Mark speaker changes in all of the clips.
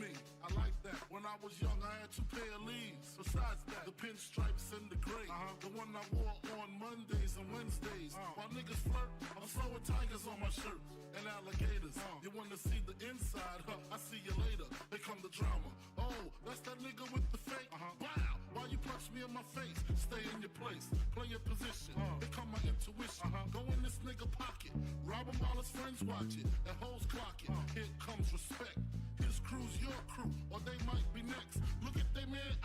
Speaker 1: me. I like that. When I was young, I had 2 pair of leaves. Besides that, the pinstripes and the gray. The one I wore on Mondays and Wednesdays. While niggas flirt, I'm sewing tigers on my shirt and alligators. You wanna see the inside? I see you later. They come the drama. Oh, that's that nigga with the fake. Wow, why you punch me in my face? Stay in your place, play your position. Become my intuition. Go in this nigga pocket, rob him while his friends watch it. And hoes clock it. Here comes respect. His crew's your crew, or they might be next. Look at they man,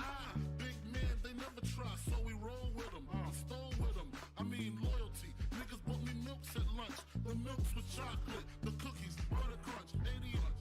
Speaker 1: big man, they never try, so we roll with them. Stole with them, I mean loyalty. Niggas bought me milks at lunch. The milks with chocolate, the cookies, butter crunch, 80 lunch.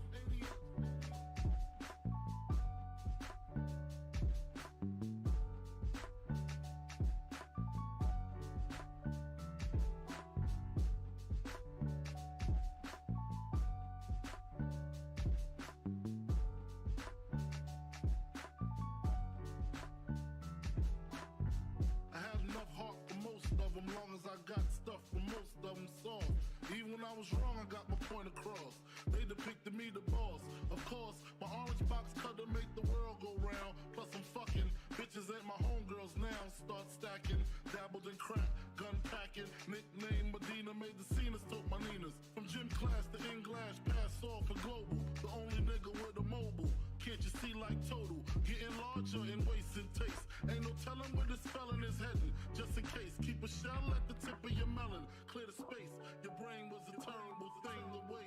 Speaker 1: Long as I got stuff for most of them solved. Even when I was wrong, I got my point across. They depicted me the boss. Of course, my orange box cutter make the world go round. Plus I'm fucking bitches ain't my homegirls now. Start stacking, dabbled in crack, gun packing. Nickname Medina, made the scenes, took my Ninas. From gym class to in-glass, pass off for global. The only nigga with a mobile. Can't you see like total? Getting larger in waist and taste. Ain't no telling where this felon is heading. Just in case, keep a shell at the tip of your melon. Clear the space. Your brain was a terrible thing to waste.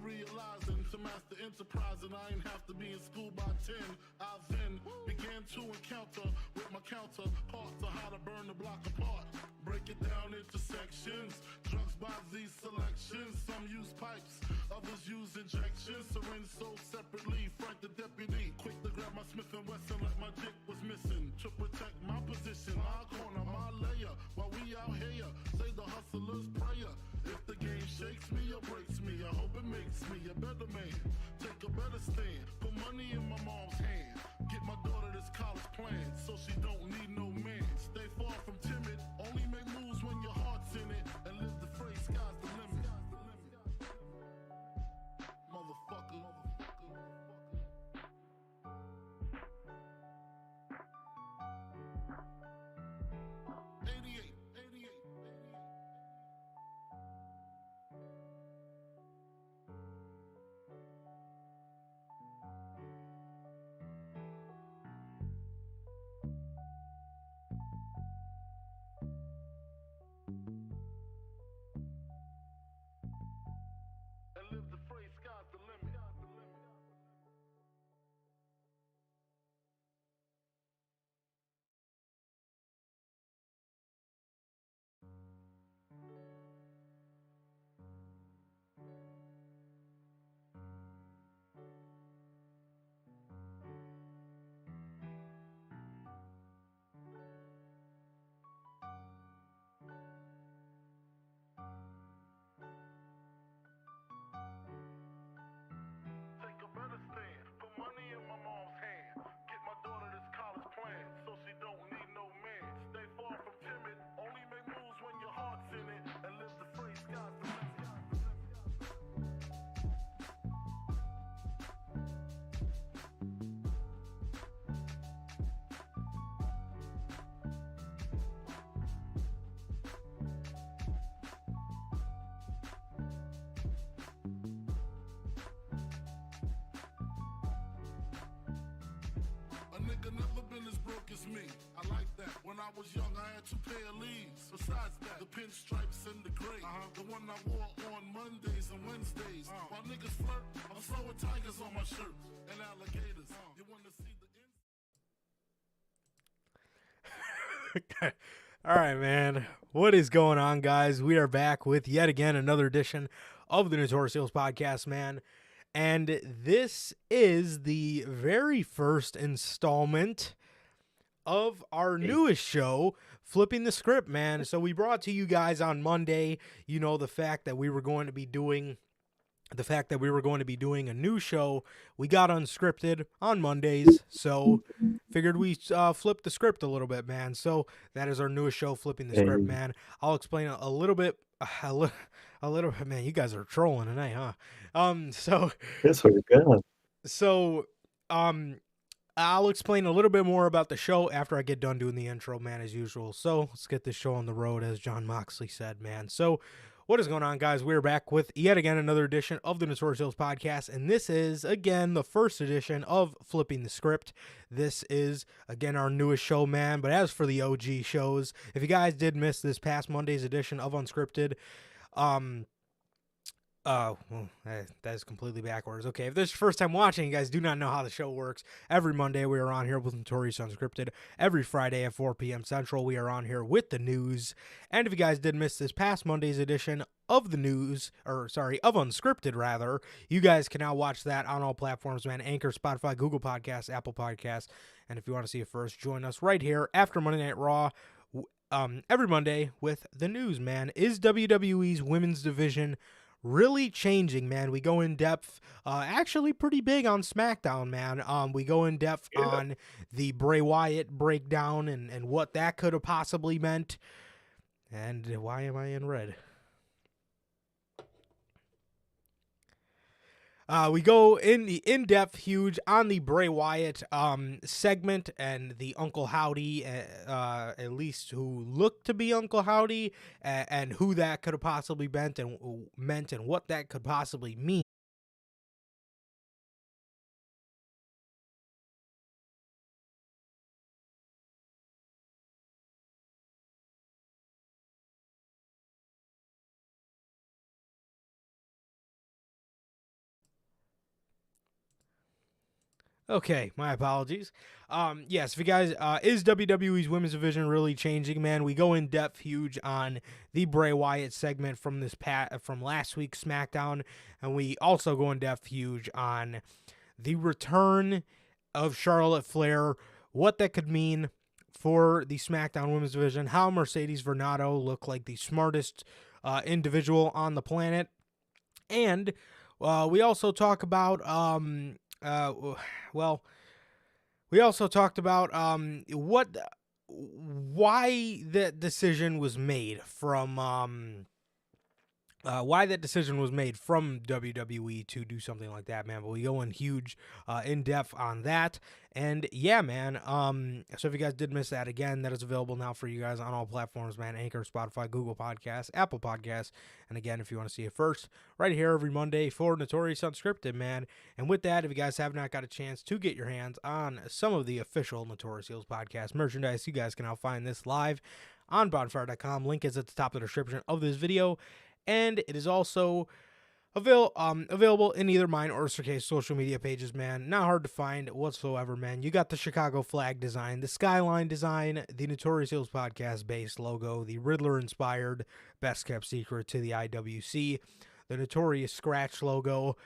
Speaker 1: Realizing to master enterprise and I ain't have to be in school by 10. I then began to encounter with my counterparts on how to burn the block apart. Break it down into sections. Drugs by these selections. Some use pipes, others use injections. Syringe sold separately. Frank the deputy, quick to grab my Smith & Wesson like my dick was missing. To protect my position, my corner, my layer. While we out here, say the hustler's prayer. If the game shakes me or breaks me, I hope it makes me a better man. Take a better stand, put money in my mom's hand. Get my daughter this college plan, so she don't need no man. Stay far from timid, only make moves when your heart's in it. And live the phrase, sky's the limit. Motherfucker. 88. And live the phrase, sky's the limit. Take a better stand, put money in my mom's hand. Get my daughter this college plan, so she don't need no man. Stay far from timid, only make moves when your heart's in it. And live the phrase, sky's the limit. A nigga never been as broke as me. I like that. When I was young, I had 2 pair of leaves. Besides that, the pinstripes and the gray. The one I wore on Mondays and Wednesdays. While niggas flirt, I'm sewing tigers on my shirt and alligators. You wanna see the
Speaker 2: Okay. All right, man. What is going on, guys? We are back with yet again another edition of the Notorious Heels podcast, man. And this is the very first installment of our newest show, Flipping the Script, man. So we brought to you guys on Monday, the fact that we were going to be doing a new show. We got unscripted on Mondays, so figured we flip the script a little bit, man. So that is our newest show, Flipping the Script, man. I'll explain a little bit. A little bit, man. You guys are trolling tonight, huh?
Speaker 3: Yes, we're good.
Speaker 2: So, I'll explain a little bit more about the show after I get done doing the intro, man, as usual. So let's get this show on the road, as John Moxley said, man. So what is going on, guys? We're back with yet again another edition of the Notorious Hills Podcast, and this is, again, the first edition of Flipping the Script. This is, again, our newest show, man. But as for the OG shows, if you guys did miss this past Monday's edition of Unscripted, well, that is completely backwards. Okay, if this is your first time watching, you guys do not know how the show works. Every Monday, we are on here with Notorious Unscripted. Every Friday at 4 p.m. Central, we are on here with the news. And if you guys did miss this past Monday's edition of the news, of Unscripted, rather, you guys can now watch that on all platforms, man. Anchor, Spotify, Google Podcasts, Apple Podcasts. And if you want to see it first, join us right here after Monday Night Raw, every Monday with the news, man. Is WWE's women's division really changing, man? We go in depth, actually pretty big on SmackDown, man. We go in depth on the Bray Wyatt breakdown and what that could have possibly meant. And why am I in red? We go in-depth huge on the Bray Wyatt segment and the Uncle Howdy, at least who looked to be Uncle Howdy, and who that could have possibly meant and what that could possibly mean. Okay, my apologies. Yes, if you guys, is WWE's women's division really changing, man? We go in depth huge on the Bray Wyatt segment from from last week's SmackDown, and we also go in depth huge on the return of Charlotte Flair, what that could mean for the SmackDown women's division, how Mercedes Varnado looked like the smartest individual on the planet, and we also talk about we also talked about why that decision was made from WWE to do something like that, man. But we go in huge, in depth on that, and yeah, man. So if you guys did miss that, again, that is available now for you guys on all platforms, man. Anchor, Spotify, Google Podcasts, Apple Podcasts, and again, if you want to see it first, right here every Monday for Notorious Unscripted, man. And with that, if you guys have not got a chance to get your hands on some of the official Notorious Hills Podcast merchandise, you guys can now find this live on bonfire.com. Link is at the top of the description of this video. And it is also available in either mine or Circase social media pages, man. Not hard to find whatsoever, man. You got the Chicago flag design, the skyline design, the Notorious Hills Podcast base logo, the Riddler-inspired Best Kept Secret to the IWC, the Notorious Scratch logo,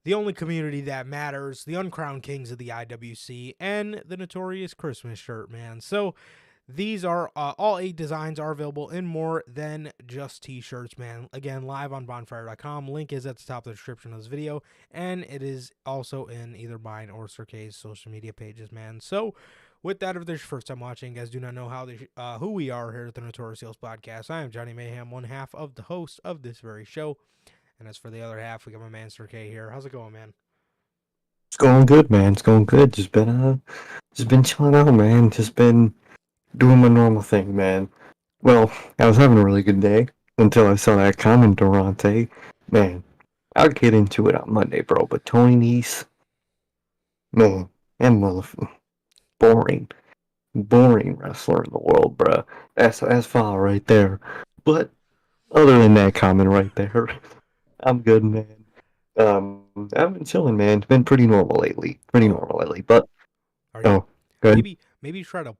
Speaker 2: the only community that matters, the Uncrowned Kings of the IWC, and the Notorious Christmas shirt, man. So these are all 8 designs are available in more than just t-shirts, man. Again, live on bonfire.com. Link is at the top of the description of this video, and it is also in either mine or Circase social media pages, man. So with that, if this is your first time watching, you guys do not know who we are here at the Notorious Hills Podcast. I am Johnny Mayhem, one half of the host of this very show. And as for the other half, we got my man Circase here. How's it going, man?
Speaker 3: It's going good, man. It's going good. Just been chilling out, man. Just been doing my normal thing, man. Well, I was having a really good day until I saw that comment, Durante. Man, I'll get into it on Monday, bro. But Tony Nese, man, and boring wrestler in the world, bro. That's foul right there. But other than that comment right there, I'm good, man. I've been chilling, man. It's been pretty normal lately. But good.
Speaker 2: Maybe try to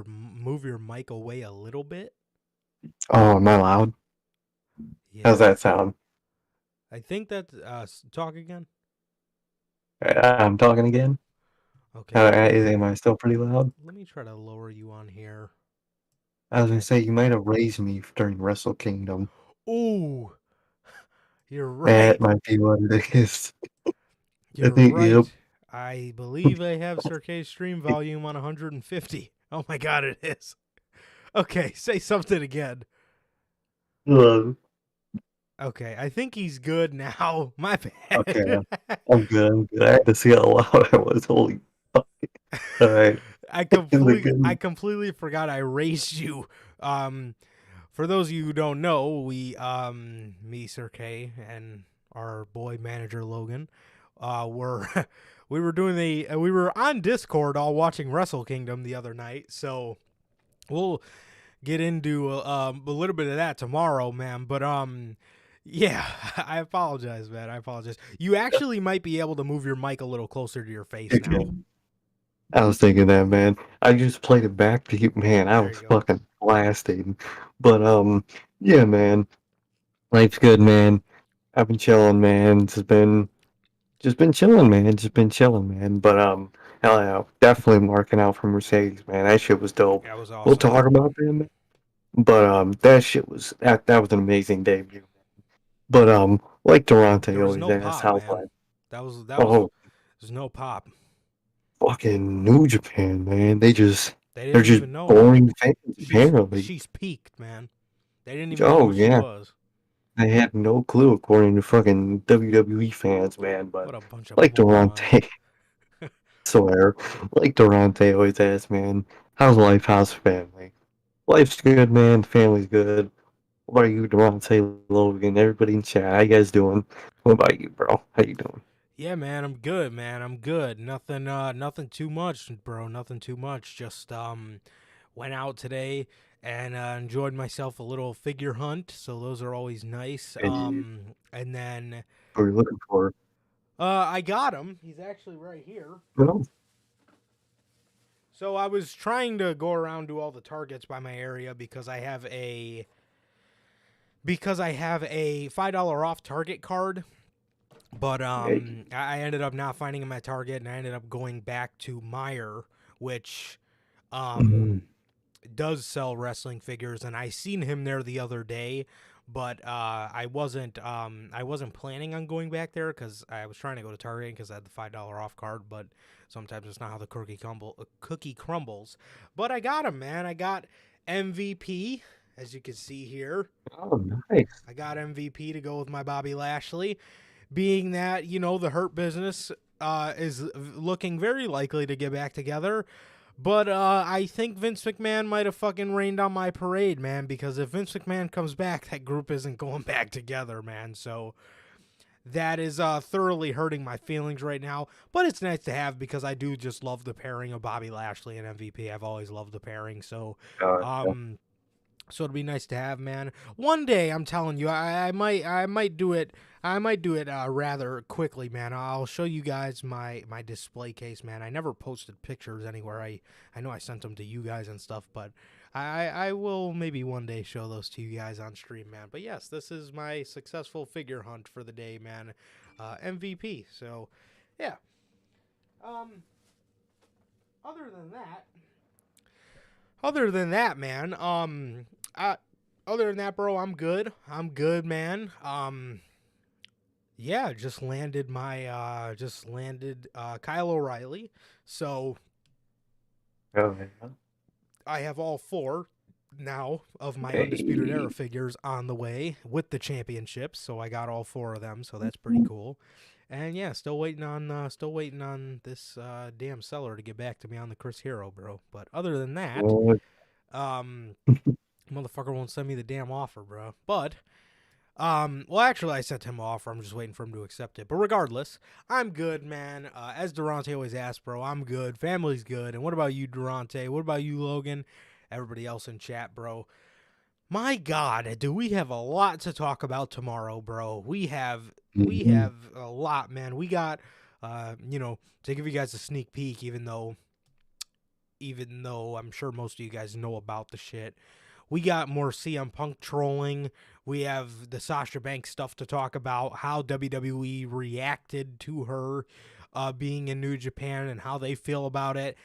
Speaker 2: move your mic away a little bit.
Speaker 3: Oh, am I loud?
Speaker 2: Yeah.
Speaker 3: How's that sound?
Speaker 2: I think that talk again.
Speaker 3: I'm talking again.
Speaker 2: Okay, let me
Speaker 3: Am I still pretty loud?
Speaker 2: try to lower you on here.
Speaker 3: I was gonna
Speaker 2: Okay.
Speaker 3: say you might have raised me during Wrestle Kingdom.
Speaker 2: Ooh, you're
Speaker 3: That
Speaker 2: right.
Speaker 3: might be what it is. I
Speaker 2: You're
Speaker 3: think, yep.
Speaker 2: right. I believe I have Sir K's stream volume on 150. Oh my god, it is. Okay, say something again.
Speaker 3: Uh,
Speaker 2: Okay, I think he's good now. My
Speaker 3: okay,
Speaker 2: bad.
Speaker 3: I'm good. I'm good. I had to see how loud I was. Holy fuck! All right,
Speaker 2: I
Speaker 3: again.
Speaker 2: completely forgot I raised you. Um for those of you who don't know, we me, Sir K, and our boy manager Logan, were we were on Discord all watching Wrestle Kingdom the other night. So we'll get into a little bit of that tomorrow, man. But yeah, I apologize, man. I apologize. You actually might be able to move your mic a little closer to your face now.
Speaker 3: Okay. I was thinking that, man. I just played it back to you, man. I
Speaker 2: There you
Speaker 3: was
Speaker 2: go.
Speaker 3: fucking blasting. But yeah, man. Life's good, man. I've been chilling, man. Just been chilling, man. Just been chilling, man. But hell yeah, definitely marking out for Mercedes, man. That shit was dope.
Speaker 2: That was
Speaker 3: We'll
Speaker 2: awesome.
Speaker 3: talk about that, man. But that was an amazing debut. But like Durante
Speaker 2: There was
Speaker 3: always
Speaker 2: no
Speaker 3: asks,
Speaker 2: pop,
Speaker 3: how's
Speaker 2: man.
Speaker 3: life?
Speaker 2: That was
Speaker 3: Oh,
Speaker 2: there's no pop.
Speaker 3: fucking New Japan, man.
Speaker 2: They
Speaker 3: They're
Speaker 2: didn't
Speaker 3: just
Speaker 2: even know.
Speaker 3: boring fans, apparently.
Speaker 2: She's peaked, man. They didn't even know
Speaker 3: Oh
Speaker 2: who she
Speaker 3: yeah,
Speaker 2: was.
Speaker 3: I had no clue according to fucking WWE fans, man. But
Speaker 2: What a bunch of
Speaker 3: like
Speaker 2: morons.
Speaker 3: Durante, swear, like Durante always asks, man, how's life? How's family? Life's good, man. Family's good. What about you, Durante, Logan, everybody in chat? How you guys doing? What about you, bro? How you doing?
Speaker 2: Yeah, man, I'm good, man. I'm good. Nothing too much, bro. Nothing too much. Just went out today and enjoyed myself a little figure hunt. So those are always nice.
Speaker 3: Hey,
Speaker 2: And then
Speaker 3: what are you looking for?
Speaker 2: I got him. He's actually right here.
Speaker 3: No.
Speaker 2: So I was trying to go around to all the targets by my area because I have a $5 off Target card. But
Speaker 3: Hey.
Speaker 2: I ended up not finding him at Target, and I ended up going back to Meyer, which
Speaker 3: Mm,
Speaker 2: does sell wrestling figures, and I seen him there the other day. But I wasn't planning on going back there because I was trying to go to Target because I had the $5 off card. But sometimes it's not how the cookie crumbles. But I got him, man. I got MVP, as you can see here.
Speaker 3: oh, nice.
Speaker 2: I got MVP to go with my Bobby Lashley, being that, the Hurt Business is looking very likely to get back together. But I think Vince McMahon might have fucking rained on my parade, man, because if Vince McMahon comes back, that group isn't going back together, man. So that is thoroughly hurting my feelings right now. But it's nice to have because I do just love the pairing of Bobby Lashley and MVP. I've always loved the pairing. So,
Speaker 3: Yeah.
Speaker 2: so it'd be nice to have, man. One day, I'm telling you, I might do it. I might do it rather quickly, man. I'll show you guys my display case, man. I never posted pictures anywhere. I know I sent them to you guys and stuff, but I will maybe one day show those to you guys on stream, man. But yes, this is my successful figure hunt for the day, man. MVP. So, yeah. Um. Other than that, man. Other than that, bro, I'm good. I'm good, man. Yeah, just landed Kyle O'Reilly. So
Speaker 3: Oh, yeah.
Speaker 2: I have all four now of my Undisputed Era
Speaker 3: Hey.
Speaker 2: figures on the way with the championships. So I got all four of them. So that's pretty cool. And yeah, still waiting on this damn seller to get back to me on the Chris Hero, bro. But other than that,
Speaker 3: What?
Speaker 2: um, motherfucker won't send me the damn offer, bro. But well, actually, I sent him an offer. I'm just waiting for him to accept it. But regardless, I'm good, man. As Durante always asks, bro, I'm good. Family's good. And what about you, Durante? What about you, Logan? Everybody else in chat, bro. My God, do we have a lot to talk about tomorrow, bro? We have
Speaker 3: Mhm.
Speaker 2: a lot, man. We got, to give you guys a sneak peek, even though I'm sure most of you guys know about the shit. we got more CM Punk trolling. We have the Sasha Banks stuff to talk about, how WWE reacted to her being in New Japan and how they feel about it.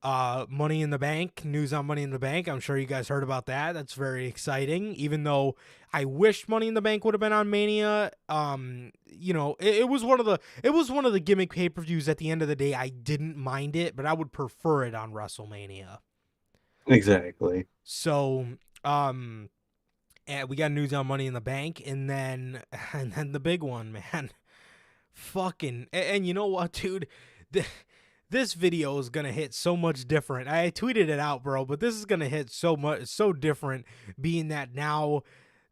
Speaker 2: Money in the Bank, news on Money in the Bank. I'm sure you guys heard about that. That's very exciting. Even though I wish Money in the Bank would have been on Mania. It was one of the gimmick pay-per-views. At the end of the day, I didn't mind it, but I would prefer it on WrestleMania.
Speaker 3: Exactly.
Speaker 2: So, and we got news on Money in the Bank, and then the big one, man. Fucking, and you know what, dude? This video is gonna hit so much different. I tweeted it out, bro, but this is gonna hit so different, being that now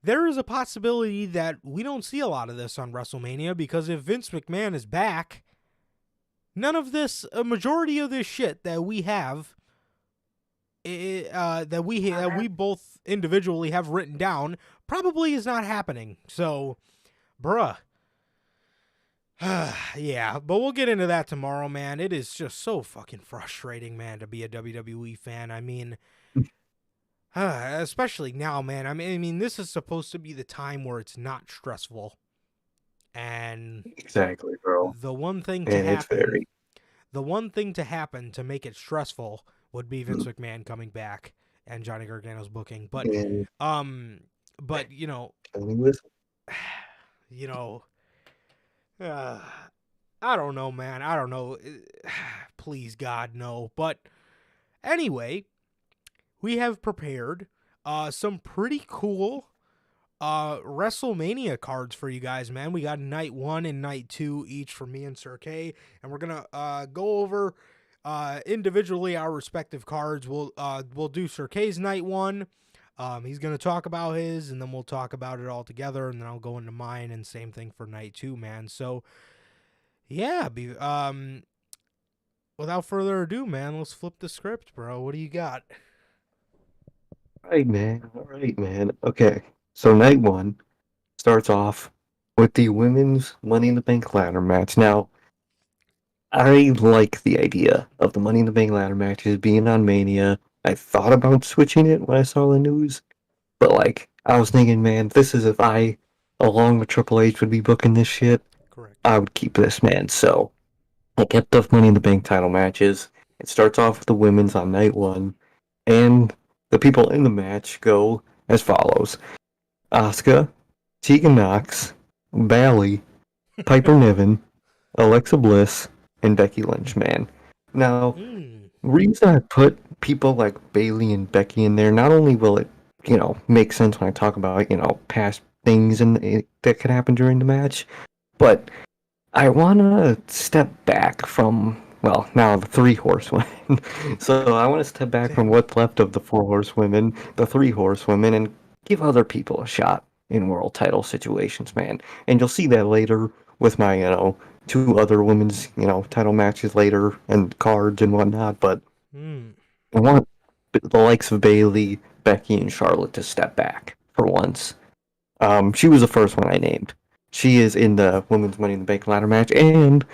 Speaker 2: there is a possibility that we don't see a lot of this on WrestleMania, because if Vince McMahon is back, none of this, a majority of this shit that we have, that we both individually have written down, probably is not happening. So, bruh. Yeah, but we'll get into that tomorrow, man. It is just so fucking frustrating, man, to be a WWE fan. I mean, especially now, man. I mean, this is supposed to be the time where it's not stressful. And
Speaker 3: Exactly, bro.
Speaker 2: the one thing to
Speaker 3: And it's
Speaker 2: happen,
Speaker 3: very.
Speaker 2: to make it stressful would be Vince McMahon coming back and Johnny Gargano's booking. But,
Speaker 3: And
Speaker 2: you know,
Speaker 3: listen,
Speaker 2: you know, I don't know, man. I don't know. Please, God, no. But anyway, we have prepared some pretty cool WrestleMania cards for you guys, man. We got night 1 and night 2 each for me and Sir K, and we're gonna go over individually our respective cards. We'll do Sir K's night 1. He's gonna talk about his, and then we'll talk about it all together, and then I'll go into mine, and same thing for night 2, man. So yeah, without further ado, man, let's flip the script, bro. What do you got?
Speaker 3: right, man. All right, man. Okay, so night 1 starts off with the women's Money in the Bank ladder match. Now, I like the idea of the Money in the Bank ladder matches being on Mania. I thought about switching it when I saw the news, but like I was thinking, man, this is if I, along with Triple H, would be booking this shit,
Speaker 2: Correct.
Speaker 3: I would keep this, man. So I kept the Money in the Bank title matches. It starts off with the women's on night 1, and the people in the match go as follows: Asuka, Tegan Knox, Bayley, Piper Niven, Alexa Bliss, and Becky Lynch, man. Now, reason I put people like Bayley and Becky in there, not only will it, make sense when I talk about, past things that could happen during the match, but I want to step back from, well, now the 3 horsewomen. So I want to step back from what's left of the 4 horsewomen, the 3 horsewomen, and give other people a shot in world title situations, man. And you'll see that later with my, 2 other women's, title matches later and cards and whatnot. But I want the likes of Bayley, Becky, and Charlotte to step back for once. She was the first one I named. She is in the Women's Money in the Bank ladder match, and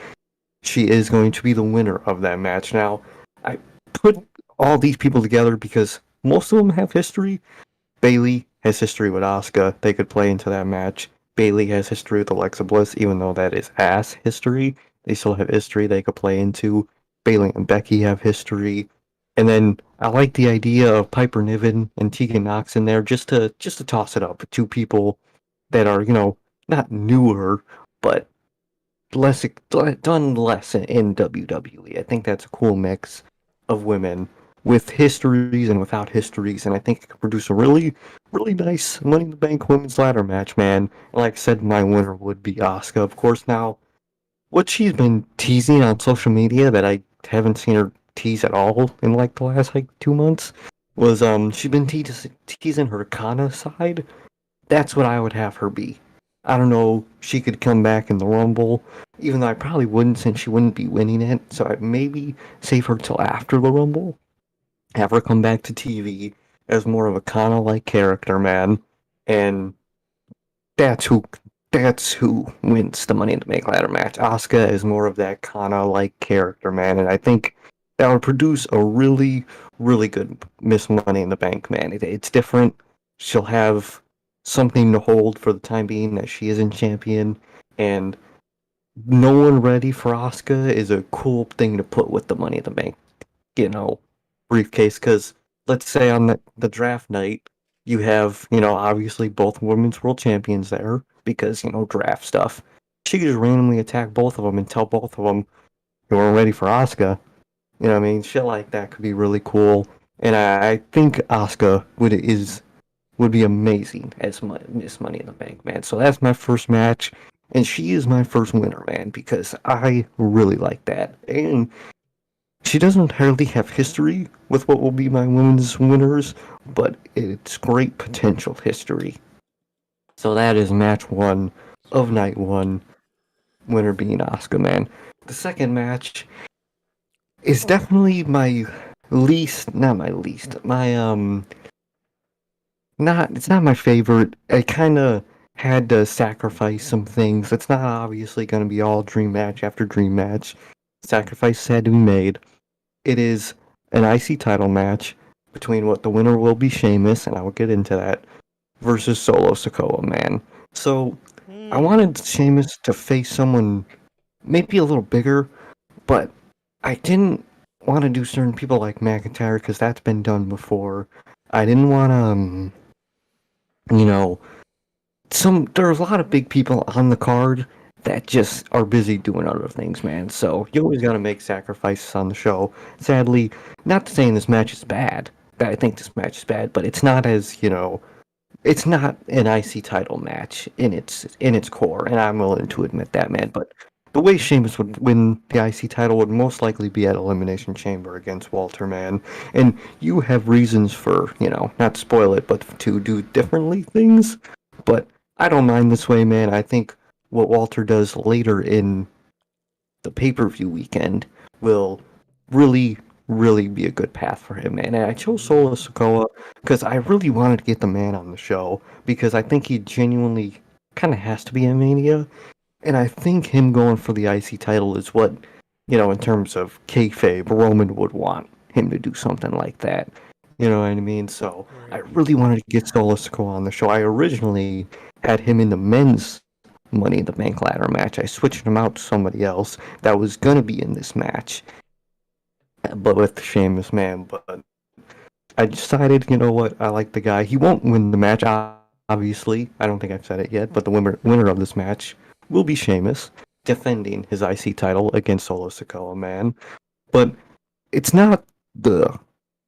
Speaker 3: she is going to be the winner of that match. Now, I put all these people together because most of them have history. Bayley has history with Asuka. They could play into that match. Bayley has history with Alexa Bliss, even though that is ass history. They still have history they could play into. Bayley and Becky have history. And then I like the idea of Piper Niven and Tegan Knox in there just to toss it up with 2 people that are, not newer, but done less in WWE. I think that's a cool mix of women with histories and without histories, and I think it could produce a really, really nice Money in the Bank women's ladder match, man. And like I said, my winner would be Asuka. Of course, now, what she's been teasing on social media that I haven't seen her tease at all in like the last 2 months was she's been teasing her Kana side. That's what I would have her be. I don't know, she could come back in the Rumble, even though I probably wouldn't since she wouldn't be winning it, so I'd maybe save her till after the Rumble. Have her come back to TV as more of a Kana-like character, man, and that's who wins the Money in the Bank ladder match. Asuka is more of that Kana-like character, man, and I think that would produce a really, really good Miss Money in the Bank, man. It's different. She'll have something to hold for the time being that she isn't champion, and no one ready for Asuka is a cool thing to put with the Money in the Bank, briefcase. Because let's say on the draft night, you have, obviously both women's world champions there because, draft stuff. She could just randomly attack both of them and tell both of them you weren't ready for Asuka. You know what I mean? Shit like that could be really cool. And I think Asuka would be amazing as Miss Money in the Bank, man. So that's my first match, and she is my first winner, man, because I really like that. And she doesn't hardly have history with what will be my women's winners, but it's great potential history. So that is match one of night one, winner being Asuka, man. The second match is definitely my least, not my least, my not it's not my favorite. I kind of had to sacrifice some things. It's not obviously going to be all dream match after dream match. Sacrifice had to be made. It is an IC title match between what the winner will be Sheamus, and I will get into that, versus Solo Sikoa, man. So I wanted Sheamus to face someone maybe a little bigger, but I didn't want to do certain people like McIntyre because that's been done before. I didn't want to, you know, there's a lot of big people on the card that just are busy doing other things, man. So you always got to make sacrifices on the show. Sadly, not saying this match is bad. I think this match is bad, but it's not as, it's not an IC title match in its core, and I'm willing to admit that, man. But the way Sheamus would win the IC title would most likely be at Elimination Chamber against Walter, man. And you have reasons for, not to spoil it, but to do differently things. But I don't mind this way, man. I think what Walter does later in the pay-per-view weekend will really, really be a good path for him, man. And I chose Solo Sikoa because I really wanted to get the man on the show because I think he genuinely kind of has to be in Mania. And I think him going for the IC title is what, in terms of kayfabe, Roman would want him to do something like that. You know what I mean? So I really wanted to get Solo Sikoa on the show. I originally had him in the men's Money in the Bank ladder match. I switched him out to somebody else that was going to be in this match, but with Sheamus, man. But I decided, you know what? I like the guy. He won't win the match, obviously. I don't think I've said it yet, but the winner of this match will be Sheamus, defending his IC title against Solo Sikoa, man. But it's not the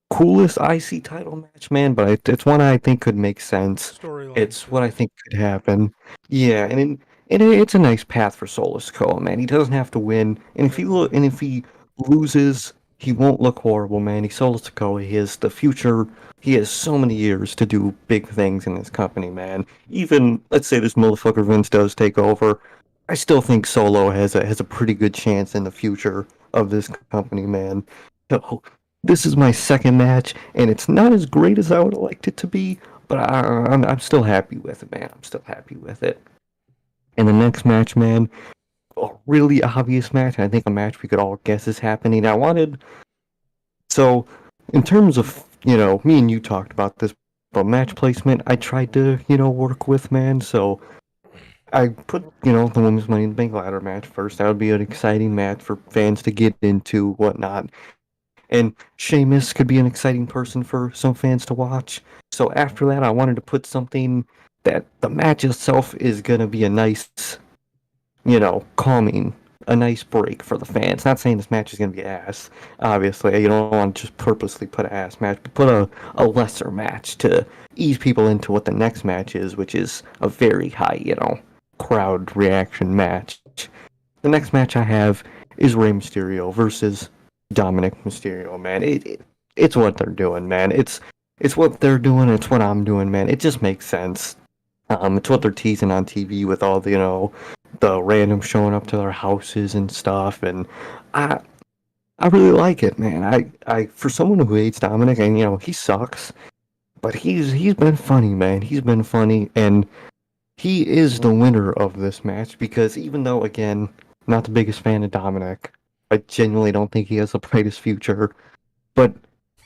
Speaker 3: coolest IC title match, man, but it's one I think could make sense. It's what I think could happen. Yeah, and it's a nice path for Solo Sikoa, man. He doesn't have to win, and if he loses, he won't look horrible, man. He's Solo Sikoa. He has the future. He has so many years to do big things in this company, man. Even let's say this motherfucker Vince does take over, I still think Solo has a pretty good chance in the future of this company, man. So this is my second match, and it's not as great as I would have liked it to be, but I'm still happy with it, man. I'm still happy with it. And the next match, man, a really obvious match. I think a match we could all guess is happening. So, in terms of, me and you talked about this, but match placement, I tried to, work with, man. So, I put, the Women's Money in the Bank ladder match first. That would be an exciting match for fans to get into, whatnot. And Sheamus could be an exciting person for some fans to watch. So after that, I wanted to put something that the match itself is going to be a nice, calming, a nice break for the fans. Not saying this match is going to be ass. Obviously, you don't want to just purposely put an ass match, but put a lesser match to ease people into what the next match is, which is a very high, crowd reaction match. The next match I have is Rey Mysterio versus Dominic Mysterio, man. It's what they're doing, man. It's what they're doing. It's what I'm doing, man. It just makes sense. It's what they're teasing on TV with all the the random showing up to their houses and stuff, and I really like it, man. I for someone who hates Dominic, and he sucks, but he's been funny, man. He's been funny, and he is the winner of this match because even though, again, not the biggest fan of Dominic, I genuinely don't think he has the brightest future. But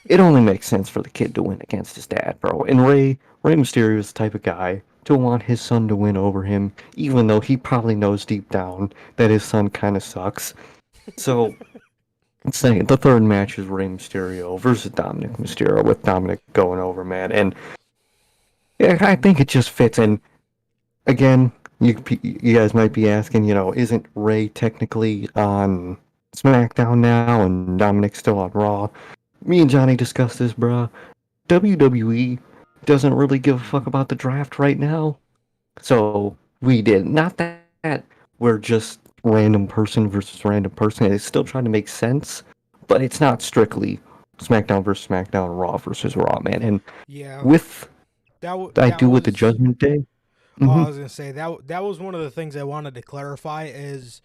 Speaker 3: it only makes sense for the kid to win against his dad, bro. And Rey Mysterio is the type of guy to want his son to win over him, even though he probably knows deep down that his son kind of sucks. So, second, the third match is Rey Mysterio versus Dominic Mysterio, with Dominic going over, man. And yeah, I think it just fits. And again, you guys might be asking, isn't Rey technically on SmackDown now and Dominic's still on Raw? Me and Johnny discussed this, bruh. WWE doesn't really give a fuck about the draft right now. So we did. Not that we're just random person versus random person. It's still trying to make sense, but it's not strictly SmackDown versus SmackDown, Raw versus Raw, man. And
Speaker 2: Yeah,
Speaker 3: with I
Speaker 2: that
Speaker 3: do with the
Speaker 2: was.
Speaker 3: Judgment Day.
Speaker 2: Oh,
Speaker 3: Mm-hmm.
Speaker 2: I was gonna say that was one of the things I wanted to clarify is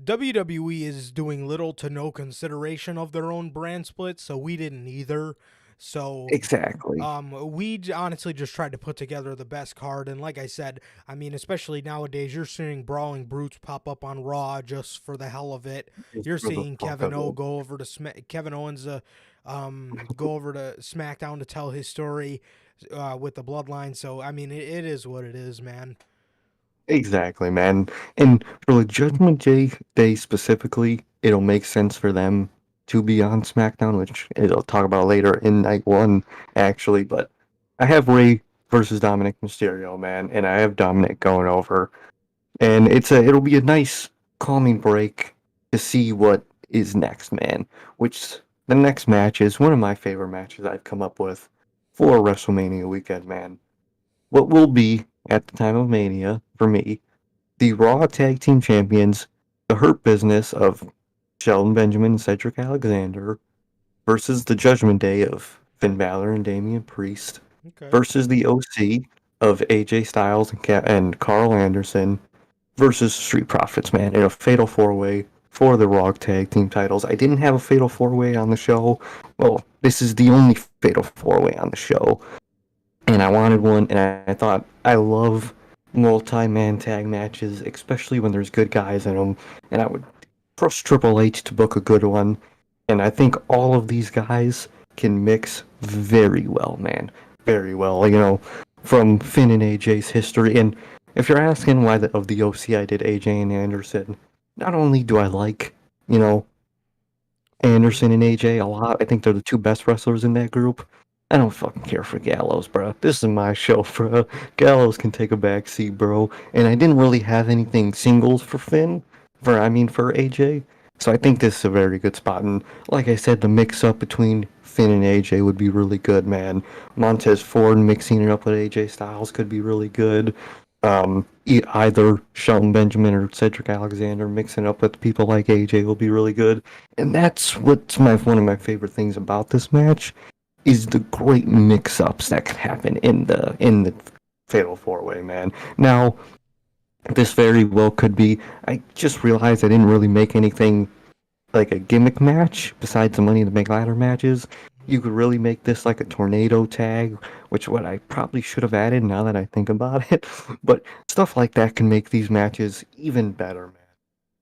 Speaker 2: WWE is doing little to no consideration of their own brand split, so we didn't either. So
Speaker 3: Exactly.
Speaker 2: honestly just tried to put together the best card, and like I said, I mean, especially nowadays, you're seeing brawling brutes pop up on Raw just for the hell of it.
Speaker 3: Just
Speaker 2: You're
Speaker 3: for the
Speaker 2: seeing
Speaker 3: fuck of it.
Speaker 2: Kevin Owens, go over to SmackDown to tell his story, with the Bloodline. So I mean, it is what it is, man.
Speaker 3: Exactly, man. And for the Judgment Day specifically, it'll make sense for them to be on SmackDown, which it'll talk about later in night one, actually. But I have Ray versus Dominic Mysterio, man, and I have Dominic going over. And it'll be a nice calming break to see what is next, man. Which the next match is one of my favorite matches I've come up with for WrestleMania weekend, man. What will be at the time of Mania for me the Raw Tag Team Champions, the Hurt Business of Shelton Benjamin and Cedric Alexander versus the Judgment Day of Finn Balor and Damian Priest
Speaker 2: Okay.
Speaker 3: versus the OC of AJ Styles and Carl Anderson versus Street Profits, man, in a fatal four-way for the Raw Tag Team titles. I didn't have a fatal four-way on the show. Well, this is the only fatal four-way on the show, and I wanted one, and I thought I love multi-man tag matches, especially when there's good guys in them, and I would trust Triple H to book a good one, and I think all of these guys can mix very well, man, very well. From Finn and AJ's history, and if you're asking why of the OC I did AJ and Anderson, not only do I like, you know,
Speaker 2: Mhm.
Speaker 3: Anderson and AJ a lot. I think they're the two best wrestlers in that group. I don't fucking care for Gallows, bro. This is my show, bro. Gallows can take a back seat, bro. And I didn't really have anything singles for for AJ. So I think this is a very good spot. And like I said, the mix up between Finn and AJ would be really good, man. Montez Ford mixing it up with AJ Styles could be really good. Either Shelton Benjamin or Cedric Alexander mixing up with people like AJ will be really good. And that's what's one of my favorite things about this match is the great mix-ups that can happen in the Fatal Four Way, man. Now, this very well could be. I just realized I didn't really make anything like a gimmick match besides the Money in the Bank ladder matches. You could really make this like a tornado tag, which what I probably should have added now that I think about it. But stuff like that can make these matches even better, man.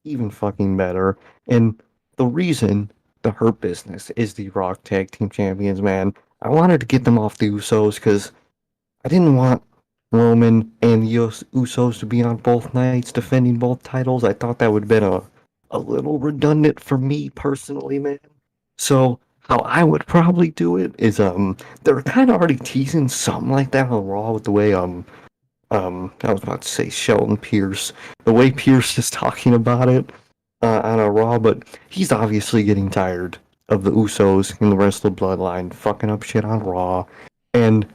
Speaker 3: Even fucking better. And the reason the Hurt Business is the Rock Tag Team Champions, man, I wanted to get them off the Usos because I didn't want Roman and the Usos to be on both nights defending both titles. I thought that would have been a little redundant for me personally, man. So how I would probably do it is they're kind of already teasing something like that on Raw with the way I was about to say Shelton Pierce, the way Pierce is talking about it on a Raw, but he's obviously getting tired of the Usos and the rest of the Bloodline fucking up shit on Raw, and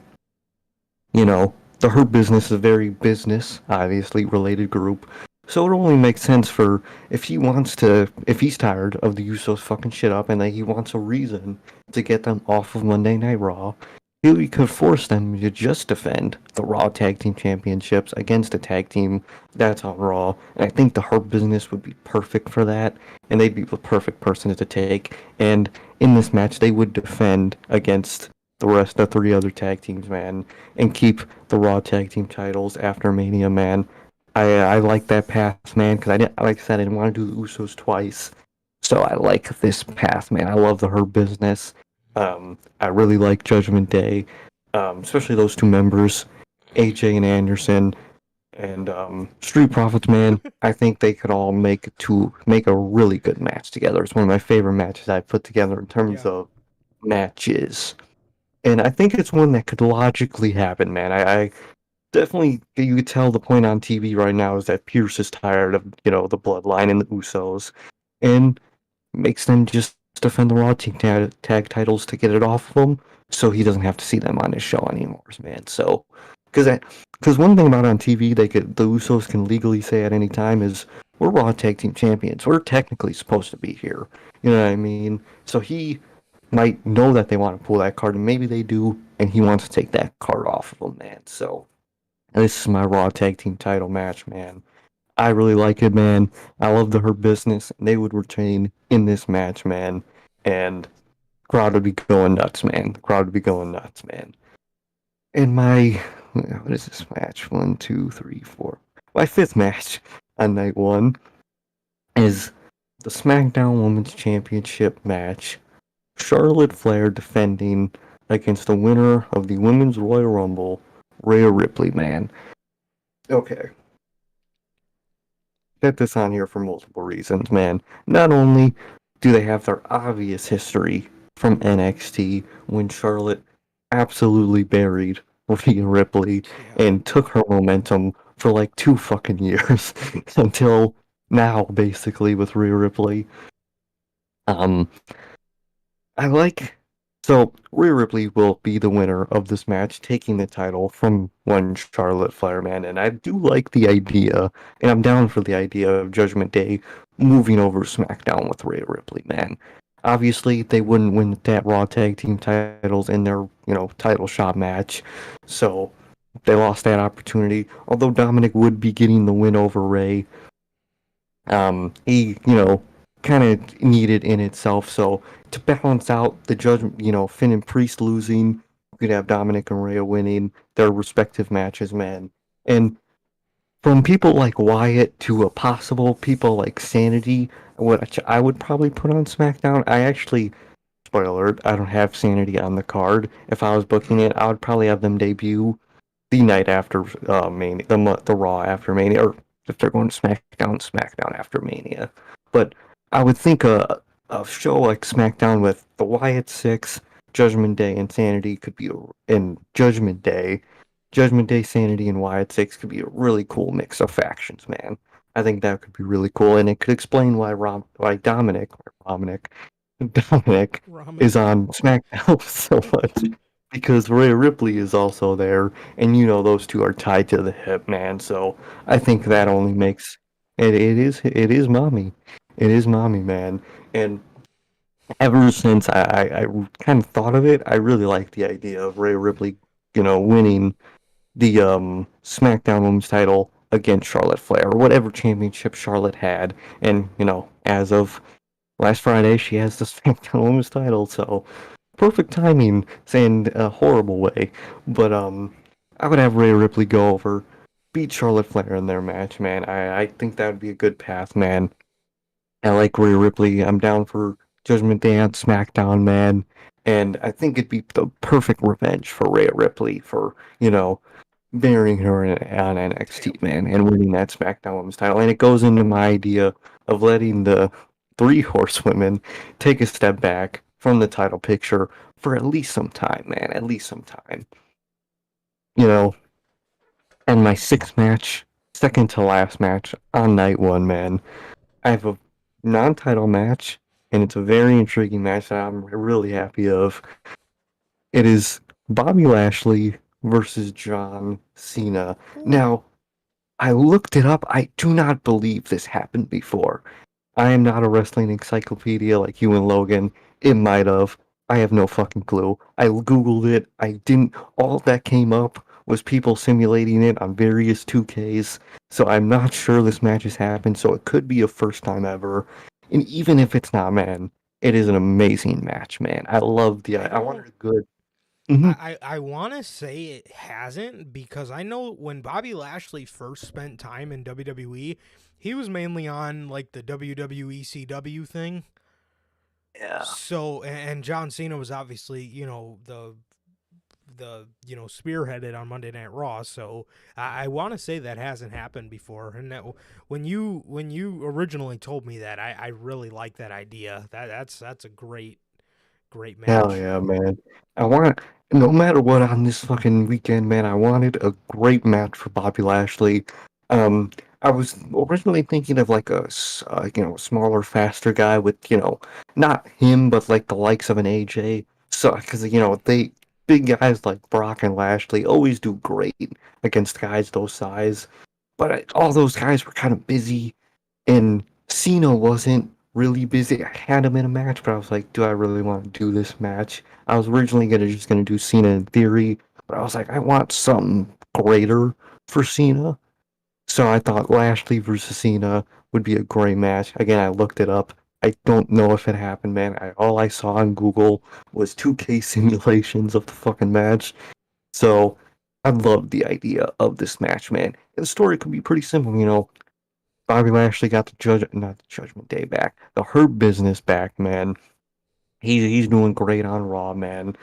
Speaker 3: the Hurt Business is a very business, obviously, related group. So it only makes sense for if he's tired of the Usos fucking shit up and that he wants a reason to get them off of Monday Night Raw, he could force them to just defend the Raw Tag Team Championships against a tag team that's on Raw. And I think the Hurt Business would be perfect for that, and they'd be the perfect person to take. And in this match, they would defend against the three other tag teams, man, and keep the Raw tag team titles after Mania, man. I like that path, man, because like I said, I didn't want to do the Usos twice, so I like this path, man. I love the Hurt Business, I really like Judgment Day, especially those two members, AJ and Anderson, and Street Profits. Man, I think they could all make a really good match together. It's one of my favorite matches I've put together in terms
Speaker 2: Yeah.
Speaker 3: of matches, and I think it's one that could logically happen. Man, I definitely, you could tell the point on TV right now is that Pierce is tired of the Bloodline and the Usos, and makes them just defend the Raw tag titles to get it off of him, so he doesn't have to see them on his show anymore, man. So, because one thing about on TV, the Usos can legally say at any time is we're Raw Tag Team Champions. We're technically supposed to be here. You know what I mean? So he might know that they want to pull that card, and maybe they do, and he wants to take that card off of them, man. So this is my Raw Tag Team title match, man. I really like it, man. I love the Hurt Business. They would retain in this match, man. And crowd would be going nuts, man. The crowd would be going nuts, man. And what is this match? 1, 2, 3, 4. My fifth match on night one is the SmackDown Women's Championship match. Charlotte Flair defending against the winner of the Women's Royal Rumble, Rhea Ripley, man. Okay. Get this on here for multiple reasons, man. Not only do they have their obvious history from NXT when Charlotte absolutely buried Rhea Ripley and took her momentum for like 2 fucking years until now, basically, with Rhea Ripley. I like. So, Rhea Ripley will be the winner of this match, taking the title from one Charlotte Flair, man. And I do like the idea, and I'm down for the idea of Judgment Day moving over SmackDown with Rhea Ripley, man. Obviously, they wouldn't win that Raw Tag Team titles in their, title shot match. So, they lost that opportunity. Although Dominic would be getting the win over Ray, he, kind of needed in itself. So to balance out the judgment, Finn and Priest losing, you could have Dominic and Rhea winning their respective matches, man. And from people like Wyatt to a possible people like Sanity, what I would probably put on SmackDown. I actually, spoiler alert, I don't have Sanity on the card. If I was booking it, I would probably have them debut the night after Mania, the Raw after Mania, or if they're going to SmackDown after Mania. But I would think a show like SmackDown with the Wyatt Six, Judgment Day, and Sanity could be, and Judgment Day, Sanity, and Wyatt Six could be a really cool mix of factions, man. I think that could be really cool, and it could explain why Dominic
Speaker 2: Ramen.
Speaker 3: is on SmackDown so much because Rhea Ripley is also there, and those two are tied to the hip, man. So I think that only makes it is mommy. It is mommy, man. And ever since I kind of thought of it, I really like the idea of Rhea Ripley, winning the SmackDown Women's title against Charlotte Flair or whatever championship Charlotte had. And, as of last Friday, she has the SmackDown Women's title, so perfect timing in a horrible way. But I would have Rhea Ripley go over, beat Charlotte Flair in their match, man. I think that would be a good path, man. I like Rhea Ripley. I'm down for Judgment Day on SmackDown, man. And I think it'd be the perfect revenge for Rhea Ripley for, burying her on NXT, man, and winning that SmackDown Women's title. And it goes into my idea of letting the 3 horsewomen take a step back from the title picture for at least some time, man. At least some time. And my 6th match, second to last match on night 1, man. I have a non-title match, and it's a very intriguing match that I'm really happy of. It is Bobby Lashley versus John Cena. Now, I looked it up. I do not believe this happened before. I am not a wrestling encyclopedia like you and Logan. It might have. I have no fucking clue. I googled it. I didn't. All that came up was people simulating it on various 2Ks. So I'm not sure this match has happened. So it could be a first time ever. And even if it's not, man, it is an amazing match, man. I love the. I wanted a good. Mhm.
Speaker 2: I want to say it hasn't because I know when Bobby Lashley first spent time in WWE, he was mainly on like the WWE CW thing.
Speaker 3: Yeah.
Speaker 2: So and John Cena was obviously, spearheaded on Monday Night Raw. So I want to say that hasn't happened before. And that, when you originally told me that, I really like that idea. That's a great
Speaker 3: Hell
Speaker 2: match.
Speaker 3: yeah, man. I want, no matter what on this fucking weekend, man, I wanted a great match for Bobby Lashley. Um, I was originally thinking of like smaller, faster guy with, not him, but like the likes of an AJ. So, because, big guys like Brock and Lashley always do great against guys those size. But all those guys were kind of busy, and Cena wasn't really busy. I had him in a match, but I was like, do I really want to do this match? I was originally just gonna do Cena in theory, but I was like, I want something greater for Cena. So I thought Lashley versus Cena would be a great match. Again, I looked it up. I don't know if it happened, man. All I saw on Google was 2K simulations of the fucking match. So I love the idea of this match, man. The story could be pretty simple, Bobby Lashley got not the Judgment Day back, the Hurt Business back, man. He's doing great on Raw, man.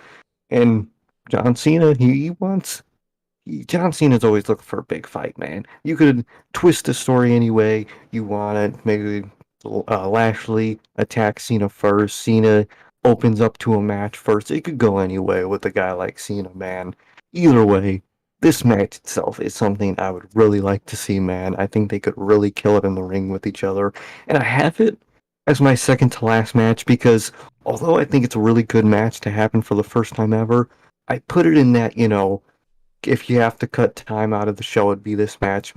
Speaker 3: And John Cena, John Cena's always looking for a big fight, man. You could twist the story any way you want it. Maybe Lashley attacks Cena first. Cena opens up to a match first. It could go any way with a guy like Cena, man. Either way, this match itself is something I would really like to see, man. I think they could really kill it in the ring with each other. And I have it as my second to last match because although I think it's a really good match to happen for the first time ever, I put it in that, if you have to cut time out of the show, it'd be this match,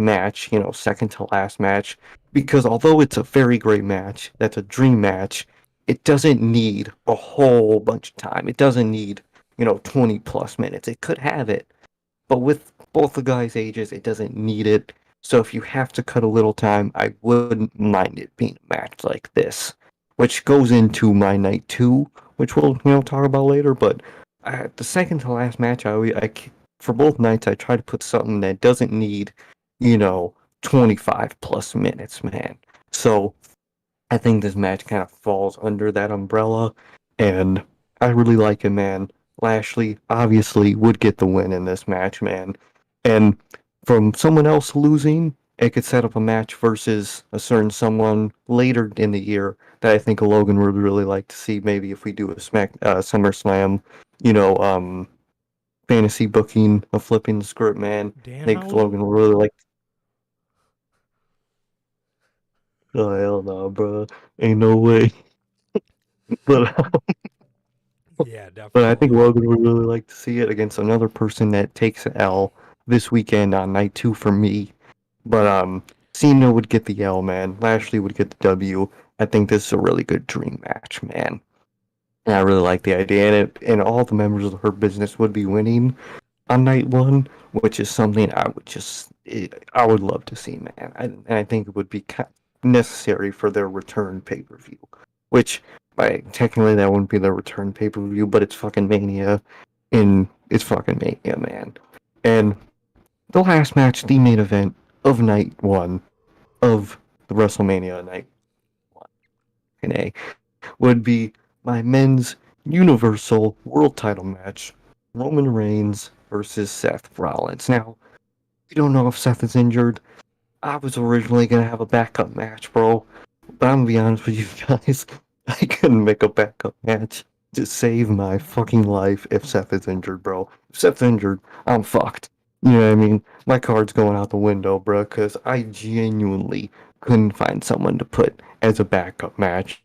Speaker 3: second to last match. Because although it's a very great match, that's a dream match, it doesn't need a whole bunch of time. It doesn't need, 20 plus minutes. It could have it, but with both the guys' ages, it doesn't need it. So if you have to cut a little time, I wouldn't mind it being a match like this, which goes into my night two, which we'll talk about later. But the second to last match, for both nights, I try to put something that doesn't need, you know, 25 plus minutes, man. So I think this match kind of falls under that umbrella, and I really like it, man. Lashley obviously would get the win in this match, man. And from someone else losing, it could set up a match versus a certain someone later in the year that I think Logan would really like to see. Maybe if we do a SummerSlam, you know, fantasy booking of flipping the script, man. I think
Speaker 2: Danhausen?
Speaker 3: Logan would really like. Oh hell no, bro! Ain't no way. But
Speaker 2: Yeah,
Speaker 3: But I think
Speaker 2: definitely.
Speaker 3: Logan would really like to see it against another person that takes an L this weekend on night two for me. But Cena would get the L, man. Lashley would get the W. I think this is a really good dream match, man. And I really like the idea, and all the members of her business would be winning on night one, which is something I would love to see, man. And I think it would be necessary for their return pay per view, which technically that wouldn't be their return pay per view, but it's fucking Mania, and it's fucking Mania, man. And the last match, the main event of night one of the WrestleMania night one, A, would be my men's Universal World Title match, Roman Reigns versus Seth Rollins. Now, we don't know if Seth is injured. I was originally gonna have a backup match, bro. But I'm gonna be honest with you guys, I couldn't make a backup match to save my fucking life if Seth is injured, bro. If Seth's injured, I'm fucked. You know what I mean? My card's going out the window, bro, because I genuinely couldn't find someone to put as a backup match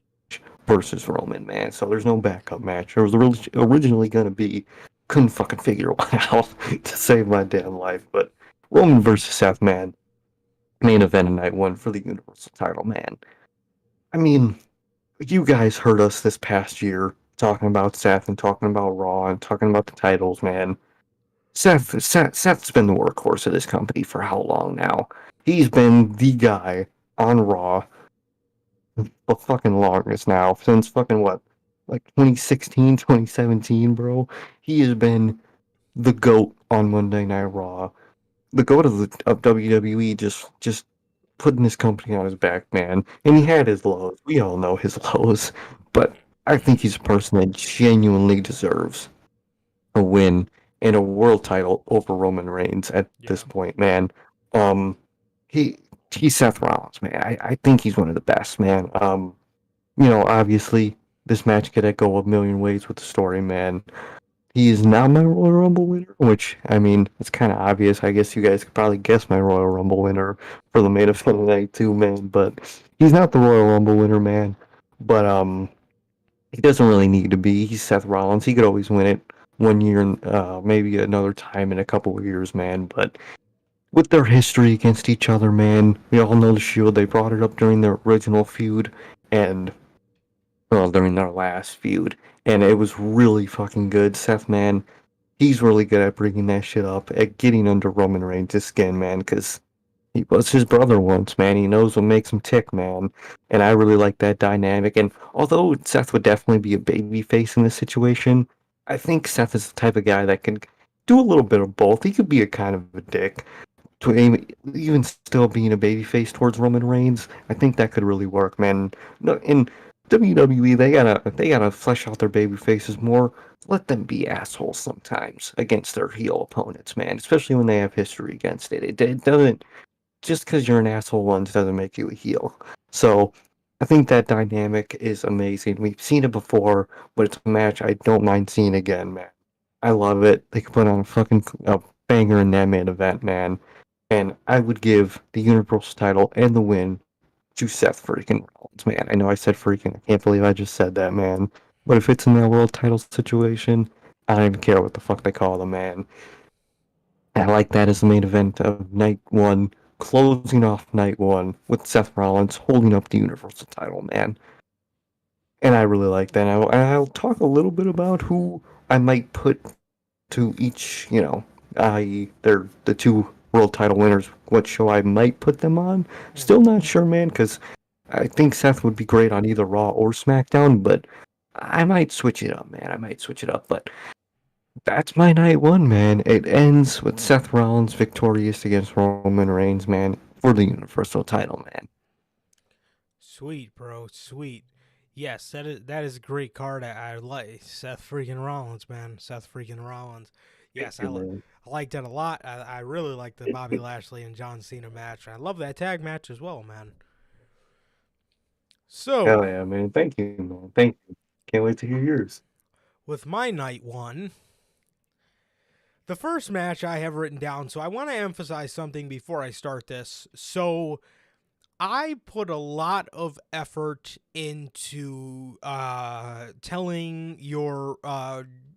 Speaker 3: versus Roman, man. So there's no backup match. There was originally gonna be, couldn't fucking figure one out to save my damn life. But Roman versus Seth, man, main event of night one for the Universal title, man. I mean, you guys heard us this past year talking about Seth and talking about Raw and talking about the titles, man. Seth's been the workhorse of this company for how long now? He's been the guy on Raw the fucking longest now, since fucking what? Like 2016, 2017, bro. He has been the GOAT on Monday Night Raw. The GOAT of WWE, just putting this company on his back, man. And he had his lows. We all know his lows. But I think he's a person that genuinely deserves a win and a world title over Roman Reigns at this
Speaker 2: Yeah.
Speaker 3: point, man. Um, he he's Seth Rollins, man. I think he's one of the best, man. Obviously this match could go a million ways with the story, man. He is not my Royal Rumble winner, which, I mean, it's kind of obvious. I guess you guys could probably guess my Royal Rumble winner for the main event tonight too, man. But he's not the Royal Rumble winner, man. But he doesn't really need to be. He's Seth Rollins. He could always win it 1 year and maybe another time in a couple of years, man. But with their history against each other, man, we all know the Shield. They brought it up during their original feud, and well, during their last feud, and it was really fucking good. Seth, man, he's really good at bringing that shit up, at getting under Roman Reigns' skin, man, because he was his brother once, man. He knows what makes him tick, man. And I really like that dynamic. And although Seth would definitely be a baby face in this situation, I think Seth is the type of guy that can do a little bit of both. He could be a kind of a dick to aim, even still being a baby face towards Roman Reigns. I think that could really work, man. No, in WWE, they gotta flesh out their baby faces more. Let them be assholes sometimes against their heel opponents, man. Especially when they have history against it. It doesn't, just because you're an asshole once doesn't make you a heel. So I think that dynamic is amazing. We've seen it before, but it's a match I don't mind seeing again, man. I love it. They could put on a fucking banger in that main event, man. And I would give the Universal title and the win to Seth freaking Rollins, man. I know I said freaking. I can't believe I just said that, man. But if it's in that world title situation, I don't even care what the fuck they call the man. I like that as the main event of night one, closing off night one with Seth Rollins holding up the Universal title, man. And I really like that. I'll talk a little bit about who I might put to each, i.e., they're the two world title winners, what show I might put them on. Still not sure, man, because I think Seth would be great on either Raw or SmackDown, but I might switch it up, man. I might switch it up, but that's my night one, man. It ends with Seth Rollins victorious against Roman Reigns, man, for the Universal title, man.
Speaker 2: Sweet, bro. Sweet. Yes, that is a great card. I like Seth freaking Rollins, man. Seth freaking Rollins. Yes,
Speaker 3: Thank you, man.
Speaker 2: I liked it a lot. I really liked the Bobby Lashley and John Cena match. I love that tag match as well, man. So,
Speaker 3: Hell yeah, man. Thank you, man. Thank you. Can't wait to hear yours.
Speaker 2: with my night one, the first match I have written down, so I want to emphasize something before I start this. So, I put a lot of effort into telling your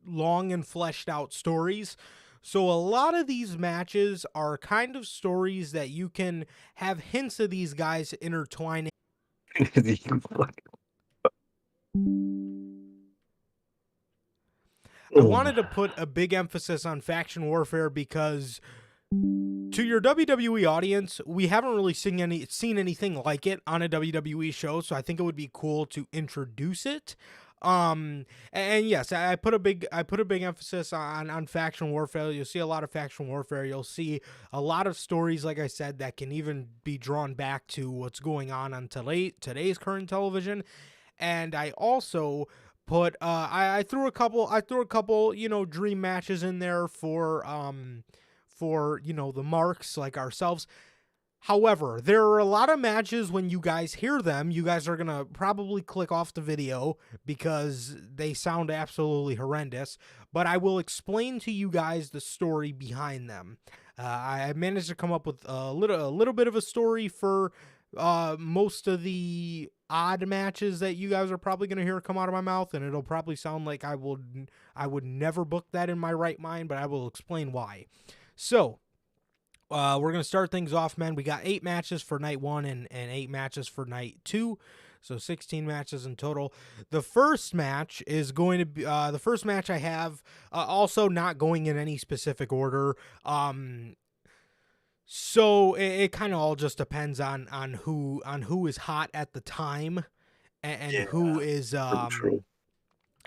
Speaker 2: long and fleshed out stories. So a lot of these matches are kind of stories that you can have hints of these guys intertwining. I wanted to put a big emphasis on faction warfare because to your WWE audience, we haven't really seen anything like it on a WWE show, so I think it would be cool to introduce it. And yes, I put a big emphasis on faction warfare. You'll see a lot of faction warfare. You'll see a lot of stories, like I said, that can even be drawn back to what's going on today's current television. And I also put I threw a couple dream matches in there for the marks like ourselves. However, there are a lot of matches when you guys hear them, you guys are going to probably click off the video because they sound absolutely horrendous, but I will explain to you guys the story behind them. I managed to come up with a little bit of a story for most of the odd matches that you guys are probably going to hear come out of my mouth, and it'll probably sound like I would never book that in my right mind, but I will explain why. So, we're going to start things off, man. We got 8 matches for night 1 and 8 matches for night 2. So 16 matches in total. The first match is going to be the first match I have, also not going in any specific order. So it kind of all just depends on who is hot at the time and who is
Speaker 3: True.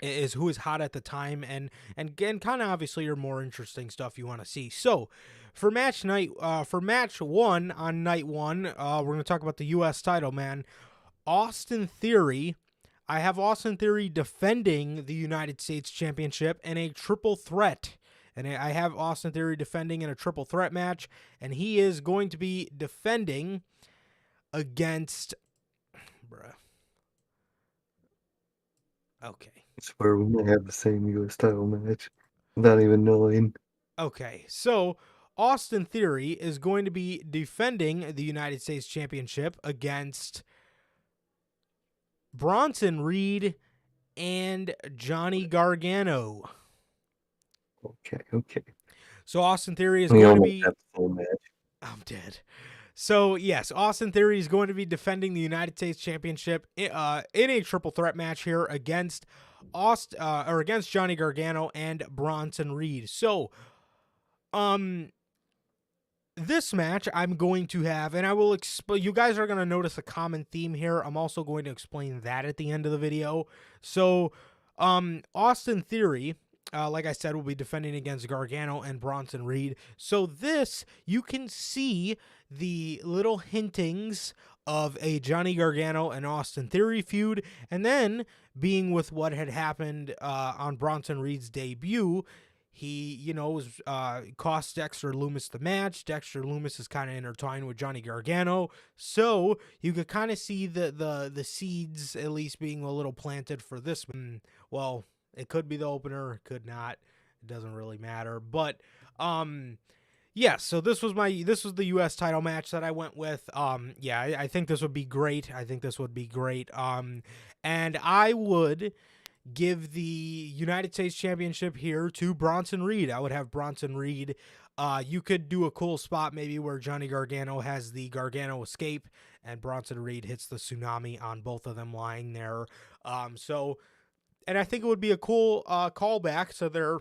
Speaker 2: who is hot at the time, and kind of obviously your more interesting stuff you want to see. So for match 1 on night 1, we're going to talk about the U.S. title, man. Austin Theory I have Austin Theory defending the United States Championship in a triple threat. And I have Austin Theory defending in a triple threat match. And he is going to be defending against... Bruh. Okay.
Speaker 3: I swear we might have the same U.S. title match without even knowing.
Speaker 2: Okay, so Austin Theory is going to be defending the United States Championship against Bronson Reed and Johnny Gargano.
Speaker 3: Okay.
Speaker 2: So Austin Theory is
Speaker 3: We
Speaker 2: going to
Speaker 3: almost
Speaker 2: be...
Speaker 3: have the full match.
Speaker 2: I'm dead. So, yes, Austin Theory is going to be defending the United States Championship in a triple threat match here against against Johnny Gargano and Bronson Reed. So, this match I'm going to have, and I will explain, you guys are going to notice a common theme here. I'm also going to explain that at the end of the video. So, Austin Theory, like I said, will be defending against Gargano and Bronson Reed. So this, you can see the little hintings of a Johnny Gargano and Austin Theory feud, and then being with what had happened on Bronson Reed's debut, he, was cost Dexter Lumis the match. Dexter Lumis is kind of intertwined with Johnny Gargano, so you could kind of see the seeds at least being a little planted for this. Well, it could be the opener, it could not. It doesn't really matter. But yeah, so this was the US title match that I went with. Yeah, I think this would be great. And I would give the United States Championship here to Bronson Reed. I would have Bronson Reed. You could do a cool spot maybe where Johnny Gargano has the Gargano escape and Bronson Reed hits the tsunami on both of them lying there. And I think it would be a cool callback to their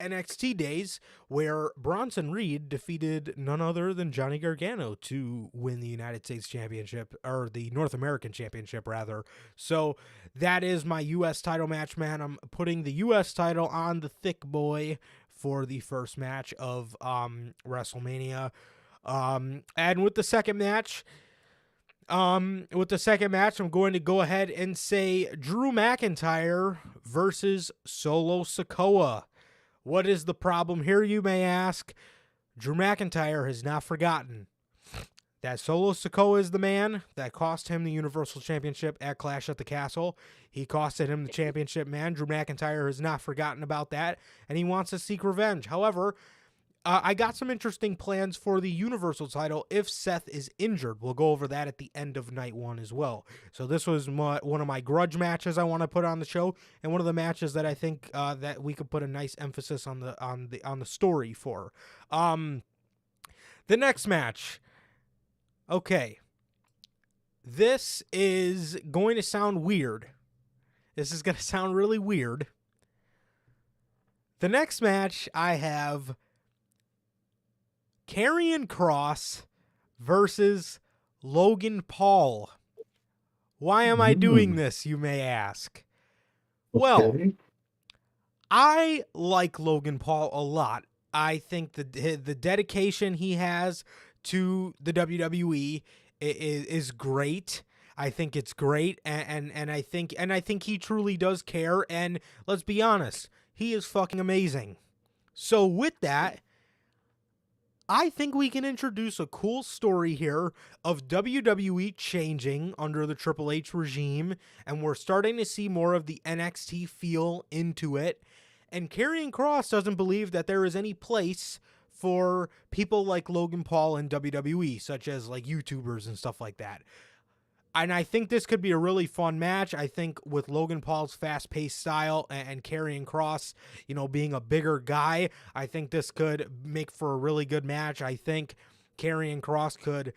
Speaker 2: NXT days where Bronson Reed defeated none other than Johnny Gargano to win the United States Championship, or the North American Championship, rather. So that is my U.S. title match, man. I'm putting the U.S. title on the thick boy for the first match of WrestleMania. And with the second match... I'm going to go ahead and say Drew McIntyre versus Solo Sikoa. What is the problem here, you may ask? Drew McIntyre has not forgotten that Solo Sikoa is the man that cost him the Universal Championship at Clash at the Castle. He costed him the championship, man. Drew McIntyre has not forgotten about that, and he wants to seek revenge. However, I got some interesting plans for the Universal title if Seth is injured. We'll go over that at the end of night one as well. So this was one of my grudge matches I want to put on the show, and one of the matches that I think that we could put a nice emphasis on the story for. The next match. Okay. This is going to sound weird. This is going to sound really weird. The next match I have Karrion Kross versus Logan Paul. Why am I doing this, you may ask? Well, I like Logan Paul a lot. I think the dedication he has to the WWE is great. I think it's great, and I think he truly does care. And let's be honest, he is fucking amazing. So with that, I think we can introduce a cool story here of WWE changing under the Triple H regime, and we're starting to see more of the NXT feel into it. And Karrion Kross doesn't believe that there is any place for people like Logan Paul in WWE, such as like YouTubers and stuff like that. And I think this could be a really fun match. I think with Logan Paul's fast-paced style and Karrion Kross, being a bigger guy, I think this could make for a really good match. I think Karrion Kross could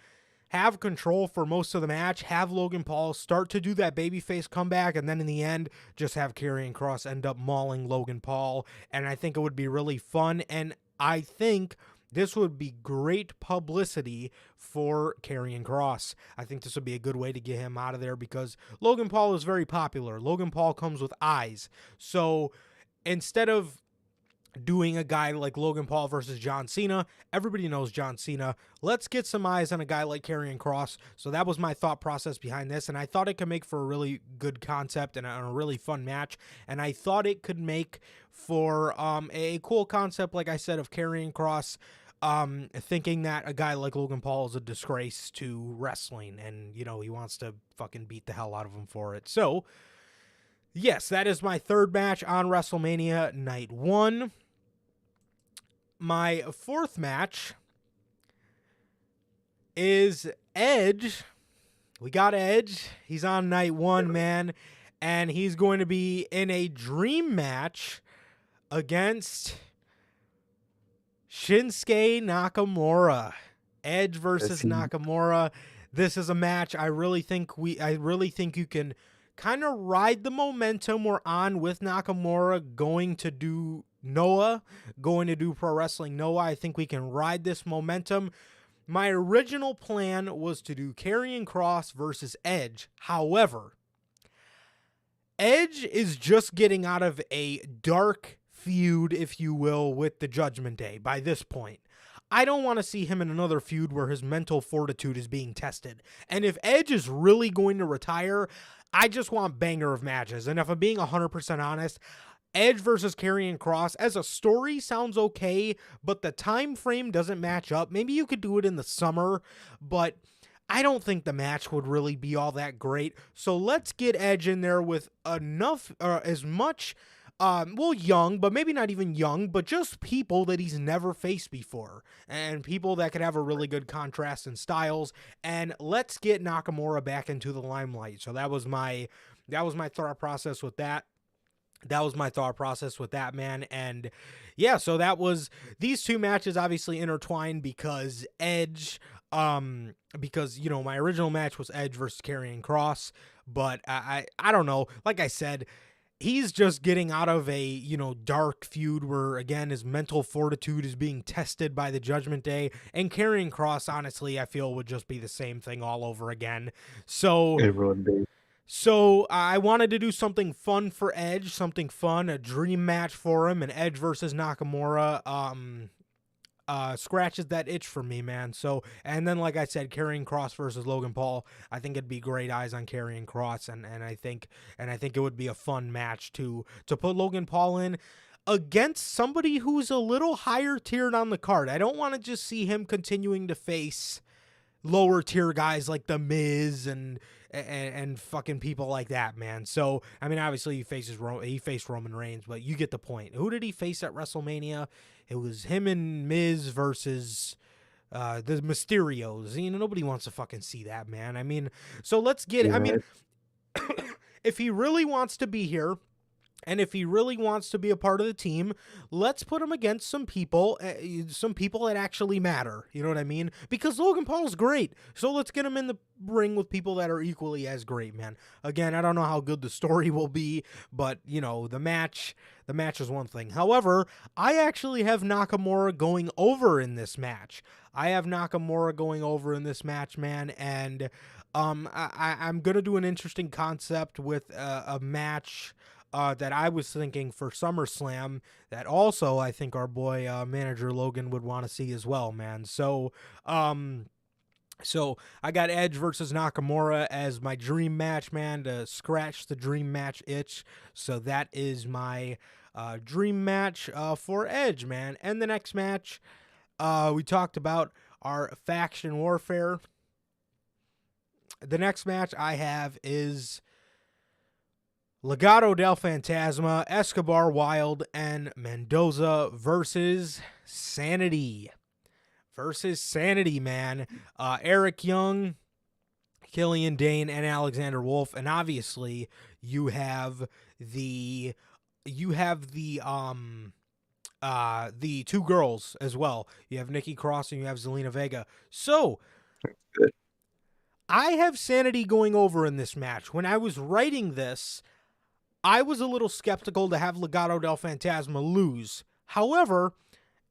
Speaker 2: have control for most of the match, have Logan Paul start to do that babyface comeback, and then in the end, just have Karrion Kross end up mauling Logan Paul. And I think it would be really fun, and I think this would be great publicity for Karrion Kross. I think this would be a good way to get him out of there because Logan Paul is very popular. Logan Paul comes with eyes. So instead of doing a guy like Logan Paul versus John Cena. Everybody knows John Cena. Let's get some eyes on a guy like Karrion Kross. So that was my thought process behind this, and I thought it could make for a really good concept and a really fun match, and I thought it could make for a cool concept, like I said, of Karrion Kross thinking that a guy like Logan Paul is a disgrace to wrestling, and, you know, he wants to fucking beat the hell out of him for it. So, yes, that is my third match on WrestleMania Night 1. My fourth match is Edge. We got Edge. He's on Night 1, man, and he's going to be in a dream match against Shinsuke Nakamura. Edge versus Nakamura. This is a match I really think you can kind of ride the momentum we're on with Nakamura going to do Pro Wrestling Noah. I think we can ride this momentum. My original plan was to do Karrion Kross versus Edge. However, Edge is just getting out of a dark feud, if you will, with the Judgment Day by this point. I don't want to see him in another feud where his mental fortitude is being tested. And if Edge is really going to retire, I just want banger of matches. And if I'm being 100% honest, Edge versus Karrion Kross as a story sounds okay, but the time frame doesn't match up. Maybe you could do it in the summer, but I don't think the match would really be all that great. So let's get Edge in there with enough, as much, young, but maybe not even young, but just people that he's never faced before, and people that could have a really good contrast in styles. And let's get Nakamura back into the limelight. So that was my thought process with that. Man. And yeah, so that was these two matches obviously intertwined because Edge, because, you know, my original match was Edge versus Karrion Kross, but I don't know. Like I said, he's just getting out of a, you know, dark feud where, again, his mental fortitude is being tested by the Judgment Day, and Karrion Kross, honestly, I feel would just be the same thing all over again. So
Speaker 3: It would be.
Speaker 2: So I wanted to do something fun for Edge, a dream match for him, and Edge versus Nakamura scratches that itch for me, man. So, and then like I said, Karrion Kross versus Logan Paul, I think it'd be great eyes on Karrion Kross, and I think it would be a fun match to put Logan Paul in against somebody who's a little higher tiered on the card. I don't want to just see him continuing to face lower tier guys like The Miz and fucking people like that, man. So, I mean, obviously he faced Roman Reigns, but you get the point. Who did he face at WrestleMania? It was him and Miz versus the Mysterios. You know, nobody wants to fucking see that, man. I mean, so let's get, I mean, if he really wants to be here, and if he really wants to be a part of the team, let's put him against some people that actually matter. You know what I mean? Because Logan Paul's great. So let's get him in the ring with people that are equally as great, man. Again, I don't know how good the story will be, but, you know, the match is one thing. However, I actually have Nakamura going over in this match. Man, and I'm going to do an interesting concept with a match that I was thinking for SummerSlam that also I think our boy manager Logan would want to see as well, man. So I got Edge versus Nakamura as my dream match, man, to scratch the dream match itch. So that is my dream match for Edge, man. And the next match, we talked about our faction warfare. The next match I have is Legado del Fantasma, Escobar Wild, and Mendoza versus Sanity. Man. Eric Young, Killian Dane, and Alexander Wolf. And obviously, you have the two girls as well. You have Nikki Cross and you have Zelina Vega. So, I have Sanity going over in this match. When I was writing this, I was a little skeptical to have Legado del Fantasma lose. However,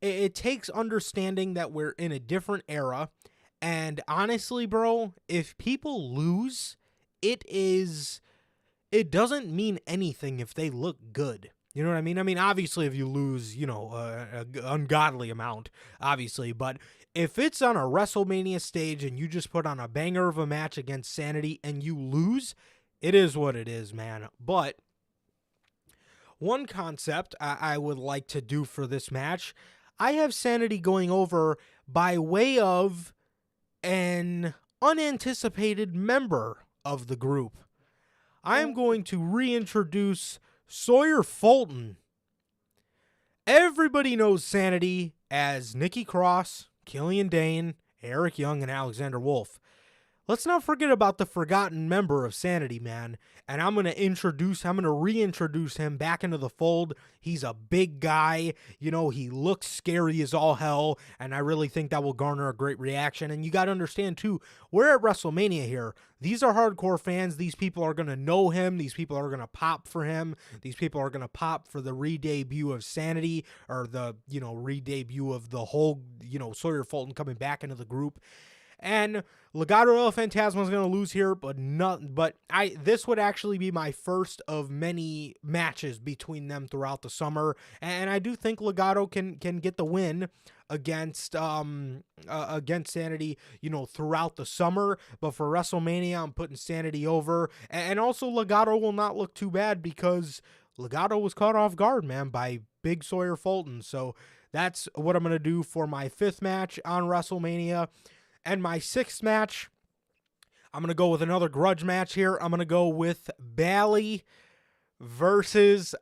Speaker 2: it takes understanding that we're in a different era. And honestly, bro, if people lose, it doesn't mean anything if they look good. You know what I mean? I mean, obviously, if you lose, you know, a ungodly amount, obviously. But if it's on a WrestleMania stage and you just put on a banger of a match against Sanity and you lose, it is what it is, man. But one concept I would like to do for this match, I have Sanity going over by way of an unanticipated member of the group. I am going to reintroduce Sawyer Fulton. Everybody knows Sanity as Nikki Cross, Killian Dane, Eric Young, and Alexander Wolf. Let's not forget about the forgotten member of Sanity, man. And I'm going to reintroduce him back into the fold. He's a big guy. You know, he looks scary as all hell. And I really think that will garner a great reaction. And you got to understand, too, we're at WrestleMania here. These are hardcore fans. These people are going to know him. These people are going to pop for him. These people are going to pop for the re-debut of Sanity, or the, you know, re-debut of the whole, you know, Sawyer Fulton coming back into the group. And Legado El Fantasma is going to lose here, but this would actually be my first of many matches between them throughout the summer, and I do think Legado can get the win against Sanity, you know, throughout the summer. But for WrestleMania, I'm putting Sanity over, and also Legado will not look too bad because Legado was caught off guard, man, by Big Sawyer Fulton. So that's what I'm going to do for my 5th match on WrestleMania. And my 6th match, I'm going to go with another grudge match here. I'm going to go with Bayley versus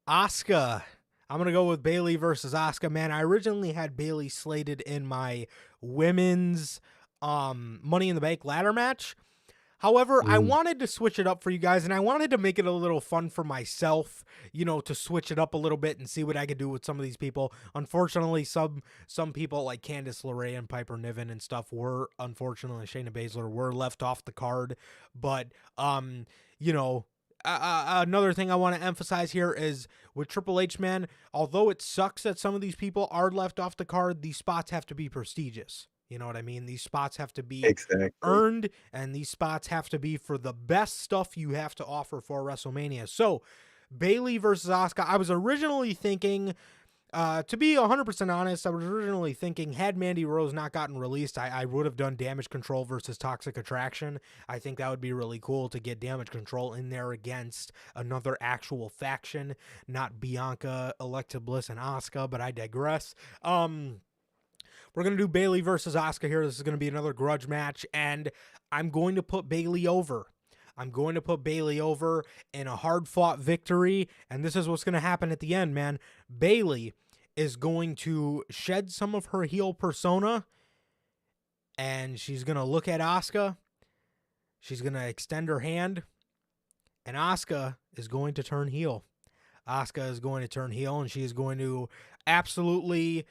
Speaker 2: Asuka. I'm going to go with Bayley versus Asuka. Man, I originally had Bayley slated in my women's Money in the Bank ladder match. However, I wanted to switch it up for you guys, and I wanted to make it a little fun for myself, you know, to switch it up a little bit and see what I could do with some of these people. Unfortunately, some people like Candice LeRae and Piper Niven and stuff were, unfortunately, Shayna Baszler were left off the card. But, you know, another thing I want to emphasize here is with Triple H, man, although it sucks that some of these people are left off the card, these spots have to be prestigious. You know what I mean? These spots have to be earned, and these spots have to be for the best stuff you have to offer for WrestleMania. So, Bayley versus Asuka, I was originally thinking, to be 100% honest, I was originally thinking had Mandy Rose not gotten released, I would have done Damage Control versus Toxic Attraction. I think that would be really cool to get Damage Control in there against another actual faction, not Bianca, Alexa Bliss, and Asuka, but I digress. We're going to do Bayley versus Asuka here. This is going to be another grudge match, and I'm going to put Bayley over. I'm going to put Bayley over in a hard-fought victory, and this is what's going to happen at the end, man. Bayley is going to shed some of her heel persona, and she's going to look at Asuka. She's going to extend her hand, and Asuka is going to turn heel. Asuka is going to turn heel, and she is going to absolutely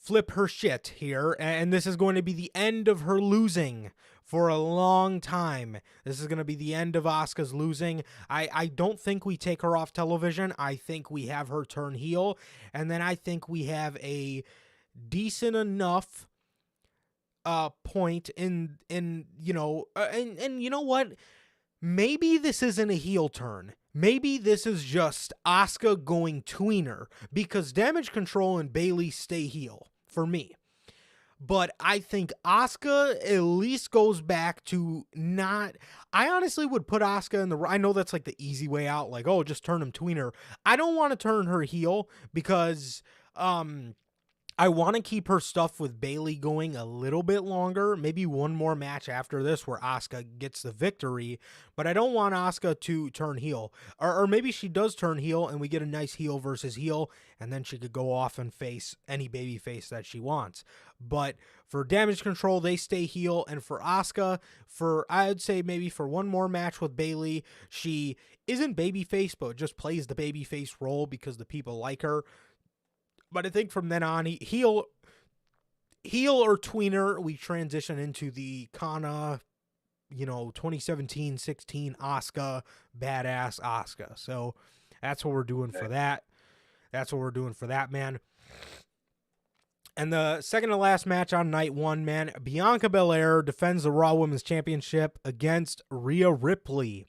Speaker 2: flip her shit here, and this is going to be the end of her losing for a long time. This is going to be the end of Asuka's losing. I don't think we take her off television. I think we have her turn heel, and then I think we have a decent enough point in you know, and you know what? Maybe this isn't a heel turn. Maybe this is just Asuka going tweener, because Damage Control and Bayley stay heel for me. But I think Asuka at least goes back to not... I honestly would put Asuka in the... I know that's like the easy way out, like, oh, just turn him tweener. I don't want to turn her heel because... I want to keep her stuff with Bayley going a little bit longer, maybe one more match after this where Asuka gets the victory, but I don't want Asuka to turn heel. Or maybe she does turn heel and we get a nice heel versus heel, and then she could go off and face any baby face that she wants. But for Damage Control, they stay heel, and for Asuka, I'd say maybe for one more match with Bayley, she isn't babyface, but just plays the babyface role because the people like her. But I think from then on, heel or tweener, we transition into the Kana, 2017-16 Asuka, badass Asuka. So that's what we're doing for that. That's what we're doing for that, man. And the second to last match on night one, man, Bianca Belair defends the Raw Women's Championship against Rhea Ripley.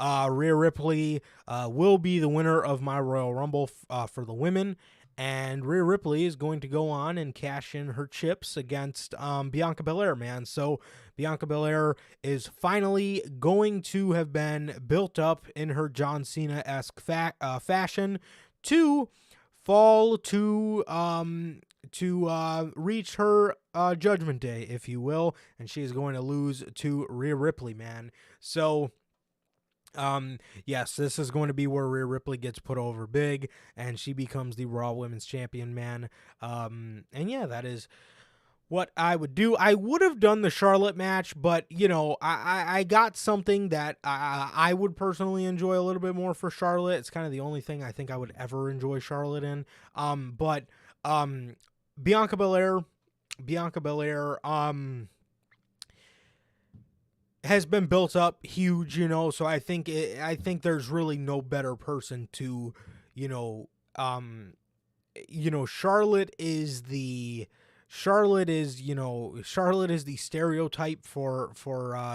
Speaker 2: Rhea Ripley will be the winner of my Royal Rumble for the women. And Rhea Ripley is going to go on and cash in her chips against Bianca Belair, man. So Bianca Belair is finally going to have been built up in her John Cena-esque fashion to fall to reach her Judgment Day, if you will, and she is going to lose to Rhea Ripley, man. So yes, this is going to be where Rhea Ripley gets put over big and she becomes the Raw Women's Champion, man. And yeah, that is what I would do. I would have done the Charlotte match, but you know, I got something that I would personally enjoy a little bit more for Charlotte. It's kind of the only thing I think I would ever enjoy Charlotte in. But Bianca Belair, has been built up huge, you know, so I think there's really no better person to, Charlotte is the stereotype for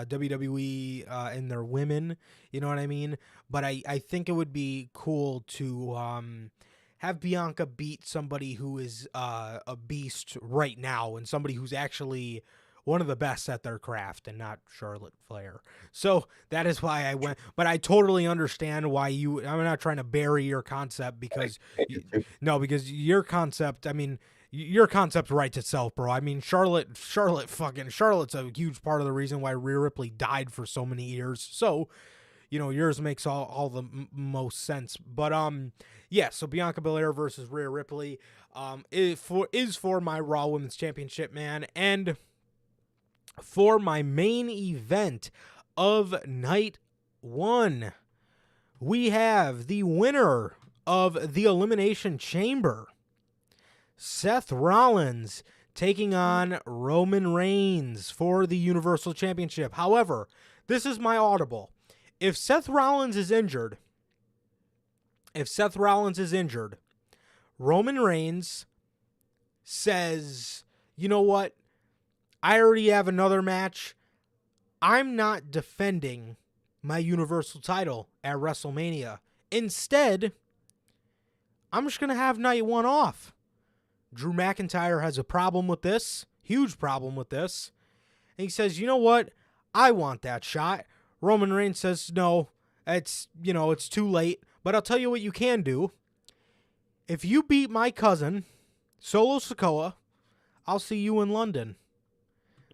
Speaker 2: WWE and their women, you know what I mean? But I think it would be cool to have Bianca beat somebody who is a beast right now and somebody who's actually one of the best at their craft and not Charlotte Flair. So that is why I went, but I totally understand why I'm not trying to bury your concept because because your concept writes itself, bro. I mean, Charlotte's a huge part of the reason why Rhea Ripley died for so many years. So, yours makes all the most sense. But, yeah, so Bianca Belair versus Rhea Ripley, is for my Raw Women's Championship, man. And for my main event of night 1, we have the winner of the Elimination Chamber, Seth Rollins, taking on Roman Reigns for the Universal Championship. However, this is my audible. If Seth Rollins is injured, Roman Reigns says, you know what? I already have another match. I'm not defending my Universal title at WrestleMania. Instead, I'm just going to have night 1 off. Drew McIntyre has a problem with this, huge problem with this. And he says, you know what? I want that shot. Roman Reigns says, no, it's too late. But I'll tell you what you can do. If you beat my cousin, Solo Sikoa, I'll see you in London.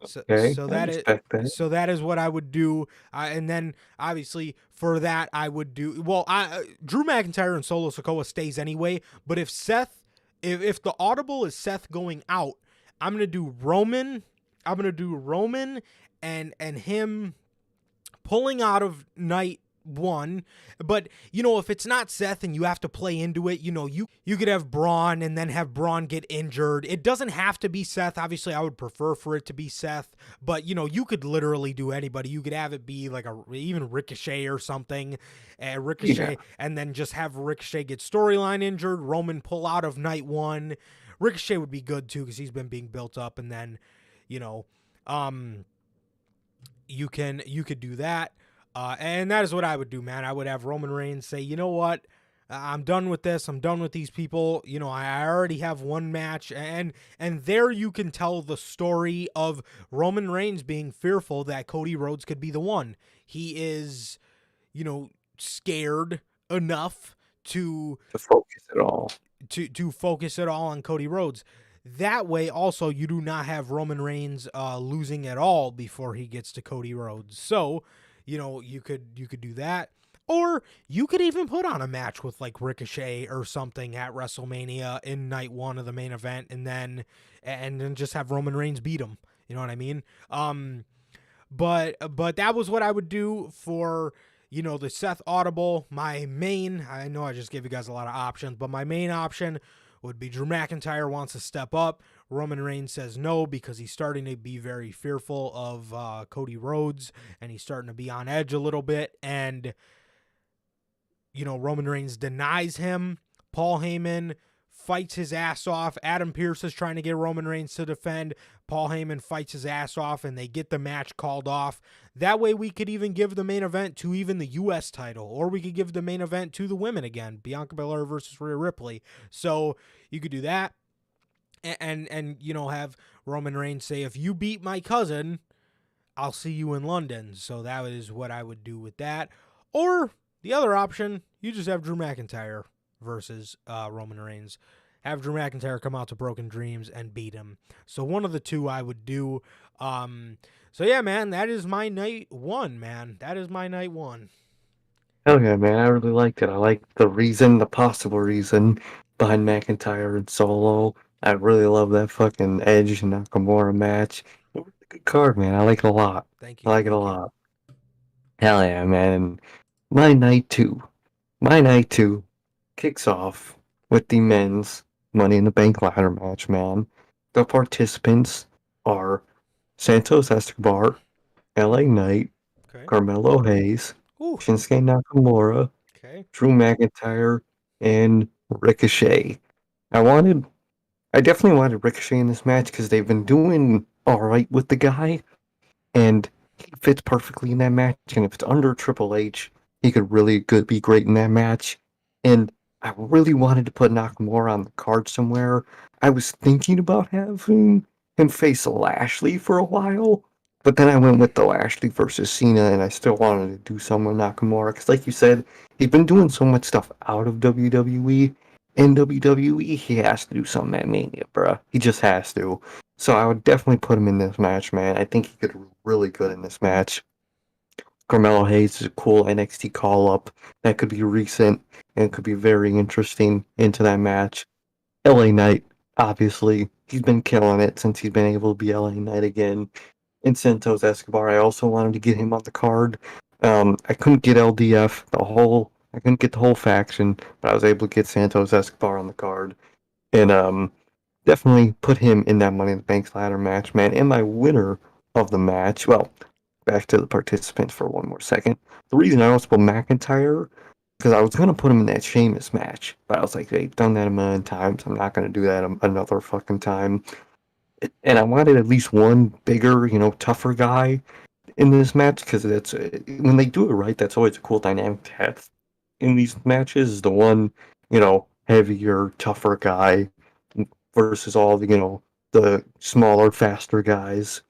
Speaker 3: Okay,
Speaker 2: so that is what I would do, and then obviously for that I would do Drew McIntyre and Solo Sikoa stays anyway. But if if the audible is Seth going out, I'm gonna do Roman. And him pulling out of night 1. But if it's not Seth and you have to play into it, you could have Braun and then have Braun get injured. It doesn't have to be Seth. Obviously I would prefer for it to be Seth, but you could literally do anybody. You could have it be like even Ricochet or something, and then just have Ricochet get storyline injured, Roman pull out of night 1. Ricochet would be good too because he's been being built up, and then you could do that. And that is what I would do, man. I would have Roman Reigns say, you know what? I'm done with this. I'm done with these people. I already have one match. And there you can tell the story of Roman Reigns being fearful that Cody Rhodes could be the one. He is, scared enough to
Speaker 3: focus it all.
Speaker 2: To focus it all on Cody Rhodes. That way, also, you do not have Roman Reigns losing at all before he gets to Cody Rhodes. So, you could do that. Or you could even put on a match with like Ricochet or something at WrestleMania in night 1 of the main event, and then just have Roman Reigns beat him. You know what I mean? But that was what I would do for, the Seth audible. My main, I know I just gave you guys a lot of options, but my main option would be Drew McIntyre wants to step up. Roman Reigns says no because he's starting to be very fearful of Cody Rhodes, and he's starting to be on edge a little bit. And, Roman Reigns denies him. Paul Heyman fights his ass off. Adam Pearce is trying to get Roman Reigns to defend. Paul Heyman fights his ass off, and they get the match called off. That way we could even give the main event to even the U.S. title, or we could give the main event to the women again, Bianca Belair versus Rhea Ripley. So you could do that, and you know, have Roman Reigns say, if you beat my cousin, I'll see you in London. So that is what I would do with that. Or the other option, you just have Drew McIntyre versus Roman Reigns. Have Drew McIntyre come out to Broken Dreams and beat him. So one of the two I would do. So yeah, man, that is my night one, man. That is my night one.
Speaker 3: Hell yeah, man. I really liked it. I like the possible reason behind McIntyre and Solo. I really love that fucking Edge and Nakamura match. Good card, man. I like it a lot.
Speaker 2: Thank
Speaker 3: I
Speaker 2: you.
Speaker 3: like it a lot. Hell yeah, man. And my night two. My night two kicks off with the men's Money in the Bank ladder match, man. The participants are Santos Escobar, LA Knight,
Speaker 2: Okay.
Speaker 3: Carmelo Hayes,
Speaker 2: Ooh.
Speaker 3: Shinsuke Nakamura,
Speaker 2: Okay.
Speaker 3: Drew McIntyre, and Ricochet. I definitely wanted Ricochet in this match because they've been doing alright with the guy, and he fits perfectly in that match. And if it's under Triple H, he could really be great in that match. And I really wanted to put Nakamura on the card somewhere. I was thinking about having him face Lashley for a while, but then I went with the Lashley versus Cena, and I still wanted to do some with Nakamura because, like you said, he's been doing so much stuff out of WWE. In WWE, he has to do something at Mania, bruh. He just has to. So I would definitely put him in this match, man. I think he could be really good in this match. Carmelo Hayes is a cool NXT call up that could be recent and could be very interesting into that match. LA Knight, obviously, he's been killing it since he's been able to be LA Knight again. And Santos Escobar, I also wanted to get him on the card. I couldn't get LDF, I couldn't get the whole faction, but I was able to get Santos Escobar on the card. And definitely put him in that Money in the Bank ladder match, man. And my winner of the match, well, back to the participants for one more second. The reason I also put McIntyre, because I was going to put him in that Sheamus match, but I was like, they've done that a million times. I'm not going to do that another fucking time. And I wanted at least one bigger, tougher guy in this match, because that's when they do it right, that's always a cool dynamic to have in these matches, is the one, heavier, tougher guy versus all the smaller, faster guys.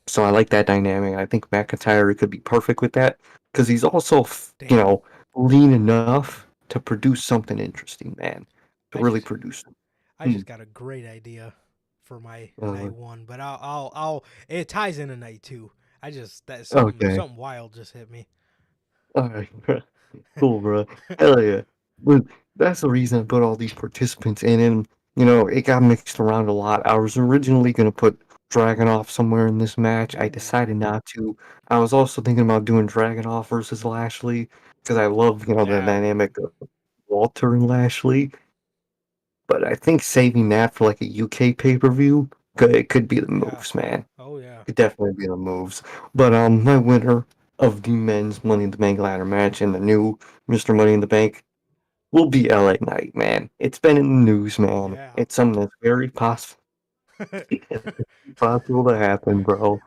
Speaker 3: So I like that dynamic. I think McIntyre could be perfect with that because he's also,
Speaker 2: Damn.
Speaker 3: lean enough to produce something interesting, man. To
Speaker 2: I
Speaker 3: really
Speaker 2: just
Speaker 3: produce.
Speaker 2: I just got a great idea for my
Speaker 3: Uh,
Speaker 2: night one, but I'll it ties into night two. That
Speaker 3: okay.
Speaker 2: something wild just hit me.
Speaker 3: All right. Cool, bro. Hell yeah. But that's the reason I put all these participants in, and it got mixed around a lot. I was originally gonna put Dragunov somewhere in this match. I
Speaker 2: Ooh.
Speaker 3: decided not to. I was also thinking about doing Dragunov versus Lashley because I love, the
Speaker 2: Yeah.
Speaker 3: dynamic of Walter and Lashley. But I think saving that for like a UK pay-per-view, it could be the
Speaker 2: Yeah.
Speaker 3: moves, man.
Speaker 2: Oh yeah.
Speaker 3: Could definitely be the moves. But my winner of the men's Money in the Bank ladder match and the new Mr. Money in the Bank will be LA Knight, man. It's been in the news, man.
Speaker 2: Yeah.
Speaker 3: It's something that's very possible to happen, bro.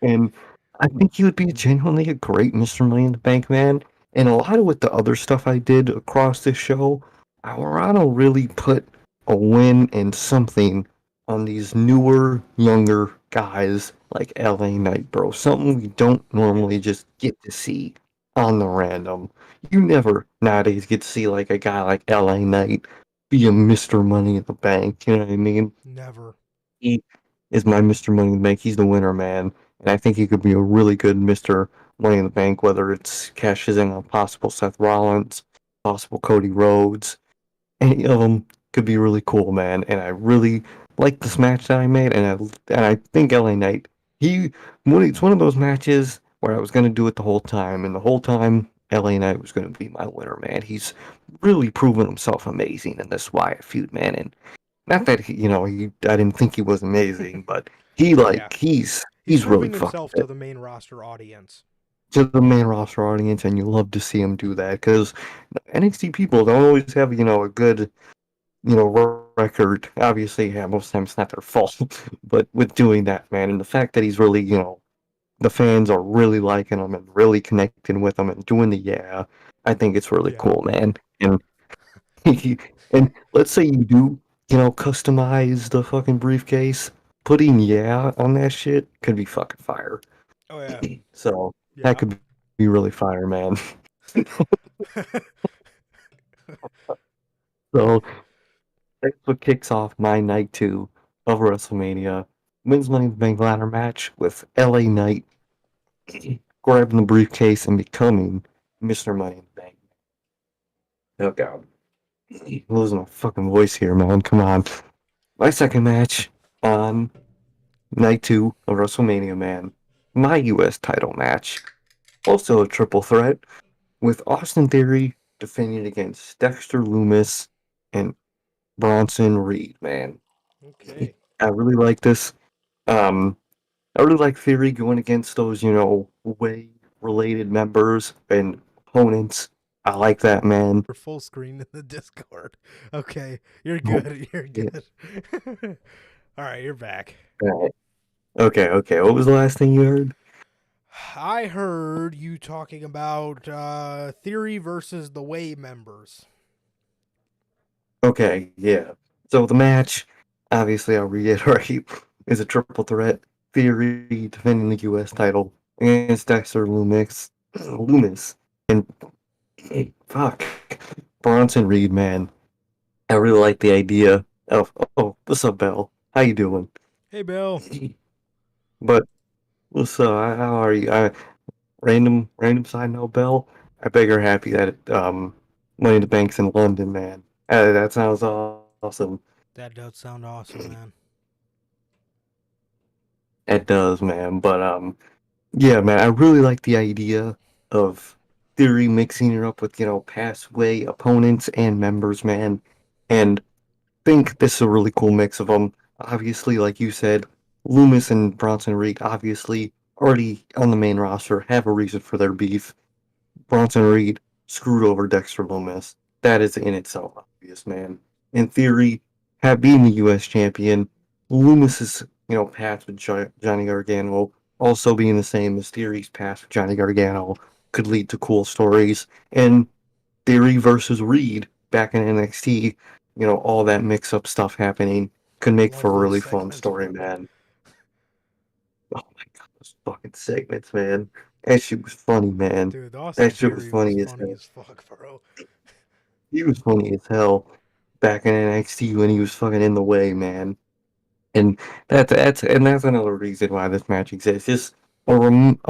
Speaker 3: And I think he would be genuinely a great Mr. Money in the Bank, man. And a lot of with the other stuff I did across this show, I want to really put a win and something on these newer, younger guys like LA Knight, bro. Something we don't normally just get to see on the random. You never nowadays get to see like a guy like LA Knight be a Mr. Money in the Bank. You know what I mean?
Speaker 2: Never.
Speaker 3: He is my Mr. Money in the Bank. He's the winner, man. And I think he could be a really good Mr. Money in the Bank, whether it's cashes in on possible Seth Rollins, possible Cody Rhodes. Any of them could be really cool, man. And I really like this match that I made, and I think LA Knight, it's one of those matches where I was gonna do it the whole time, and the whole time LA Knight was gonna be my winner, man. He's really proven himself amazing in this Wyatt feud, man. And not that I didn't think he was amazing, but
Speaker 2: Yeah. He's
Speaker 3: he's really
Speaker 2: proving
Speaker 3: fucking
Speaker 2: himself
Speaker 3: good
Speaker 2: to the main roster audience.
Speaker 3: to the main roster audience, and you love to see him do that because NXT people don't always have a good record. Obviously, yeah, most times it's not their fault, but with doing that, man, and the fact that he's really, the fans are really liking him and really connecting with him and doing the yeah, I think it's really
Speaker 2: Yeah.
Speaker 3: cool, man. And and let's say you do, customize the fucking briefcase, putting yeah on that shit could be fucking fire.
Speaker 2: Oh yeah.
Speaker 3: So that
Speaker 2: Yeah.
Speaker 3: could be really fire, man. So that's what kicks off my night two of WrestleMania. Men's Money in the Bank ladder match with LA Knight grabbing the briefcase and becoming Mr. Money in the Bank. Oh god. I'm losing my fucking voice here, man. Come on. My second match on night two of WrestleMania, man. My US title match. Also a triple threat with Austin Theory defending against Dexter Loomis and Bronson Reed, man.
Speaker 2: Okay.
Speaker 3: I really like this. Um, I really like Theory going against those, way related members and opponents. I like that, man.
Speaker 2: You're full screen in the Discord. Okay. You're
Speaker 3: Oh,
Speaker 2: good. You're
Speaker 3: yeah.
Speaker 2: good. All right, you're back.
Speaker 3: Right. Okay, okay. What was the last thing you heard?
Speaker 2: I heard you talking about Theory versus the Way members.
Speaker 3: Okay, yeah. So the match, obviously, I'll reiterate, is a triple threat. Theory defending the U.S. title against Dexter Loomis, and fuck, Bronson Reed, man. I really like the idea of, oh, what's up, Bell? How you doing?
Speaker 2: Hey, Bill.
Speaker 3: But what's up? How are you? Random side note, Bell. I bet you're happy that Money in the Bank's in London, man. That sounds awesome.
Speaker 2: That does sound awesome, man.
Speaker 3: It does, man. But yeah, man. I really like the idea of Theory mixing it up with past way opponents and members, man. And think this is a really cool mix of them. Obviously, like you said, Loomis and Bronson Reed obviously already on the main roster have a reason for their beef. Bronson Reed screwed over Dexter Loomis. That is in itself obvious, man. In theory, have being the U.S. champion, Loomis's path with Johnny Gargano also being the same as Theory's path with Johnny Gargano could lead to cool stories. And Theory versus Reed back in NXT, all that mix up stuff happening could
Speaker 2: I
Speaker 3: make
Speaker 2: love
Speaker 3: for a
Speaker 2: those
Speaker 3: really fun
Speaker 2: segments,
Speaker 3: story,
Speaker 2: bro.
Speaker 3: man. Oh my god, those fucking segments, man. That shit was funny, man.
Speaker 2: Dude,
Speaker 3: That
Speaker 2: Austin
Speaker 3: shit was
Speaker 2: Theory was
Speaker 3: funny as
Speaker 2: funny
Speaker 3: hell.
Speaker 2: as fuck, bro.
Speaker 3: He was funny as hell back in NXT when he was fucking in the way, man. And that's another reason why this match exists. Just a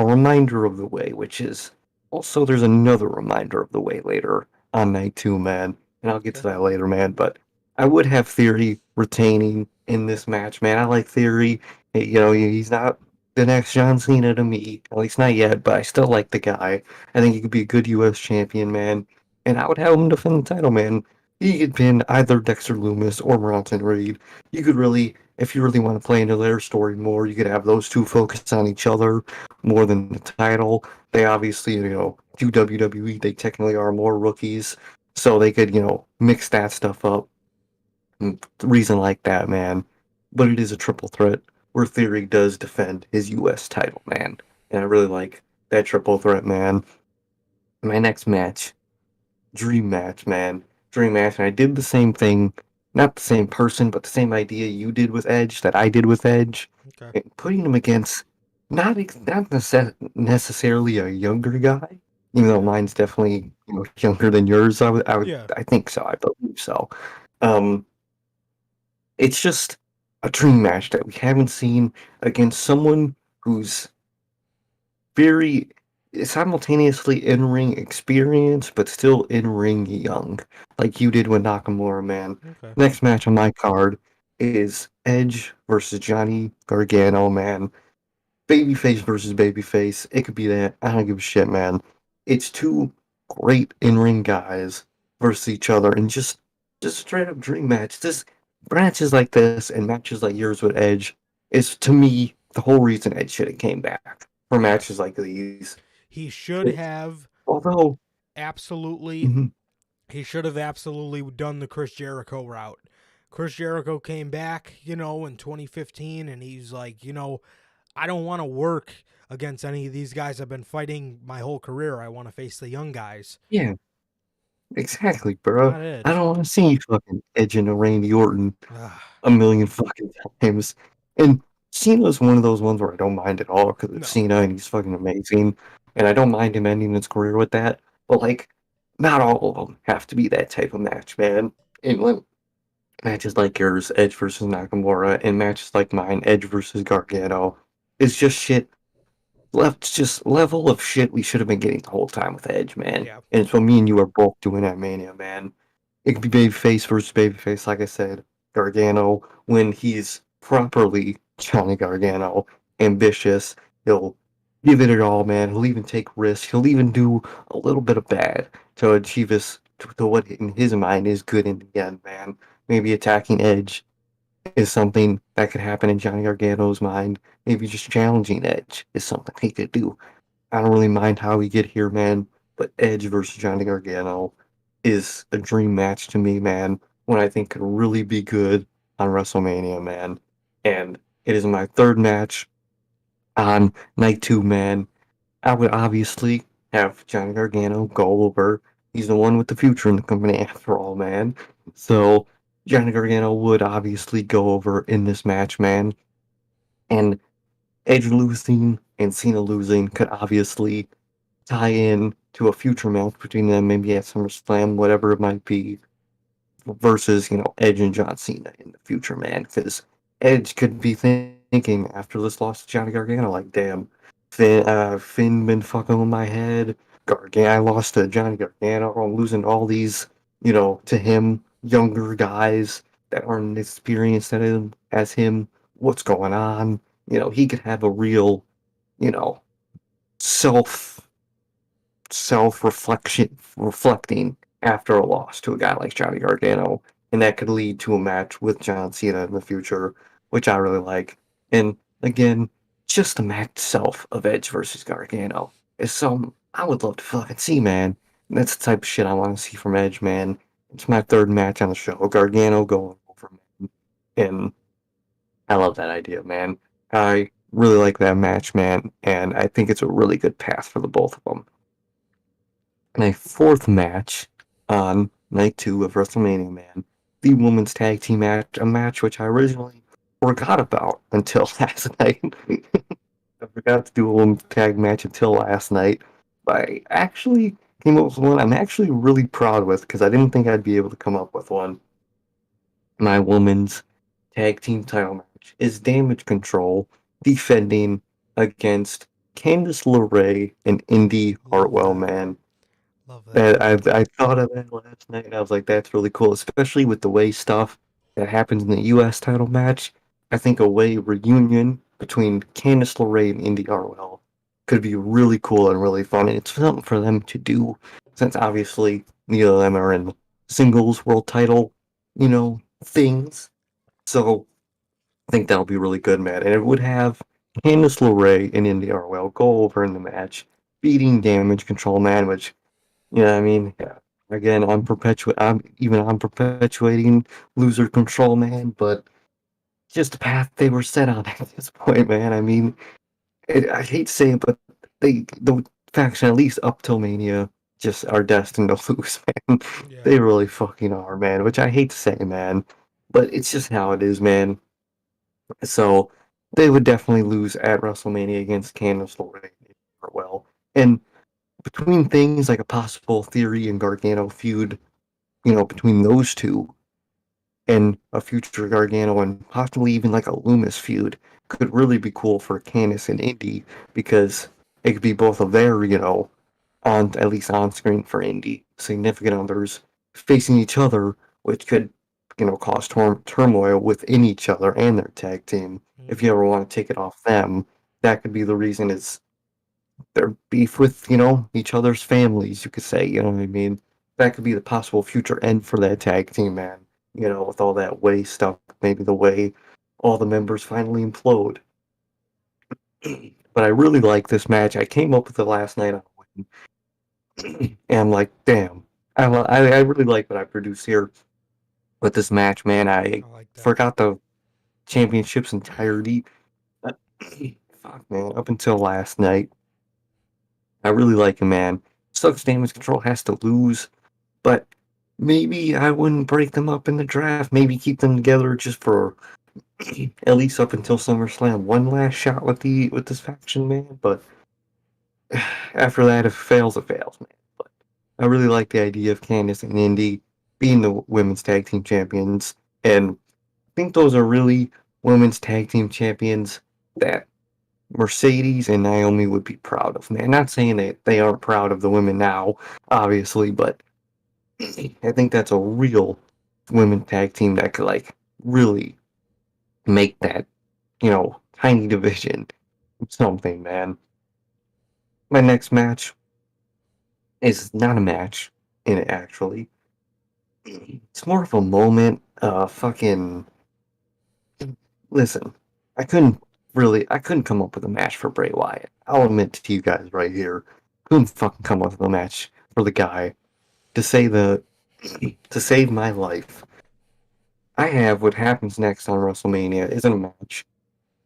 Speaker 3: reminder of the way, which is also there's another reminder of the way later on night two, man. And I'll get to
Speaker 2: Okay.
Speaker 3: that later, man. But I would have Theory retaining in this match, man. I like Theory. He's not the next John Cena to me, at least not yet. But I still like the guy. I think he could be a good U.S. champion, man. And I would have him defend the title, man. He could pin either Dexter Loomis or Bronson Reed. You could really, if you really want to play into their story more, you could have those two focus on each other more than the title. They obviously, do WWE. They technically are more rookies, so they could, mix that stuff up. And reason like that, man. But it is a triple threat where Theory does defend his U.S. title, man. And I really like that triple threat, man. My next match, dream match, man. Dream match. And I did the same thing, not the same person, but the same idea you did with Edge that I did with Edge.
Speaker 2: Okay.
Speaker 3: And putting him against not necessarily a younger guy, even though
Speaker 2: Yeah.
Speaker 3: mine's definitely younger than yours.
Speaker 2: Yeah.
Speaker 3: I think so. I believe so. Um, it's just a dream match that we haven't seen against someone who's very simultaneously in-ring experience, but still in-ring young, like you did with Nakamura, man.
Speaker 2: Okay.
Speaker 3: Next match on my card is Edge versus Johnny Gargano, man. Babyface versus babyface. It could be that. I don't give a shit, man. It's two great in-ring guys versus each other, and just straight up dream match. This matches like this and matches like yours with Edge is to me the whole reason Edge should have came back for matches
Speaker 2: Yes.
Speaker 3: like these.
Speaker 2: He should have
Speaker 3: Although,
Speaker 2: absolutely
Speaker 3: mhm,
Speaker 2: He should have absolutely done the Chris Jericho route. Chris Jericho came back, in 2015, and he's like, I don't want to work against any of these guys I've been fighting my whole career. I want to face the young guys,
Speaker 3: Yeah, exactly, bro.
Speaker 2: not
Speaker 3: I
Speaker 2: Edge.
Speaker 3: don't want to see you fucking edging a Randy Orton
Speaker 2: Ugh,
Speaker 3: a million fucking times. And Cena's one of those ones where I don't mind at all because it's
Speaker 2: no.
Speaker 3: Cena and he's fucking amazing. And I don't mind him ending his career with that. But like, not all of them have to be that type of match, man. And like matches like yours, Edge versus Nakamura, and matches like mine, Edge versus Gargano, is just shit. Left just level of shit we should have been getting the whole time with Edge, man.
Speaker 2: Yeah.
Speaker 3: And so me and you are both doing that Mania, man. It could be babyface versus babyface, like I said. Gargano, when he's properly Johnny Gargano, ambitious, he'll give it all, man. He'll even take risks. He'll even do a little bit of bad to achieve to what in his mind is good in the end, man. Maybe attacking Edge is something that could happen in Johnny Gargano's mind. Maybe just challenging Edge is something he could do. I don't really mind how we get here, man, but Edge versus Johnny Gargano is a dream match to me, man, when I think could really be good on WrestleMania, man. And it is my third match on night two, man. I would obviously have Johnny Gargano go over. He's the one with the future in the company after all, man. So Johnny Gargano would obviously go over in this match, man. And Edge losing and Cena losing could obviously tie in to a future match between them, maybe at SummerSlam, whatever it might be, versus, Edge and John Cena in the future, man. Because Edge could be thinking after this loss to Johnny Gargano, like, damn, Finn been fucking with my head. I lost to Johnny Gargano. I'm losing all these, to him, younger guys that aren't experienced as him. What's going on? He could have a real, you know, self reflecting after a loss to a guy like Johnny Gargano, and that could lead to a match with John Cena in the future, which I really like. And again, just the match itself of Edge versus Gargano is something I would love to fucking see, man. And that's the type of shit I want to see from Edge, man. It's my third match on the show. Gargano going over, man. And I love that idea, man. I really like that match, man, and I think it's a really good path for the both of them. My fourth match on night two of WrestleMania, man, the women's tag team match, a match which I originally forgot about until last night. I forgot to do a women's tag match until last night, but I actually came up with one I'm actually really proud with because I didn't think I'd be able to come up with one. My women's tag team title match is Damage Control defending against Candice LeRae and Indy
Speaker 2: Love
Speaker 3: Hartwell,
Speaker 2: that.
Speaker 3: man.
Speaker 2: Love that.
Speaker 3: And I thought of that last night, and I was like, that's really cool, especially with the way stuff that happens in the U.S. title match. I think a way reunion between Candice LeRae and Indy Hartwell could be really cool and really fun, and it's something for them to do, since obviously neither of them are in singles world title, things. So I think that'll be really good, man. And it would have Candice LeRae and Indy Hartwell go over in the match, beating Damage Control, man, which yeah, I mean, yeah. Again, I'm perpetuating loser control, man, but just the path they were set on at this point, man. I mean, I hate to say it, but the faction, at least up till Mania, just are destined to lose, man.
Speaker 2: Yeah.
Speaker 3: They really fucking are, man, which I hate to say, man, but it's just how it is, man. So they would definitely lose at WrestleMania against Candice LeRae well. And between things like a possible Theory and Gargano feud, between those two and a future Gargano and possibly even like a Loomis feud could really be cool for Candice and Indy because it could be both of their, on at least on screen for Indy, significant others facing each other, which could, cause turmoil within each other and their tag team. If you
Speaker 2: Hmm.
Speaker 3: ever want to take it off them, that could be the reason it's their beef with, each other's families, you could say, you know what I mean? That could be the possible future end for that tag team, man. With all that way stuff, maybe the way all the members finally implode. But I really like this match. I came up with it last night on Win, and I'm like, damn. I really like what I produced here with this match, man. I
Speaker 2: I like that.
Speaker 3: forgot the championship's entirety. Uh, Fuck, man. Up until last night, I really like him, man. Sucks Damage Control has to lose, but maybe I wouldn't break them up in the draft. Maybe keep them together just for at least up until SummerSlam. One last shot with this faction, man. But after that, if it fails, man. But I really like the idea of Candice and Indy being the women's tag team champions, and I think those are really women's tag team champions that Mercedes and Naomi would be proud of, man. Not saying that they aren't proud of the women now, obviously, but I think that's a real women tag team that could like really make that, tiny division something, man. My next match is not a match in it actually. It's more of a moment. Fucking listen. I couldn't come up with a match for Bray Wyatt. I'll admit to you guys right here. Couldn't fucking come up with a match for the guy to say the to save my life. I have what happens next on WrestleMania isn't a match.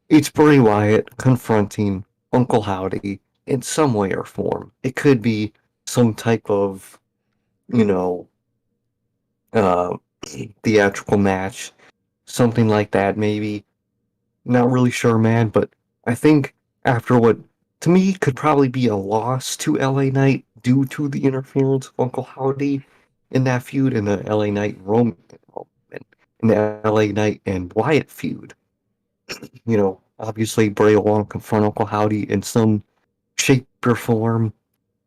Speaker 3: It's Bray Wyatt confronting Uncle Howdy in some way or form. It could be some type of, you know, uh, theatrical match, something like that, maybe. Not really sure, man, but I think after what to me could probably be a loss to LA Knight due to the interference of Uncle Howdy in that feud in the LA Knight Roman in the LA Knight and Wyatt feud. Obviously Bray will want to confront Uncle Howdy in some shape or form,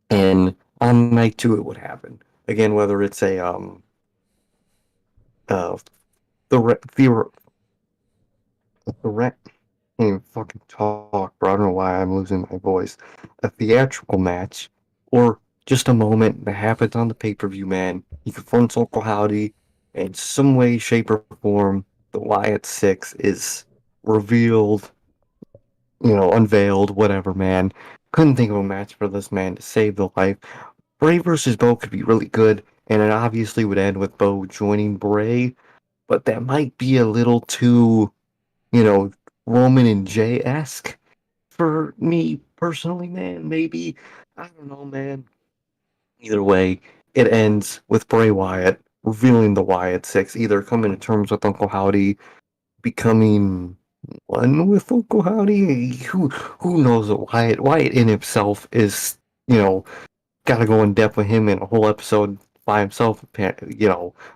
Speaker 3: and on night two it would happen. Again, whether it's a uh the can't even fucking talk, bro. I don't know why I'm losing my voice. A theatrical match, or just a moment that happens on the pay per view, man. He confronts Uncle Howdy, and some way, shape, or form, the Wyatt Six is revealed, unveiled, whatever, man. Couldn't think of a match for this man to save the life. Bray versus Bo could be really good, and it obviously would end with Bo joining Bray, but that might be a little too, you know, Roman and Jay esque for me personally, man. Maybe. I don't know, man. Either way, it ends with Bray Wyatt revealing the Wyatt Six, either coming to terms with Uncle Howdy, becoming one with Uncle Howdy. Who knows what Wyatt in himself is, you know, gotta go in depth with him in a whole episode by himself,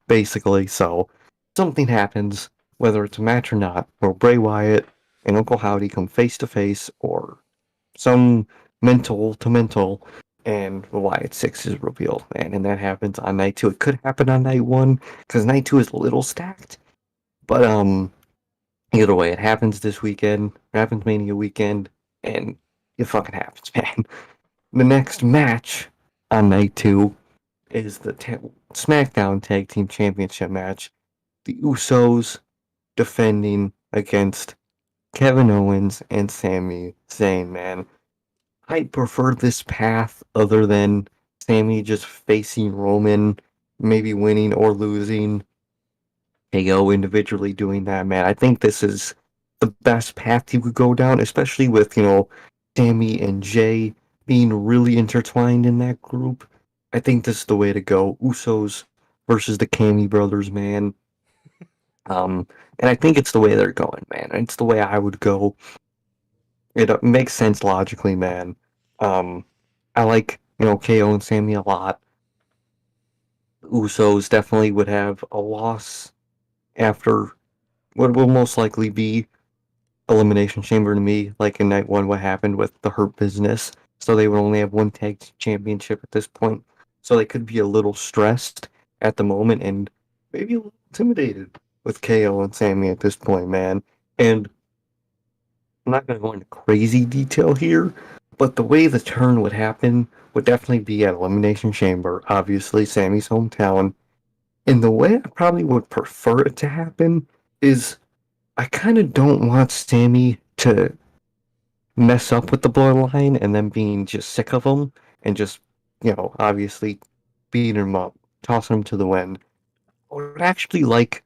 Speaker 3: basically. So something happens, whether it's a match or not, where Bray Wyatt and Uncle Howdy come face to face, or some mental to mental, and the Wyatt Six is revealed, man. And that happens on night two. It could happen on night one because night two is a little stacked, but either way, it happens this weekend. It happens Mania weekend, and it fucking happens, man. The next match on night two is the SmackDown Tag Team Championship match. The Usos defending against Kevin Owens and Sami Zayn, man. I prefer this path other than Sami just facing Roman, maybe winning or losing. KO individually doing that, man. I think this is the best path you could go down, especially with, Sammy and Jay being really intertwined in that group. I think this is the way to go. Usos versus the Cammy brothers, man. And I think it's the way they're going, man. It's the way I would go. It makes sense logically, man. Um, I like, KO and Sammy a lot. Usos definitely would have a loss after what will most likely be Elimination Chamber to me, like in night one, what happened with the Hurt Business. So they would only have one tag championship at this point. So they could be a little stressed at the moment and maybe a little intimidated with KO and Sammy at this point, man. And I'm not going to go into crazy detail here, but the way the turn would happen would definitely be at Elimination Chamber, obviously, Sammy's hometown. And the way I probably would prefer it to happen is I kind of don't want Sammy to mess up with the bloodline and then being just sick of him and just, obviously beating him up tossing him to the wind. I would actually like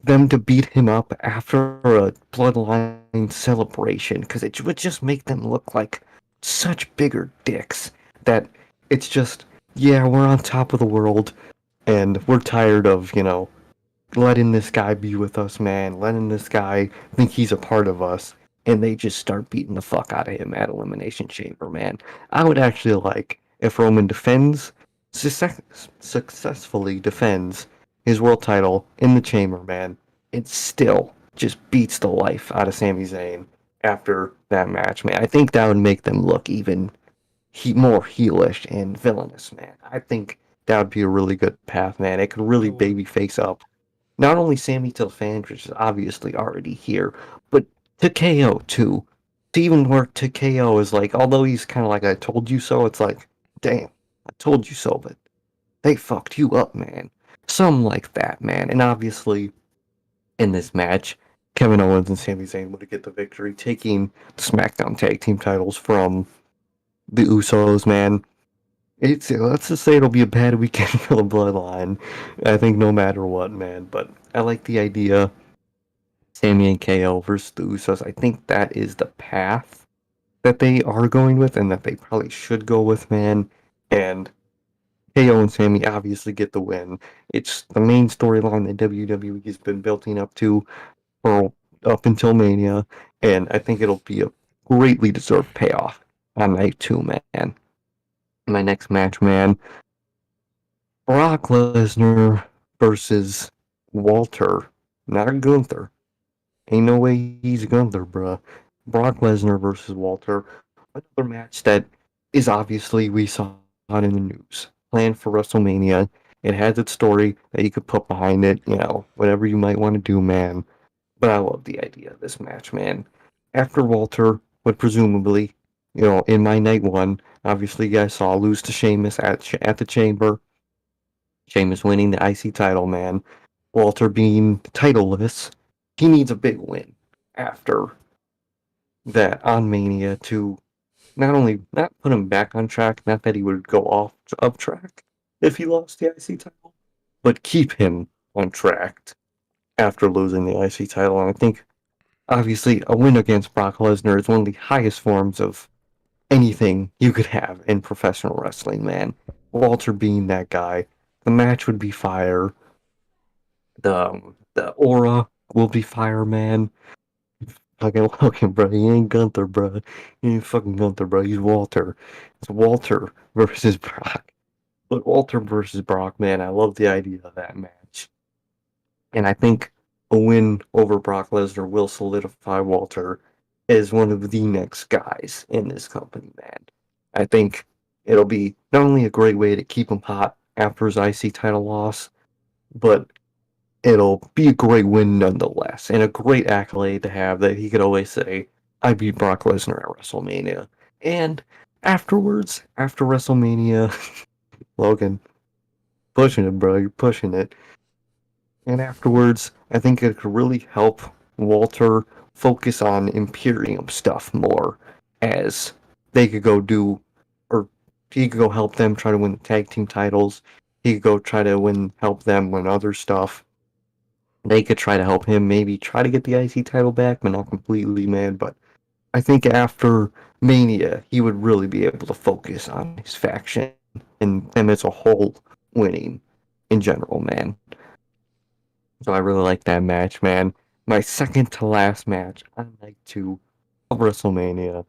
Speaker 3: them to beat him up after a bloodline celebration because it would just make them look like such bigger dicks that it's just, yeah, we're on top of the world and we're tired of, letting this guy be with us, man, letting this guy think he's a part of us, and they just start beating the fuck out of him at Elimination Chamber, man. I would actually like if Roman successfully defends his world title in the Chamber, man. It still just beats the life out of Sami Zayn after that match, man. I think that would make them look even more heelish and villainous, man. I think that would be a really good path, man. It could really
Speaker 2: It would.
Speaker 3: baby face up not only Sammy to the fans, which is obviously already here, but to KO too. To even work to KO is like, although he's kind of like, I told you so, it's like, damn, I told you so, but they fucked you up, man. Something like that, man. And obviously, in this match, Kevin Owens and Sami Zayn would get the victory, taking the SmackDown Tag Team titles from the Usos, man. Let's just say it'll be a bad weekend for the Bloodline. I think no matter what, man. But I like the idea. Sammy and KO versus the Usos. I think that is the path that they are going with, and that they probably should go with, man. And KO and Sammy obviously get the win. It's the main storyline that WWE has been building up to for up until Mania, and I think it'll be a greatly deserved payoff on night 2, man. My next match, man. Brock Lesnar versus Walter, not Gunther. Ain't no way he's Gunther, bruh. Brock Lesnar versus Walter. Another match that is obviously, we saw it in the news. Planned for WrestleMania. It has its story that you could put behind it, whatever you might want to do, man. But I love the idea of this match, man. After Walter would presumably, in my night 1, obviously you guys saw lose to Sheamus at the Chamber. Sheamus winning the IC title, man. Walter being titleless. He needs a big win after that on Mania to not put him back on track, not that he would go off track if he lost the IC title, but keep him on track after losing the IC title. And I think, obviously, a win against Brock Lesnar is one of the highest forms of anything you could have in professional wrestling, man. Walter being that guy, the match would be fire. The aura will be fire, man. Fucking Logan, bro. He ain't Gunther, bro. He ain't fucking Gunther, bro. He's Walter. It's Walter versus Brock. But Walter versus Brock, man, I love the idea of that match. And I think a win over Brock Lesnar will solidify Walter as one of the next guys in this company, man. I think it'll be not only a great way to keep him hot after his IC title loss, but it'll be a great win nonetheless, and a great accolade to have that he could always say, I beat Brock Lesnar at WrestleMania. And afterwards, after WrestleMania, Logan, pushing it, bro, you're pushing it. And afterwards, I think it could really help Walter focus on Imperium stuff more, as they could go do, or he could go help them try to win the tag team titles. He could go try to help them win other stuff. They could try to help him maybe try to get the IC title back, but not completely, man. But I think after Mania, he would really be able to focus on his faction and them as a whole winning in general, man. So I really like that match, man. My second to last match on night 2 of WrestleMania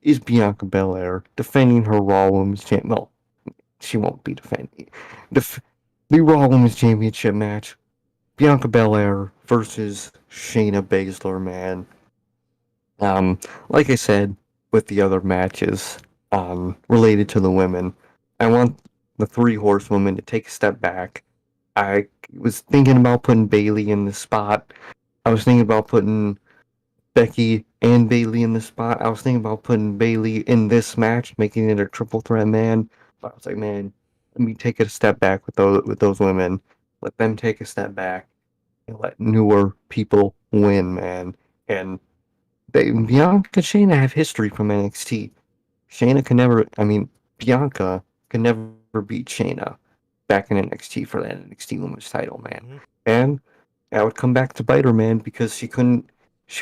Speaker 3: is Bianca Belair defending her Raw Women's Championship. Well, she won't be defending. The Raw Women's Championship match. Bianca Belair versus Shayna Baszler, man. Like I said with the other matches related to the women, I want the 3 horsewomen to take a step back. I was thinking about putting Bayley in the spot. I was thinking about putting Becky and Bayley in the spot. I was thinking about putting Bayley in this match, making it a triple threat, man. But I was like, man, let me take it a step back with those women. Let them take a step back and let newer people win, man. And Bianca and Shayna have history from NXT. Bianca can never beat Shayna. back in NXT for that NXT Women's title, man.
Speaker 2: Mhm.
Speaker 3: And that would come back to bite her, man, because she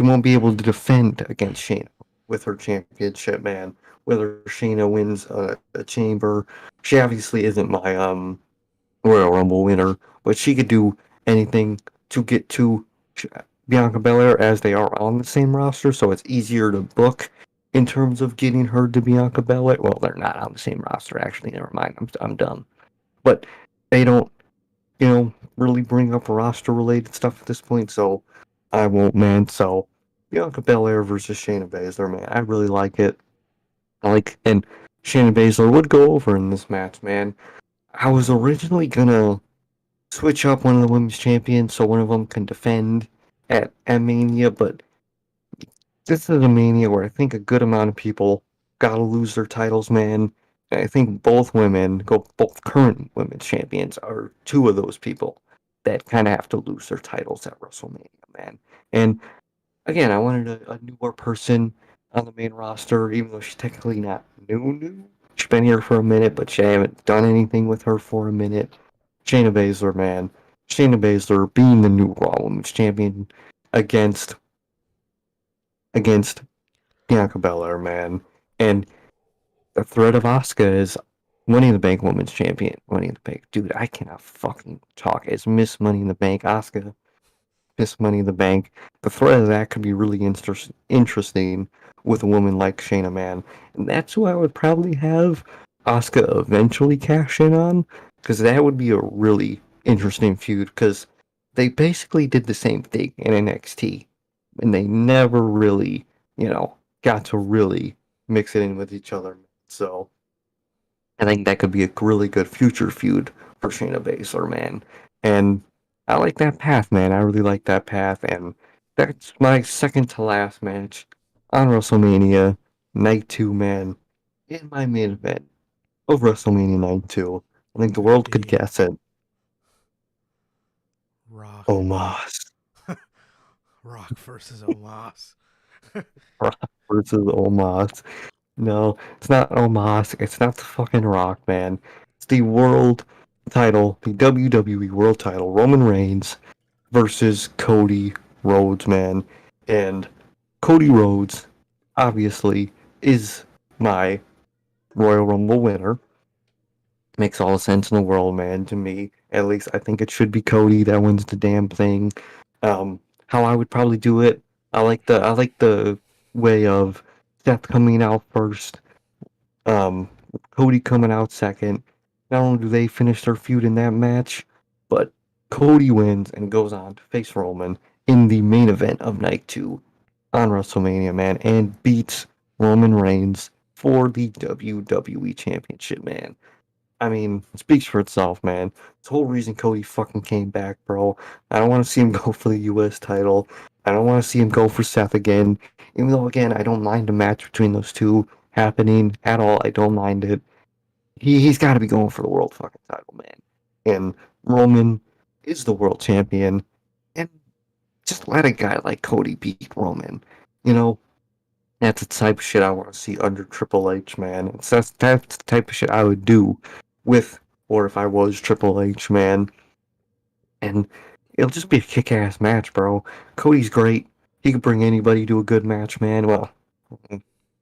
Speaker 3: won't be able to defend against Shayna with her championship, man. Whether Shayna wins a chamber, she obviously isn't my Royal Rumble winner, but she could do anything to get to Bianca Belair as they are on the same roster, so it's easier to book in terms of getting her to Bianca Belair. Well, they're not on the same roster, actually. Never mind. I'm dumb. But they don't, really bring up roster related stuff at this point, so I won't, man. So Bianca Belair versus Shayna Baszler, man. I really like it. And Shayna Baszler would go over in this match, man. I was originally gonna switch up one of the women's champions so one of them can defend at Mania, but this is a Mania where I think a good amount of people gotta lose their titles, man. And I think both current women's champions are two of those people that kind of have to lose their titles at WrestleMania, man. And again, I wanted a newer person on the main roster, even though she's technically not new. She's been here for a minute, but she haven't done anything with her for a minute. Shayna Baszler, man. Shayna Baszler being the new Raw Women's Champion against Bianca Belair, man. And the threat of Asuka is Money in the Bank Women's Champion. Money in the Bank. Dude, I cannot fucking talk. It's Miss Money in the Bank. Asuka, Miss Money in the Bank. The threat of that could be really interesting with a woman like Shayna, man. And that's who I would probably have Asuka eventually cash in on, because that would be a really interesting feud, because they basically did the same thing in NXT, and they never really, got to really mix it in with each other. So I think that could be a really good future feud for Shayna Baszler, man. And I like that path, man. I really like that path, and that's my second to last match on WrestleMania Night 2, man. In my main event of WrestleMania Night 2. I think the world could
Speaker 2: Indeed.
Speaker 3: guess it.
Speaker 2: Rock.
Speaker 3: Omos.
Speaker 2: Rock versus Omos.
Speaker 3: Rock versus Omos. No, it's not Omos. It's not the fucking Rock, man. It's the world title, the WWE world title, Roman Reigns versus Cody Rhodes, man. And Cody Rhodes, obviously, is my Royal Rumble winner. Makes all the sense in the world, man, to me. At least I think it should be Cody that wins the damn thing. How I would probably do it, I like the way of Seth coming out first, um, Cody coming out second. Not only do they finish their feud in that match, but Cody wins and goes on to face Roman in the main event of Night 2 on WrestleMania, man, and beats Roman Reigns for the WWE Championship, man. I mean, it speaks for itself, man. It's the whole reason Cody fucking came back, bro. I don't want to see him go for the US title. I don't want to see him go for Seth again. Even though, again, I don't mind a match between those two happening at all. I don't mind it. He's got to be going for the world fucking title, man. And Roman is the world champion. And just let a guy like Cody beat Roman. You know, that's the type of shit I want to see under Triple H, man. That's the type of shit I would do with, or if I was Triple H, man. And it'll just be a kick-ass match, bro. Cody's great. He could bring anybody to a good match, man. Well,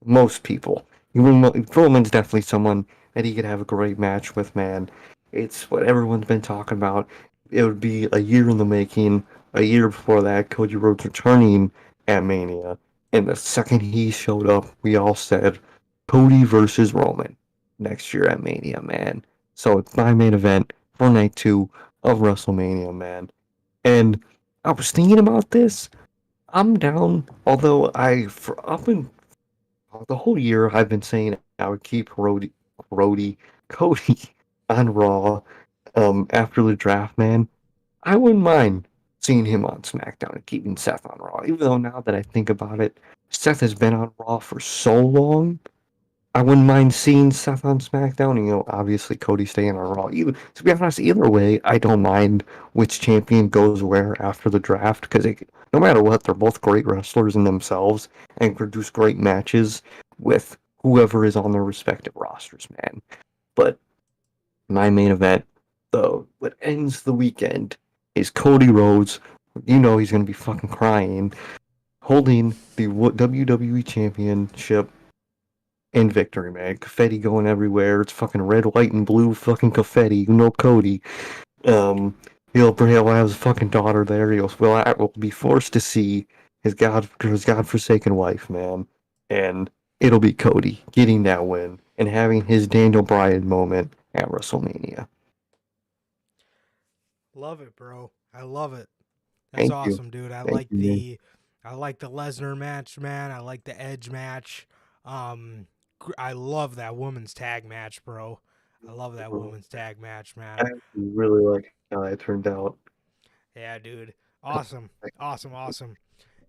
Speaker 3: most people. Roman's definitely someone that he could have a great match with, man. It's what everyone's been talking about. It would be a year in the making. A year before that, Cody Rhodes returning at Mania. And the second he showed up, we all said, Cody versus Roman next year at Mania, man. So it's my main event for night 2 of WrestleMania, man. And I was thinking about this. I'm down, although for up in the whole year, I've been saying I would keep Cody on Raw after the draft, man. I wouldn't mind seeing him on SmackDown and keeping Seth on Raw. Even though now that I think about it, Seth has been on Raw for so long. I wouldn't mind seeing Seth on SmackDown. Obviously Cody staying on Raw. Even to be honest, either way, I don't mind which champion goes where after the draft, because no matter what, they're both great wrestlers in themselves and produce great matches with whoever is on their respective rosters, man. But my main event, what ends the weekend is Cody Rhodes. You know he's gonna be fucking crying, holding the WWE Championship in victory, man. Confetti going everywhere. It's fucking red, white, and blue fucking confetti. You know Cody. He'll have his fucking daughter there. Will be forced to see his godforsaken wife, man, and it'll be Cody getting that win and having his Daniel Bryan moment at WrestleMania.
Speaker 2: Love it, bro. I love it. That's
Speaker 3: Thank you.
Speaker 2: awesome, dude.
Speaker 3: Thank you, man.
Speaker 2: I like the Lesnar match, man. I like the Edge match. I love that women's tag match, bro. I love that women's tag match,
Speaker 3: I
Speaker 2: man.
Speaker 3: actually really like how it turned out.
Speaker 2: Yeah, dude. Awesome. Awesome.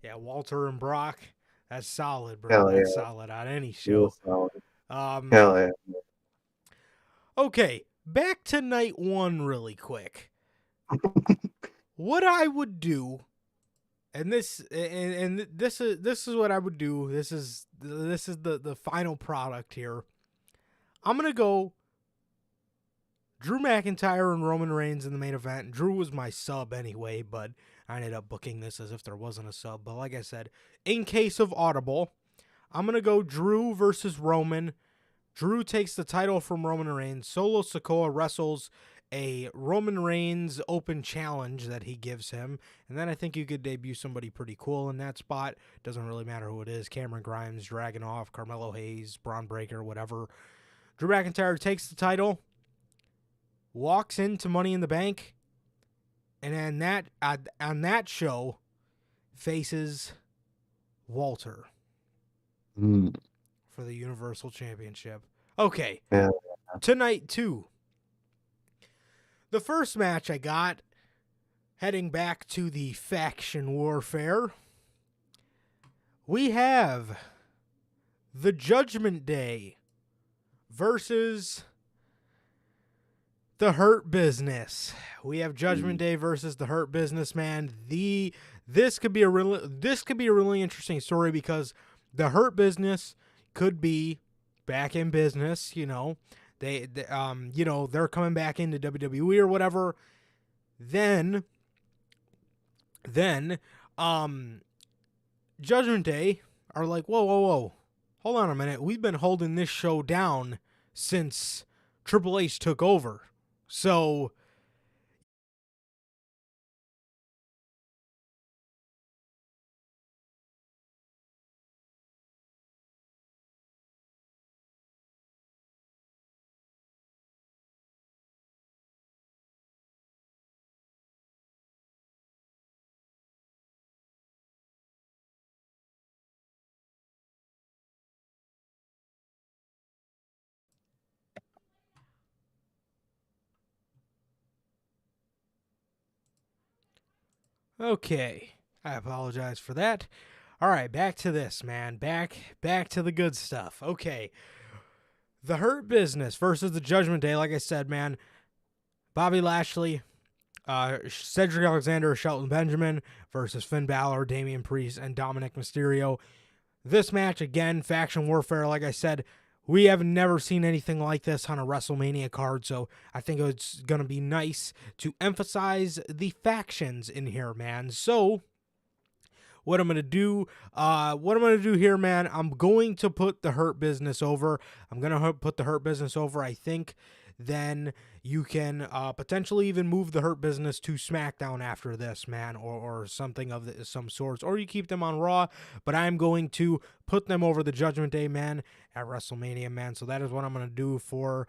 Speaker 2: Yeah, Walter and Brock. That's solid, bro.
Speaker 3: Hell
Speaker 2: That's
Speaker 3: yeah.
Speaker 2: solid on any
Speaker 3: Real
Speaker 2: show.
Speaker 3: solid.
Speaker 2: Um
Speaker 3: Hell yeah.
Speaker 2: Okay, back to night 1 really quick. What I would do, and this is what I would do. This is the final product here. I'm gonna go Drew McIntyre and Roman Reigns in the main event. Drew was my sub anyway, but I ended up booking this as if there wasn't a sub. But like I said, in case of audible, I'm gonna go Drew versus Roman. Drew takes the title from Roman Reigns. Solo Sikoa wrestles a Roman Reigns open challenge that he gives him. And then I think you could debut somebody pretty cool in that spot. Doesn't really matter who it is. Cameron Grimes, Dragunov, Carmelo Hayes, Braun Breaker, whatever. Drew McIntyre takes the title, walks into Money in the Bank, and then on that show faces Walter for the Universal Championship. Okay.
Speaker 3: Yeah.
Speaker 2: Tonight, too. The first match I got, heading back to the faction warfare, we have the Judgment Day versus the Hurt Business. We have Judgment Day versus the Hurt Business, man. This could be a really interesting story because the Hurt Business could be back in business, you know. They're coming back into WWE or whatever. Then Judgment Day are like, whoa. Hold on a minute. We've been holding this show down since Triple H took over. So okay. I apologize for that. All right, back to this, man. Back to the good stuff. Okay. The Hurt Business versus the Judgment Day. Like I said, man, Bobby Lashley, Cedric Alexander, Shelton Benjamin versus Finn Balor, Damian Priest, and Dominic Mysterio. This match, again, faction warfare. Like I said, we have never seen anything like this on a WrestleMania card, so I think it's going to be nice to emphasize the factions in here, man. So what I'm going to do here, man, I'm going to put the Hurt Business over. I think then you can potentially even move the Hurt Business to SmackDown after this, man, or something of some sorts, or you keep them on Raw, but I'm going to put them over the Judgment Day, man, at WrestleMania, man. So that is what I'm going to do for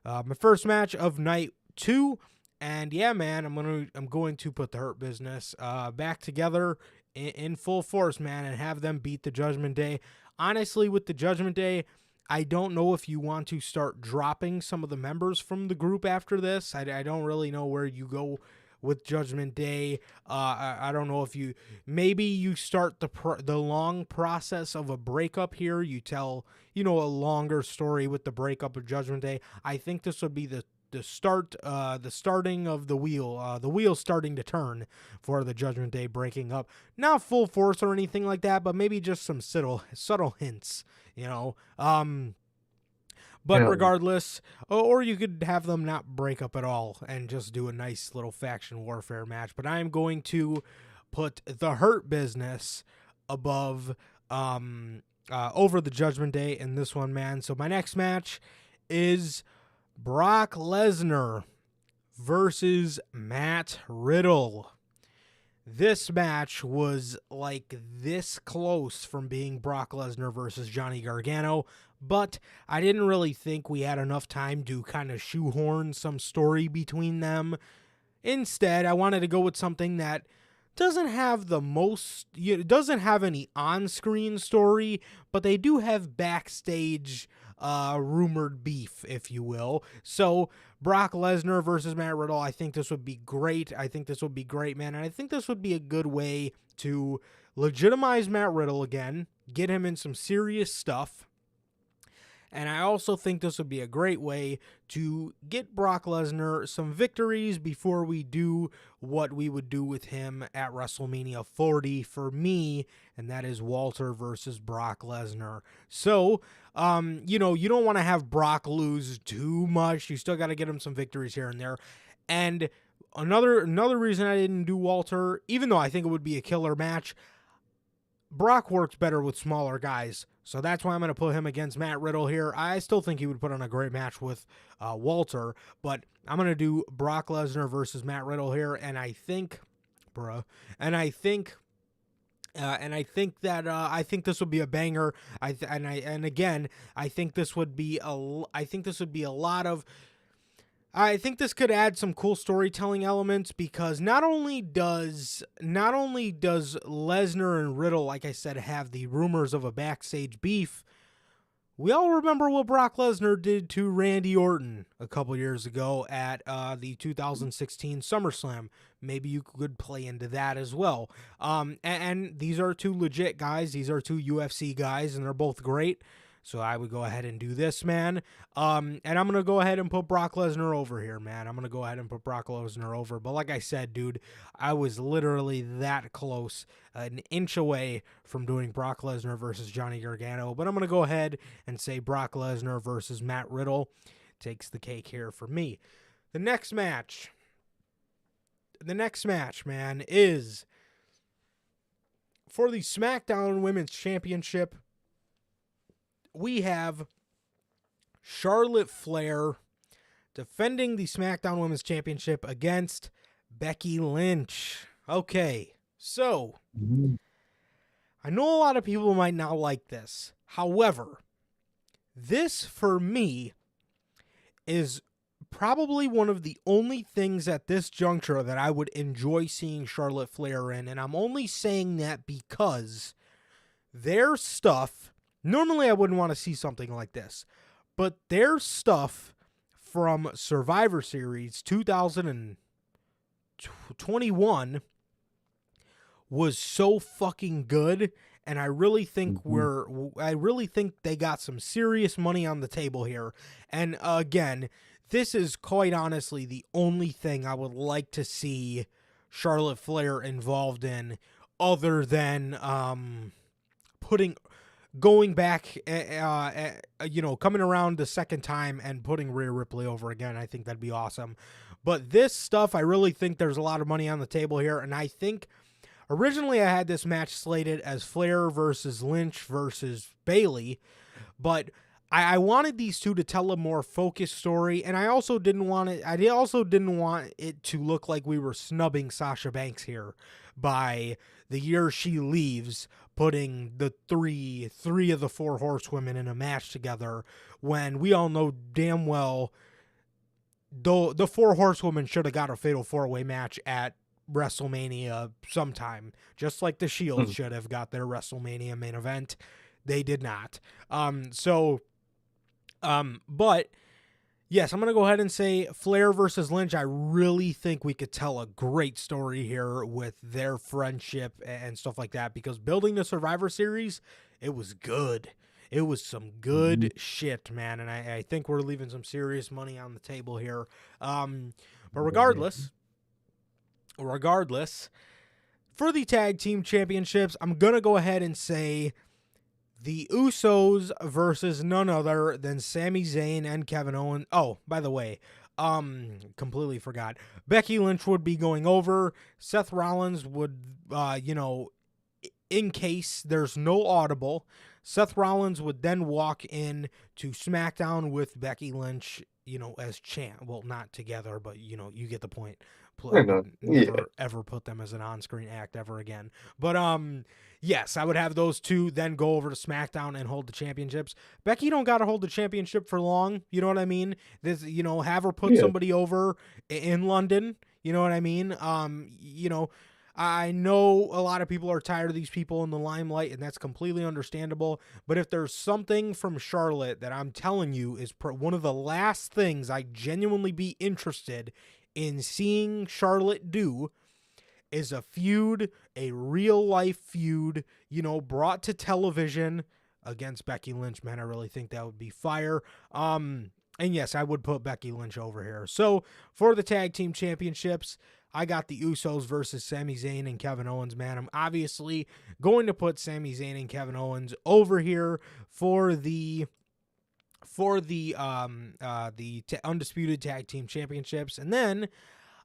Speaker 2: my first match of night 2. And yeah, man, I'm going to put the Hurt Business back together in full force, man, and have them beat the Judgment Day. Honestly, with the Judgment Day, I don't know if you want to start dropping some of the members from the group after this. I don't really know where you go with Judgment Day. I don't know if maybe you start the long process of a breakup here. You tell, a longer story with the breakup of Judgment Day. I think this would be the starting of the wheel starting to turn for the Judgment Day breaking up. Not full force or anything like that, but maybe just some subtle hints, But But
Speaker 3: Hell yeah.
Speaker 2: regardless, or you could have them not break up at all and just do a nice little faction warfare match. But I am going to put the Hurt Business above over the Judgment Day in this one, man. So my next match is Brock Lesnar versus Matt Riddle. This match was like this close from being Brock Lesnar versus Johnny Gargano, but I didn't really think we had enough time to kind of shoehorn some story between them. Instead, I wanted to go with something that doesn't have doesn't have any on-screen story, but they do have backstage rumored beef, if you will. So Brock Lesnar versus Matt Riddle, I think this would be great. I think this would be great, man. And I think this would be a good way to legitimize Matt Riddle again, get him in some serious stuff. And I also think this would be a great way to get Brock Lesnar some victories before we do what we would do with him at WrestleMania 40 for me, and that is Walter versus Brock Lesnar. So, you don't want to have Brock lose too much. You still got to get him some victories here and there. And another reason I didn't do Walter, even though I think it would be a killer match, Brock works better with smaller guys, so that's why I'm going to put him against Matt Riddle here. I still think he would put on a great match with Walter, but I'm going to do Brock Lesnar versus Matt Riddle here, and I think this would be a banger. I think this would be a lot of. I think this could add some cool storytelling elements because not only does Lesnar and Riddle, like I said, have the rumors of a backstage beef, we all remember what Brock Lesnar did to Randy Orton a couple years ago at the 2016 SummerSlam. Maybe you could play into that as well. And these are two legit guys. These are two UFC guys, and they're both great. So I would go ahead and do this, man. And I'm going to go ahead and put Brock Lesnar over here, man. I'm going to go ahead and put Brock Lesnar over. But like I said, dude, I was literally that close, an inch away from doing Brock Lesnar versus Johnny Gargano. But I'm going to go ahead and say Brock Lesnar versus Matt Riddle takes the cake here for me. The next match, man, is for the SmackDown Women's Championship. We have Charlotte Flair defending the SmackDown Women's Championship against Becky Lynch. Okay, so I know a lot of people might not like this. However, this for me is probably one of the only things at this juncture that I would enjoy seeing Charlotte Flair in, and I'm only saying that because their stuff. Normally, I wouldn't want to see something like this, but their stuff from Survivor Series 2021 was so fucking good, and I really think they got some serious money on the table here. And again, this is quite honestly the only thing I would like to see Charlotte Flair involved in, other than going back, coming around the second time and putting Rhea Ripley over again. I think that'd be awesome. But this stuff, I really think there's a lot of money on the table here. And I think originally I had this match slated as Flair versus Lynch versus Bayley. But I wanted these two to tell a more focused story. And I also didn't want it to look like we were snubbing Sasha Banks here by the year she leaves, putting the three of the four horsewomen in a match together, when we all know damn well the four horsewomen should have got a fatal four-way match at WrestleMania sometime, just like the Shield should have got their WrestleMania main event. They did not. But yes, I'm going to go ahead and say Flair versus Lynch. I really think we could tell a great story here with their friendship and stuff like that, because building the Survivor Series, it was good. It was some good shit, man, and I think we're leaving some serious money on the table here. But regardless, for the Tag Team Championships, I'm going to go ahead and say the Usos versus none other than Sami Zayn and Kevin Owens. Oh, by the way, completely forgot. Becky Lynch would be going over. Seth Rollins would, in case there's no audible, Seth Rollins would then walk in to SmackDown with Becky Lynch, as champ. Well, not together, but you get the point. I
Speaker 3: I
Speaker 2: would
Speaker 3: know. Yeah.
Speaker 2: never ever put them as an on-screen act ever again. But yes, I would have those two then go over to SmackDown and hold the championships. Becky don't got to hold the championship for long. You know what I mean? This, have her put
Speaker 3: Yeah.
Speaker 2: somebody over in London. You know what I mean? I know a lot of people are tired of these people in the limelight, and that's completely understandable. But if there's something from Charlotte that I'm telling you is one of the last things I genuinely be interested in seeing Charlotte do, is a feud, a real life feud, brought to television against Becky Lynch. Man, I really think that would be fire. And yes, I would put Becky Lynch over here. So for the tag team championships, I got the Usos versus Sami Zayn and Kevin Owens, man. I'm obviously going to put Sami Zayn and Kevin Owens over here for the undisputed tag team championships. And then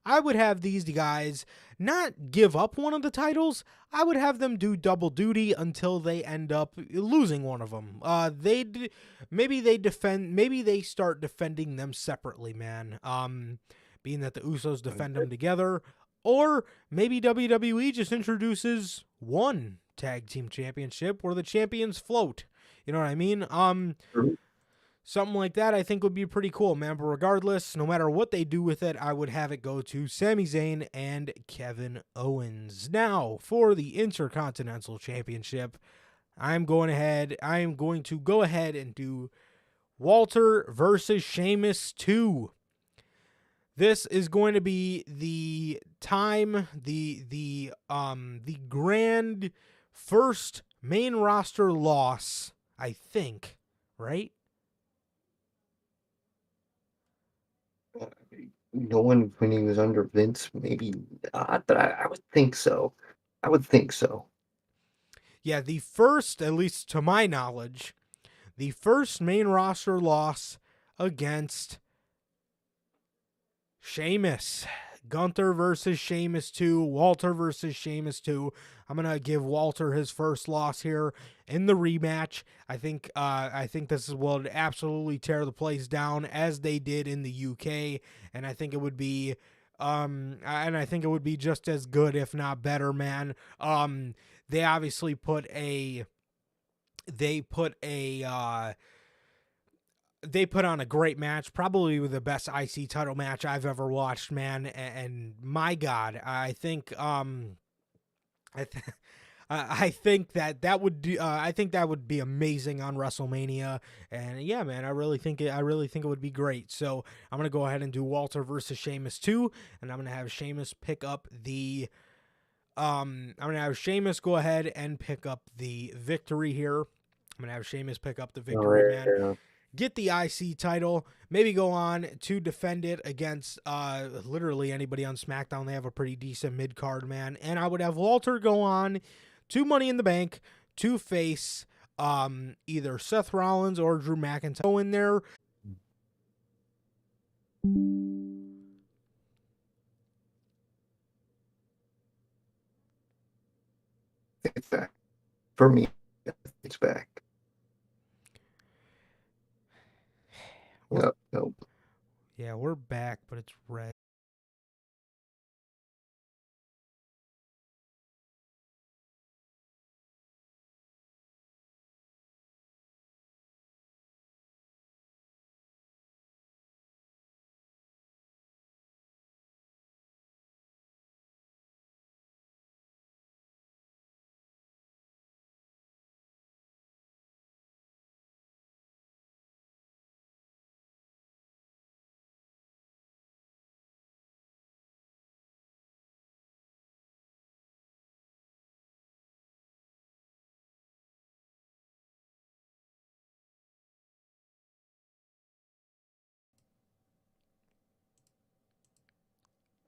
Speaker 2: I would have these guys not give up one of the titles. I would have them do double duty until they end up losing one of them. Maybe they start defending them separately, man. Being that the Usos defend them together, or maybe WWE just introduces one tag team championship where the champions float. You know what I mean? Something like that I think would be pretty cool, man. But regardless, no matter what they do with it, I would have it go to Sami Zayn and Kevin Owens. Now, for the Intercontinental Championship, I am going to go ahead and do Walter versus Sheamus 2. This is going to be the grand first main roster loss, I think, right?
Speaker 3: No one when he was under Vince, maybe not, but I would think so. I would think so.
Speaker 2: Yeah, the first, at least to my knowledge, the first main roster loss against Sheamus. Gunther versus Sheamus 2, Walter versus Sheamus 2. I'm going to give Walter his first loss here in the rematch. I think this will absolutely tear the place down as they did in the UK, and I think it would be just as good, if not better, man. They obviously put on a great match, probably the best IC title match I've ever watched, man. And my God, I think I think that would be amazing on WrestleMania. And yeah, man, I really think it would be great. So I'm gonna go ahead and do Walter versus Sheamus 2, and I'm gonna have Sheamus pick up the go ahead and pick up the victory here. I'm gonna have Sheamus pick up the victory, man.
Speaker 3: Yeah.
Speaker 2: Get the IC title, maybe go on to defend it against literally anybody on SmackDown. They have a pretty decent mid-card, man. And I would have Walter go on to Money in the Bank to face either Seth Rollins or Drew McIntyre. Go in there.
Speaker 3: It's back. For me, it's back. Nope.
Speaker 2: Yeah, we're back, but it's red.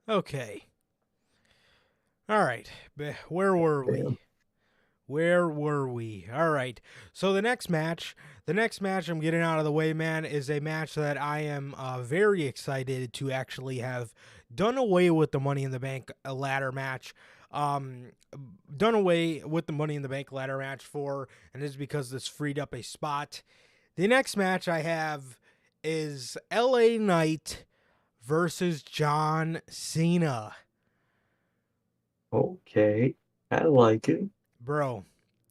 Speaker 2: Okay. All right. Where were we? Where were we? All right. So the next match I'm getting out of the way, man, is a match that I am very excited to actually have done away with the Money in the Bank ladder match. Done away with the Money in the Bank ladder match for, and this is because this freed up a spot. The next match I have is LA Knight versus John Cena.
Speaker 3: Okay, I like it.
Speaker 2: Bro,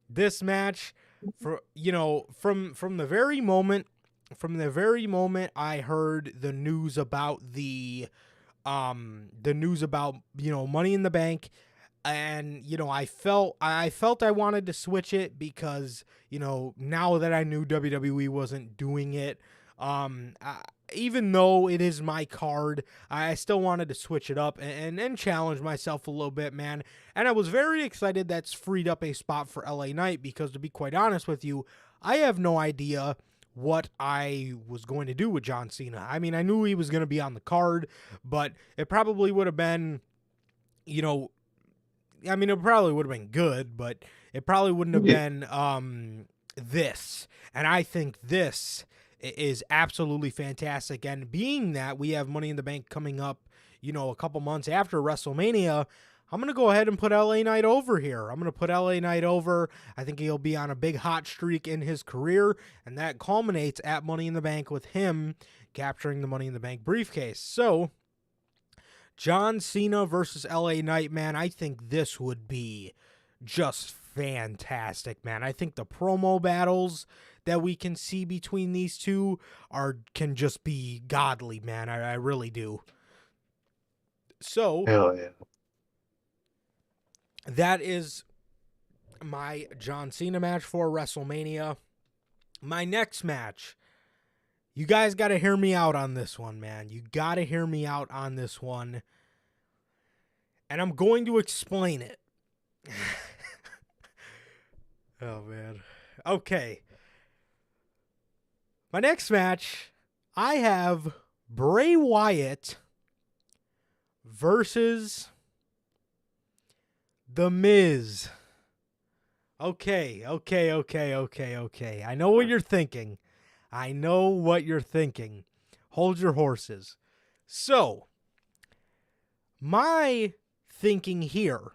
Speaker 2: this match, for from the very moment I heard the news about Money in the Bank, and I felt I wanted to switch it because now that I knew WWE wasn't doing it, even though it is my card, I still wanted to switch it up and challenge myself a little bit, man. And I was very excited that's freed up a spot for LA Knight because, to be quite honest with you, I have no idea what I was going to do with John Cena. I mean, I knew he was going to be on the card, but it probably would have been, it probably would have been good, but it probably wouldn't have been this. And I think this is absolutely fantastic. And being that we have Money in the Bank coming up, a couple months after WrestleMania, I'm going to go ahead and put LA Knight over here. I'm going to put LA Knight over. I think he'll be on a big hot streak in his career, and that culminates at Money in the Bank with him capturing the Money in the Bank briefcase. So, John Cena versus LA Knight, man, I think this would be just fantastic, man. I think the promo battles that we can see between these two can just be godly, man. I really do. So,
Speaker 3: Hell yeah.
Speaker 2: That is my John Cena match for WrestleMania. My next match, you guys got to hear me out on this one, man. You got to hear me out on this one. And I'm going to explain it. Oh, man. Okay. My next match, I have Bray Wyatt versus The Miz. Okay. I know what you're thinking. Hold your horses. So, my thinking here,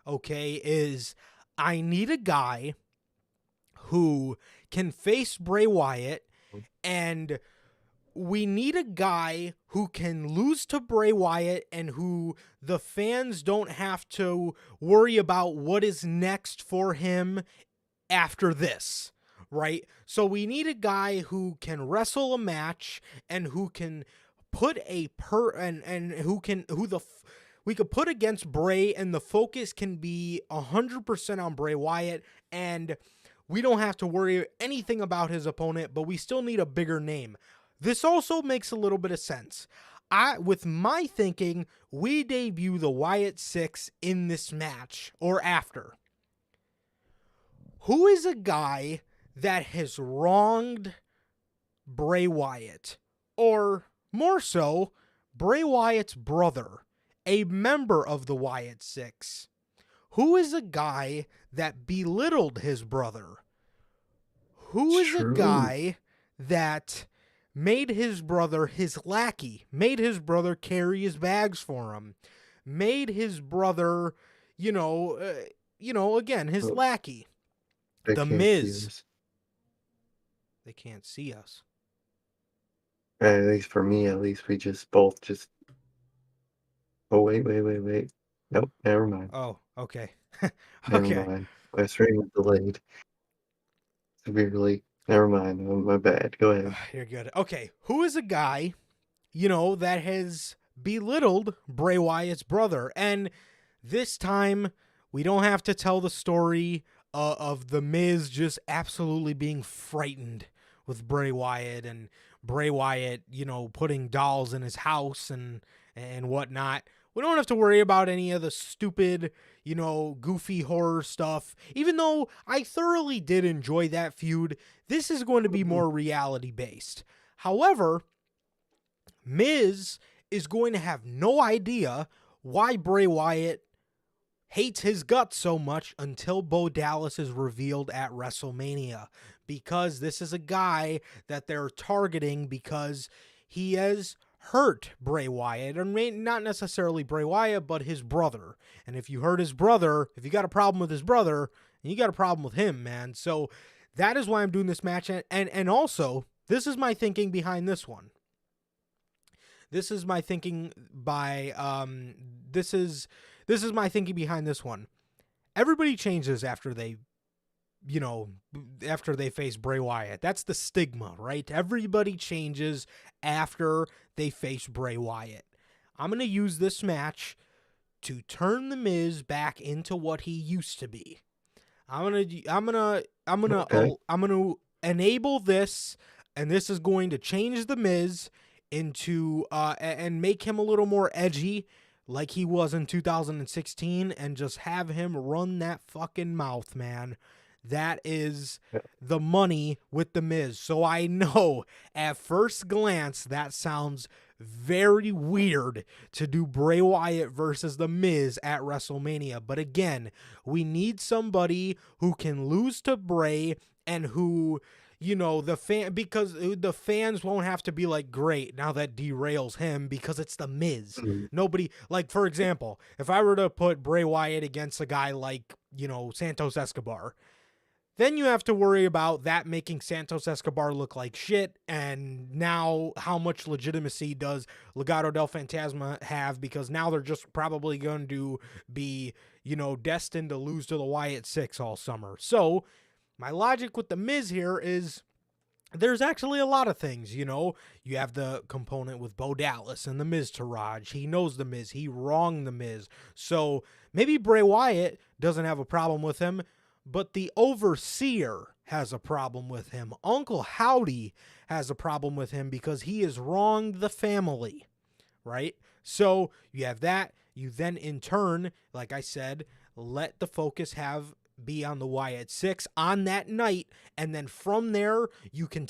Speaker 2: is I need a guy who can face Bray Wyatt, and we need a guy who can lose to Bray Wyatt and who the fans don't have to worry about what is next for him after this, right? So we need a guy who can wrestle a match and who can put we could put against Bray, and the focus can be 100% on Bray Wyatt, and we don't have to worry anything about his opponent, but we still need a bigger name. This also makes a little bit of sense. With my thinking, we debut the Wyatt Six in this match or after. Who is a guy that has wronged Bray Wyatt? Or more so, Bray Wyatt's brother, a member of the Wyatt Six. Who is a guy that belittled his brother? Who is a guy that made his brother his lackey, made his brother carry his bags for him, made his brother, again, his lackey? The Miz. They can't see us.
Speaker 3: At least for me, we both just. Oh, wait. Nope, never mind.
Speaker 2: Oh, okay.
Speaker 3: Never mind. My stream was delayed severely. Never mind. Oh, my bad. Go ahead.
Speaker 2: You're good. Okay. Who is a guy, that has belittled Bray Wyatt's brother? And this time, we don't have to tell the story of The Miz just absolutely being frightened with Bray Wyatt and Bray Wyatt, putting dolls in his house and whatnot. We don't have to worry about any of the stupid, goofy horror stuff. Even though I thoroughly did enjoy that feud, this is going to be more reality-based. However, Miz is going to have no idea why Bray Wyatt hates his guts so much until Bo Dallas is revealed at WrestleMania, because this is a guy that they're targeting because he has hurt Bray Wyatt, or not necessarily Bray Wyatt, but his brother. And if you hurt his brother, if you got a problem with his brother, you got a problem with him, man. So that is why I'm doing this match. And also, this is my thinking behind this one. This is my thinking my thinking behind this one. Everybody changes after they face Bray Wyatt. That's the stigma, right? Everybody changes after they face Bray Wyatt. I'm going to use this match to turn The Miz back into what he used to be. I'm going to enable this, and this is going to change The Miz into and make him a little more edgy like he was in 2016, and just have him run that fucking mouth, man. That is the money with The Miz. So I know at first glance that sounds very weird to do Bray Wyatt versus The Miz at WrestleMania. But again, we need somebody who can lose to Bray and who, because the fans won't have to be like, great, now that derails him, because it's The Miz.
Speaker 3: Mm-hmm.
Speaker 2: Nobody, like, for example, if I were to put Bray Wyatt against a guy like, Santos Escobar, then you have to worry about that making Santos Escobar look like shit. And now how much legitimacy does Legado del Fantasma have? Because now they're just probably going to be, destined to lose to the Wyatt Six all summer. So my logic with The Miz here is there's actually a lot of things, You have the component with Bo Dallas and The Miz Taraj. He knows The Miz. He wronged The Miz. So maybe Bray Wyatt doesn't have a problem with him, but the Overseer has a problem with him. Uncle Howdy has a problem with him because he has wronged the family, right? So you have that. You then, in turn, like I said, let the focus be on the Wyatt Six on that night, and then from there you can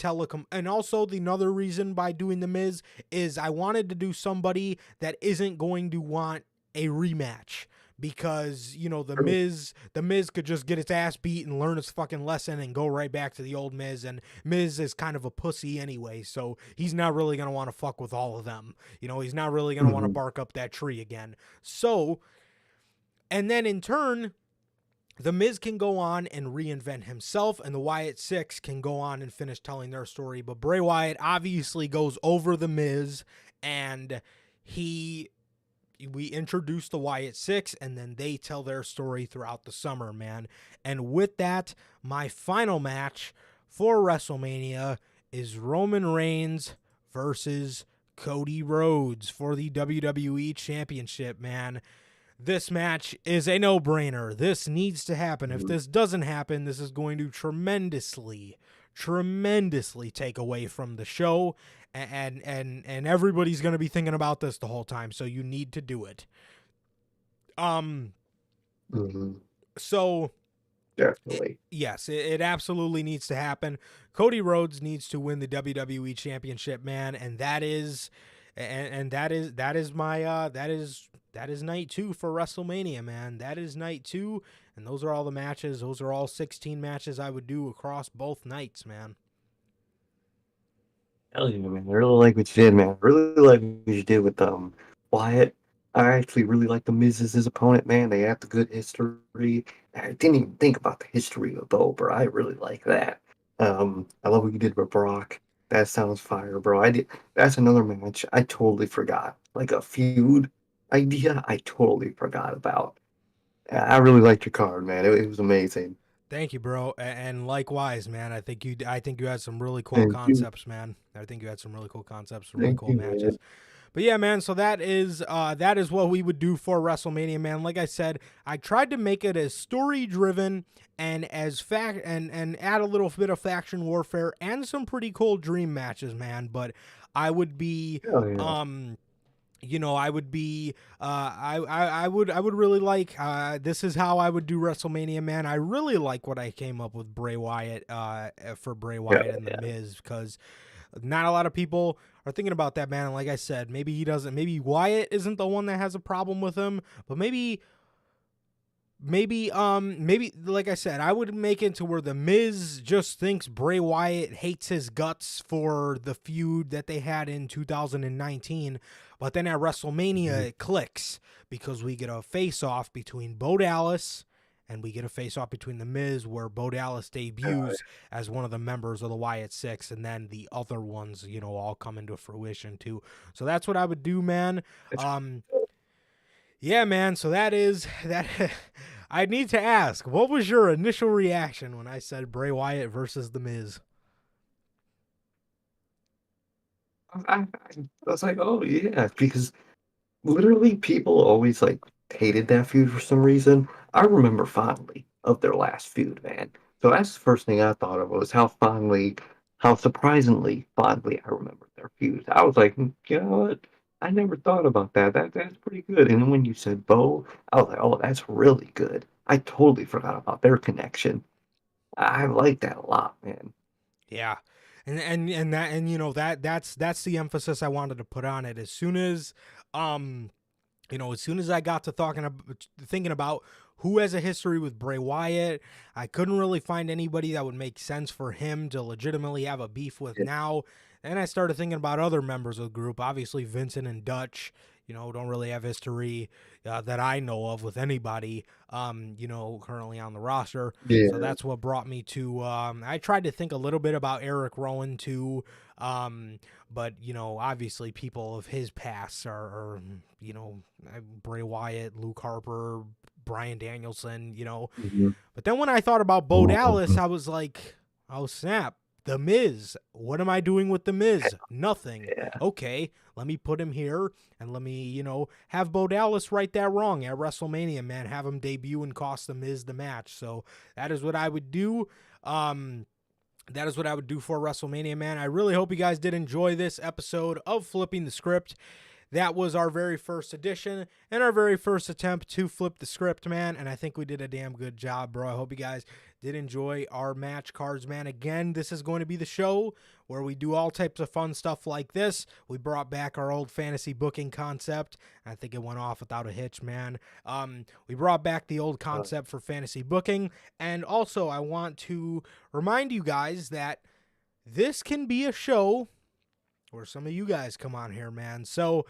Speaker 2: and also the another reason by doing The Miz is I wanted to do somebody that isn't going to want a rematch. Because, the Miz could just get his ass beat and learn his fucking lesson and go right back to the old Miz. And Miz is kind of a pussy anyway, so he's not really going to want to fuck with all of them. He's not really going to want to bark up that tree again. So, and then in turn, the Miz can go on and reinvent himself, and the Wyatt Six can go on and finish telling their story. But Bray Wyatt obviously goes over the Miz, and we introduce the Wyatt Six, and then they tell their story throughout the summer, man. And with that, my final match for WrestleMania is Roman Reigns versus Cody Rhodes for the WWE Championship, man. This match is a no-brainer. This needs to happen. If this doesn't happen, this is going to tremendously take away from the show. And everybody's going to be thinking about this the whole time, so you need to do it. So
Speaker 3: Definitely.
Speaker 2: Yes, it absolutely needs to happen. Cody Rhodes needs to win the WWE Championship, man, and that is night 2 for WrestleMania, man. That is night 2, and those are all the matches. Those are all 16 matches I would do across both nights, man.
Speaker 3: Hell yeah, man. I really like what you did, man. I really like what you did with Wyatt. I actually really like the Miz as his opponent, man. They have the good history. I didn't even think about the history of Bo, bro. I really like that. I love what you did with Brock. That sounds fire, bro. That's another match I totally forgot. Like a feud idea I totally forgot about. I really liked your card, man. It was amazing.
Speaker 2: Thank you, bro, and likewise, man. I think you had some really cool
Speaker 3: Thank
Speaker 2: concepts, man. I think you had some really cool concepts, some really
Speaker 3: Thank
Speaker 2: cool
Speaker 3: you,
Speaker 2: matches.
Speaker 3: man.
Speaker 2: But yeah, man. So that is what we would do for WrestleMania, man. Like I said, I tried to make it as story driven and as and add a little bit of faction warfare and some pretty cool dream matches, man. But I would be
Speaker 3: Hell yeah.
Speaker 2: I would be, I would really like, this is how I would do WrestleMania, man. I really like what I came up with Bray Wyatt, for Bray Wyatt and The Miz, because not a lot of people are thinking about that, man. And like I said, maybe Wyatt isn't the one that has a problem with him, but maybe maybe like I said, I would make it to where the Miz just thinks Bray Wyatt hates his guts for the feud that they had in 2019, but then at WrestleMania it clicks because we get a face off between Bo Dallas and we get a face off between the Miz where Bo Dallas debuts as one of the members of the Wyatt Six, and then the other ones, all come into fruition too. So that's what I would do, man.
Speaker 3: It's
Speaker 2: Yeah, man. So that is that. I need to ask, what was your initial reaction when I said Bray Wyatt versus The Miz?
Speaker 3: I was like, oh yeah, because literally people always like hated that feud for some reason. I remember fondly of their last feud, man. So that's the first thing I thought of was how surprisingly fondly I remember their feud. I was like, you know what? I never thought about that. That's pretty good. And then when you said Bo, I was like, oh, that's really good. I totally forgot about their connection. I like that a lot, man.
Speaker 2: Yeah. That's the emphasis I wanted to put on it. Um as soon as I got to thinking about who has a history with Bray Wyatt, I couldn't really find anybody that would make sense for him to legitimately have a beef with
Speaker 3: Yeah.
Speaker 2: now. And I started thinking about other members of the group. Obviously, Vincent and Dutch, don't really have history that I know of with anybody, currently on the roster. So
Speaker 3: Yeah.
Speaker 2: that's what brought me to. I tried to think a little bit about Eric Rowan too. But obviously people of his past are Bray Wyatt, Luke Harper, Bryan Danielson,
Speaker 3: Mhm.
Speaker 2: But then when I thought about Bo Dallas, I was like, oh snap, The Miz. What am I doing with The Miz? Nothing.
Speaker 3: Yeah.
Speaker 2: Okay, let me put him here and let me, have Bo Dallas right that wrong at WrestleMania, man. Have him debut and cost The Miz the match. So that is what I would do. That is what I would do for WrestleMania, man. I really hope you guys did enjoy this episode of Flipping the Script. That was our very first edition and our very first attempt to flip the script, man. And I think we did a damn good job, bro. I hope you guys did enjoy our match cards, man. Again, this is going to be the show where we do all types of fun stuff like this. We brought back our old fantasy booking concept. I think it went off without a hitch, man. We brought back the old concept for fantasy booking. And also, I want to remind you guys that this can be a show where some of you guys come on here, man. So,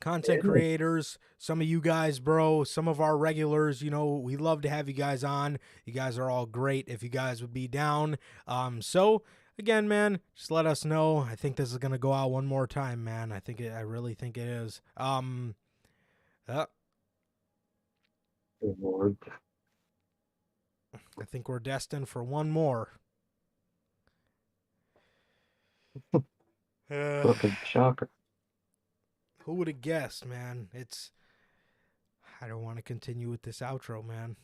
Speaker 2: content creators, some of you guys, bro, some of our regulars, we love to have you guys on. You guys are all great if you guys would be down. So again, man, just let us know. I think this is going to go out one more time, man. I really think it is.
Speaker 3: Good Lord.
Speaker 2: I think we're destined for one more.
Speaker 3: Fucking shocker.
Speaker 2: Who would have guessed, man? I don't want to continue with this outro, man.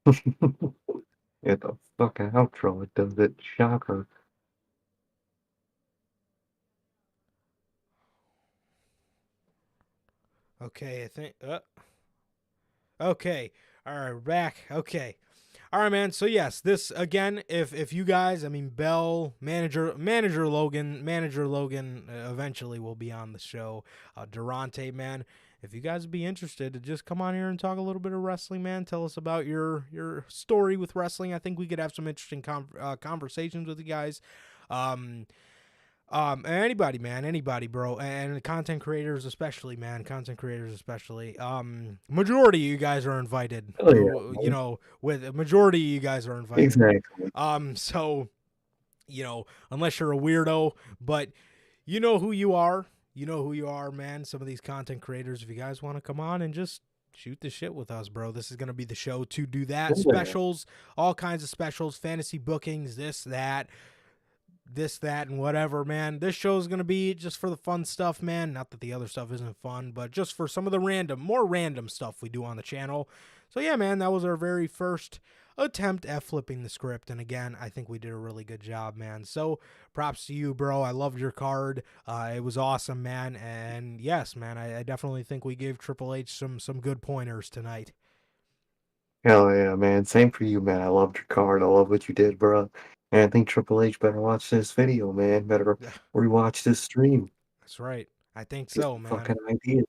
Speaker 3: Yeah, the fucking outro. It does it. Shocker.
Speaker 2: Okay, I think. Okay, all right, we're back. Okay, all right, man. So yes, this again. If you guys, I mean, Bell, manager Logan, eventually will be on the show. Durante, man. If you guys would be interested to just come on here and talk a little bit of wrestling, man, tell us about your story with wrestling. I think we could have some interesting conversations with you guys. Anybody, man, anybody, bro, and content creators especially, man, majority of you guys are invited.
Speaker 3: Oh yeah.
Speaker 2: With a majority of you guys are invited.
Speaker 3: Exactly.
Speaker 2: So, unless you're a weirdo, but you know who you are. You know who you are, man. Some of these content creators, if you guys want to come on and just shoot the shit with us, bro, this is going to be the show to do that.
Speaker 3: Yeah.
Speaker 2: Specials, all kinds of specials, fantasy bookings, this, that, and whatever, man. This show is going to be just for the fun stuff, man. Not that the other stuff isn't fun, but just for some of the more random stuff we do on the channel. So yeah, man, that was our very first attempt at flipping the script. And again, I think we did a really good job, man. So props to you, bro. I loved your card. It was awesome, man. And yes, man, I definitely think we gave Triple H some good pointers tonight.
Speaker 3: Hell yeah, man. Same for you, man. I loved your card. I love what you did, bro. And I think Triple H better watch this video, man. Better rewatch this stream.
Speaker 2: That's right. I think
Speaker 3: Get
Speaker 2: so,
Speaker 3: some
Speaker 2: man.
Speaker 3: fucking ideas.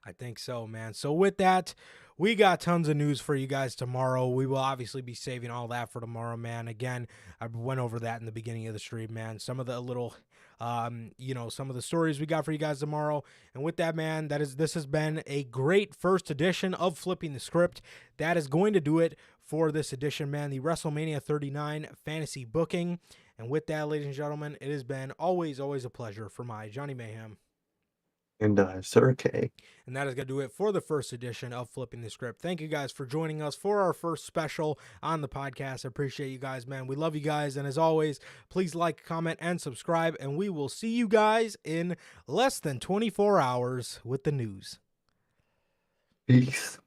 Speaker 2: I think so, man. So with that, we got tons of news for you guys tomorrow. We will obviously be saving all that for tomorrow, man. Again, I went over that in the beginning of the stream, man. Some of the little, some of the stories we got for you guys tomorrow. And with that, man, this has been a great first edition of Flipping the Script. That is going to do it for this edition, man. The WrestleMania 39 fantasy booking. And with that, ladies and gentlemen, it has been always a pleasure for my Johnny Mayhem.
Speaker 3: And Sir K.
Speaker 2: And that is going to do it for the first edition of Flipping the Script. Thank you guys for joining us for our first special on the podcast. I appreciate you guys, man. We love you guys. And as always, please like, comment, and subscribe. And we will see you guys in less than 24 hours with the news.
Speaker 3: Peace.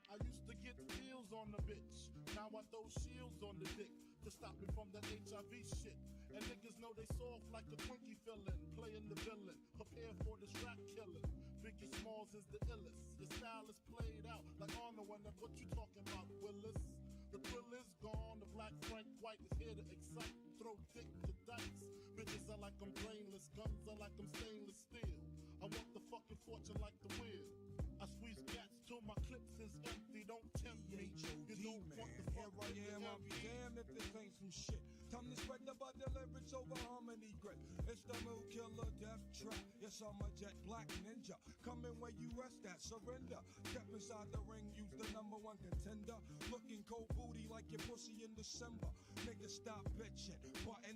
Speaker 1: I used to get deals on the bitch. Now I throw shields on the dick to stop me from that HIV shit. And niggas know they soft like a Twinkie fillin', playing the villain, prepare for this rap killing. Biggie Smalls is the illest. Your style is played out like Arnold when what you talking about, Willis? The thrill is gone. The black Frank White is here to excite, throw dick to dice. Bitches are like I'm brainless, guns are like I'm stainless steel. I want the fucking fortune like the wheel. I squeeze gats till my clips is empty. Don't tempt me. You don't want the fuck
Speaker 4: I am. I'll be damned if this ain't some shit. Time to spread the butter lyrics over harmony grit. It's the mood killer death trap. Yes, I'm a jet black ninja. Coming where you rest at, surrender. Step inside the ring, use the #1 contender. Looking cold booty like your pussy in December. Nigga, stop bitching. Button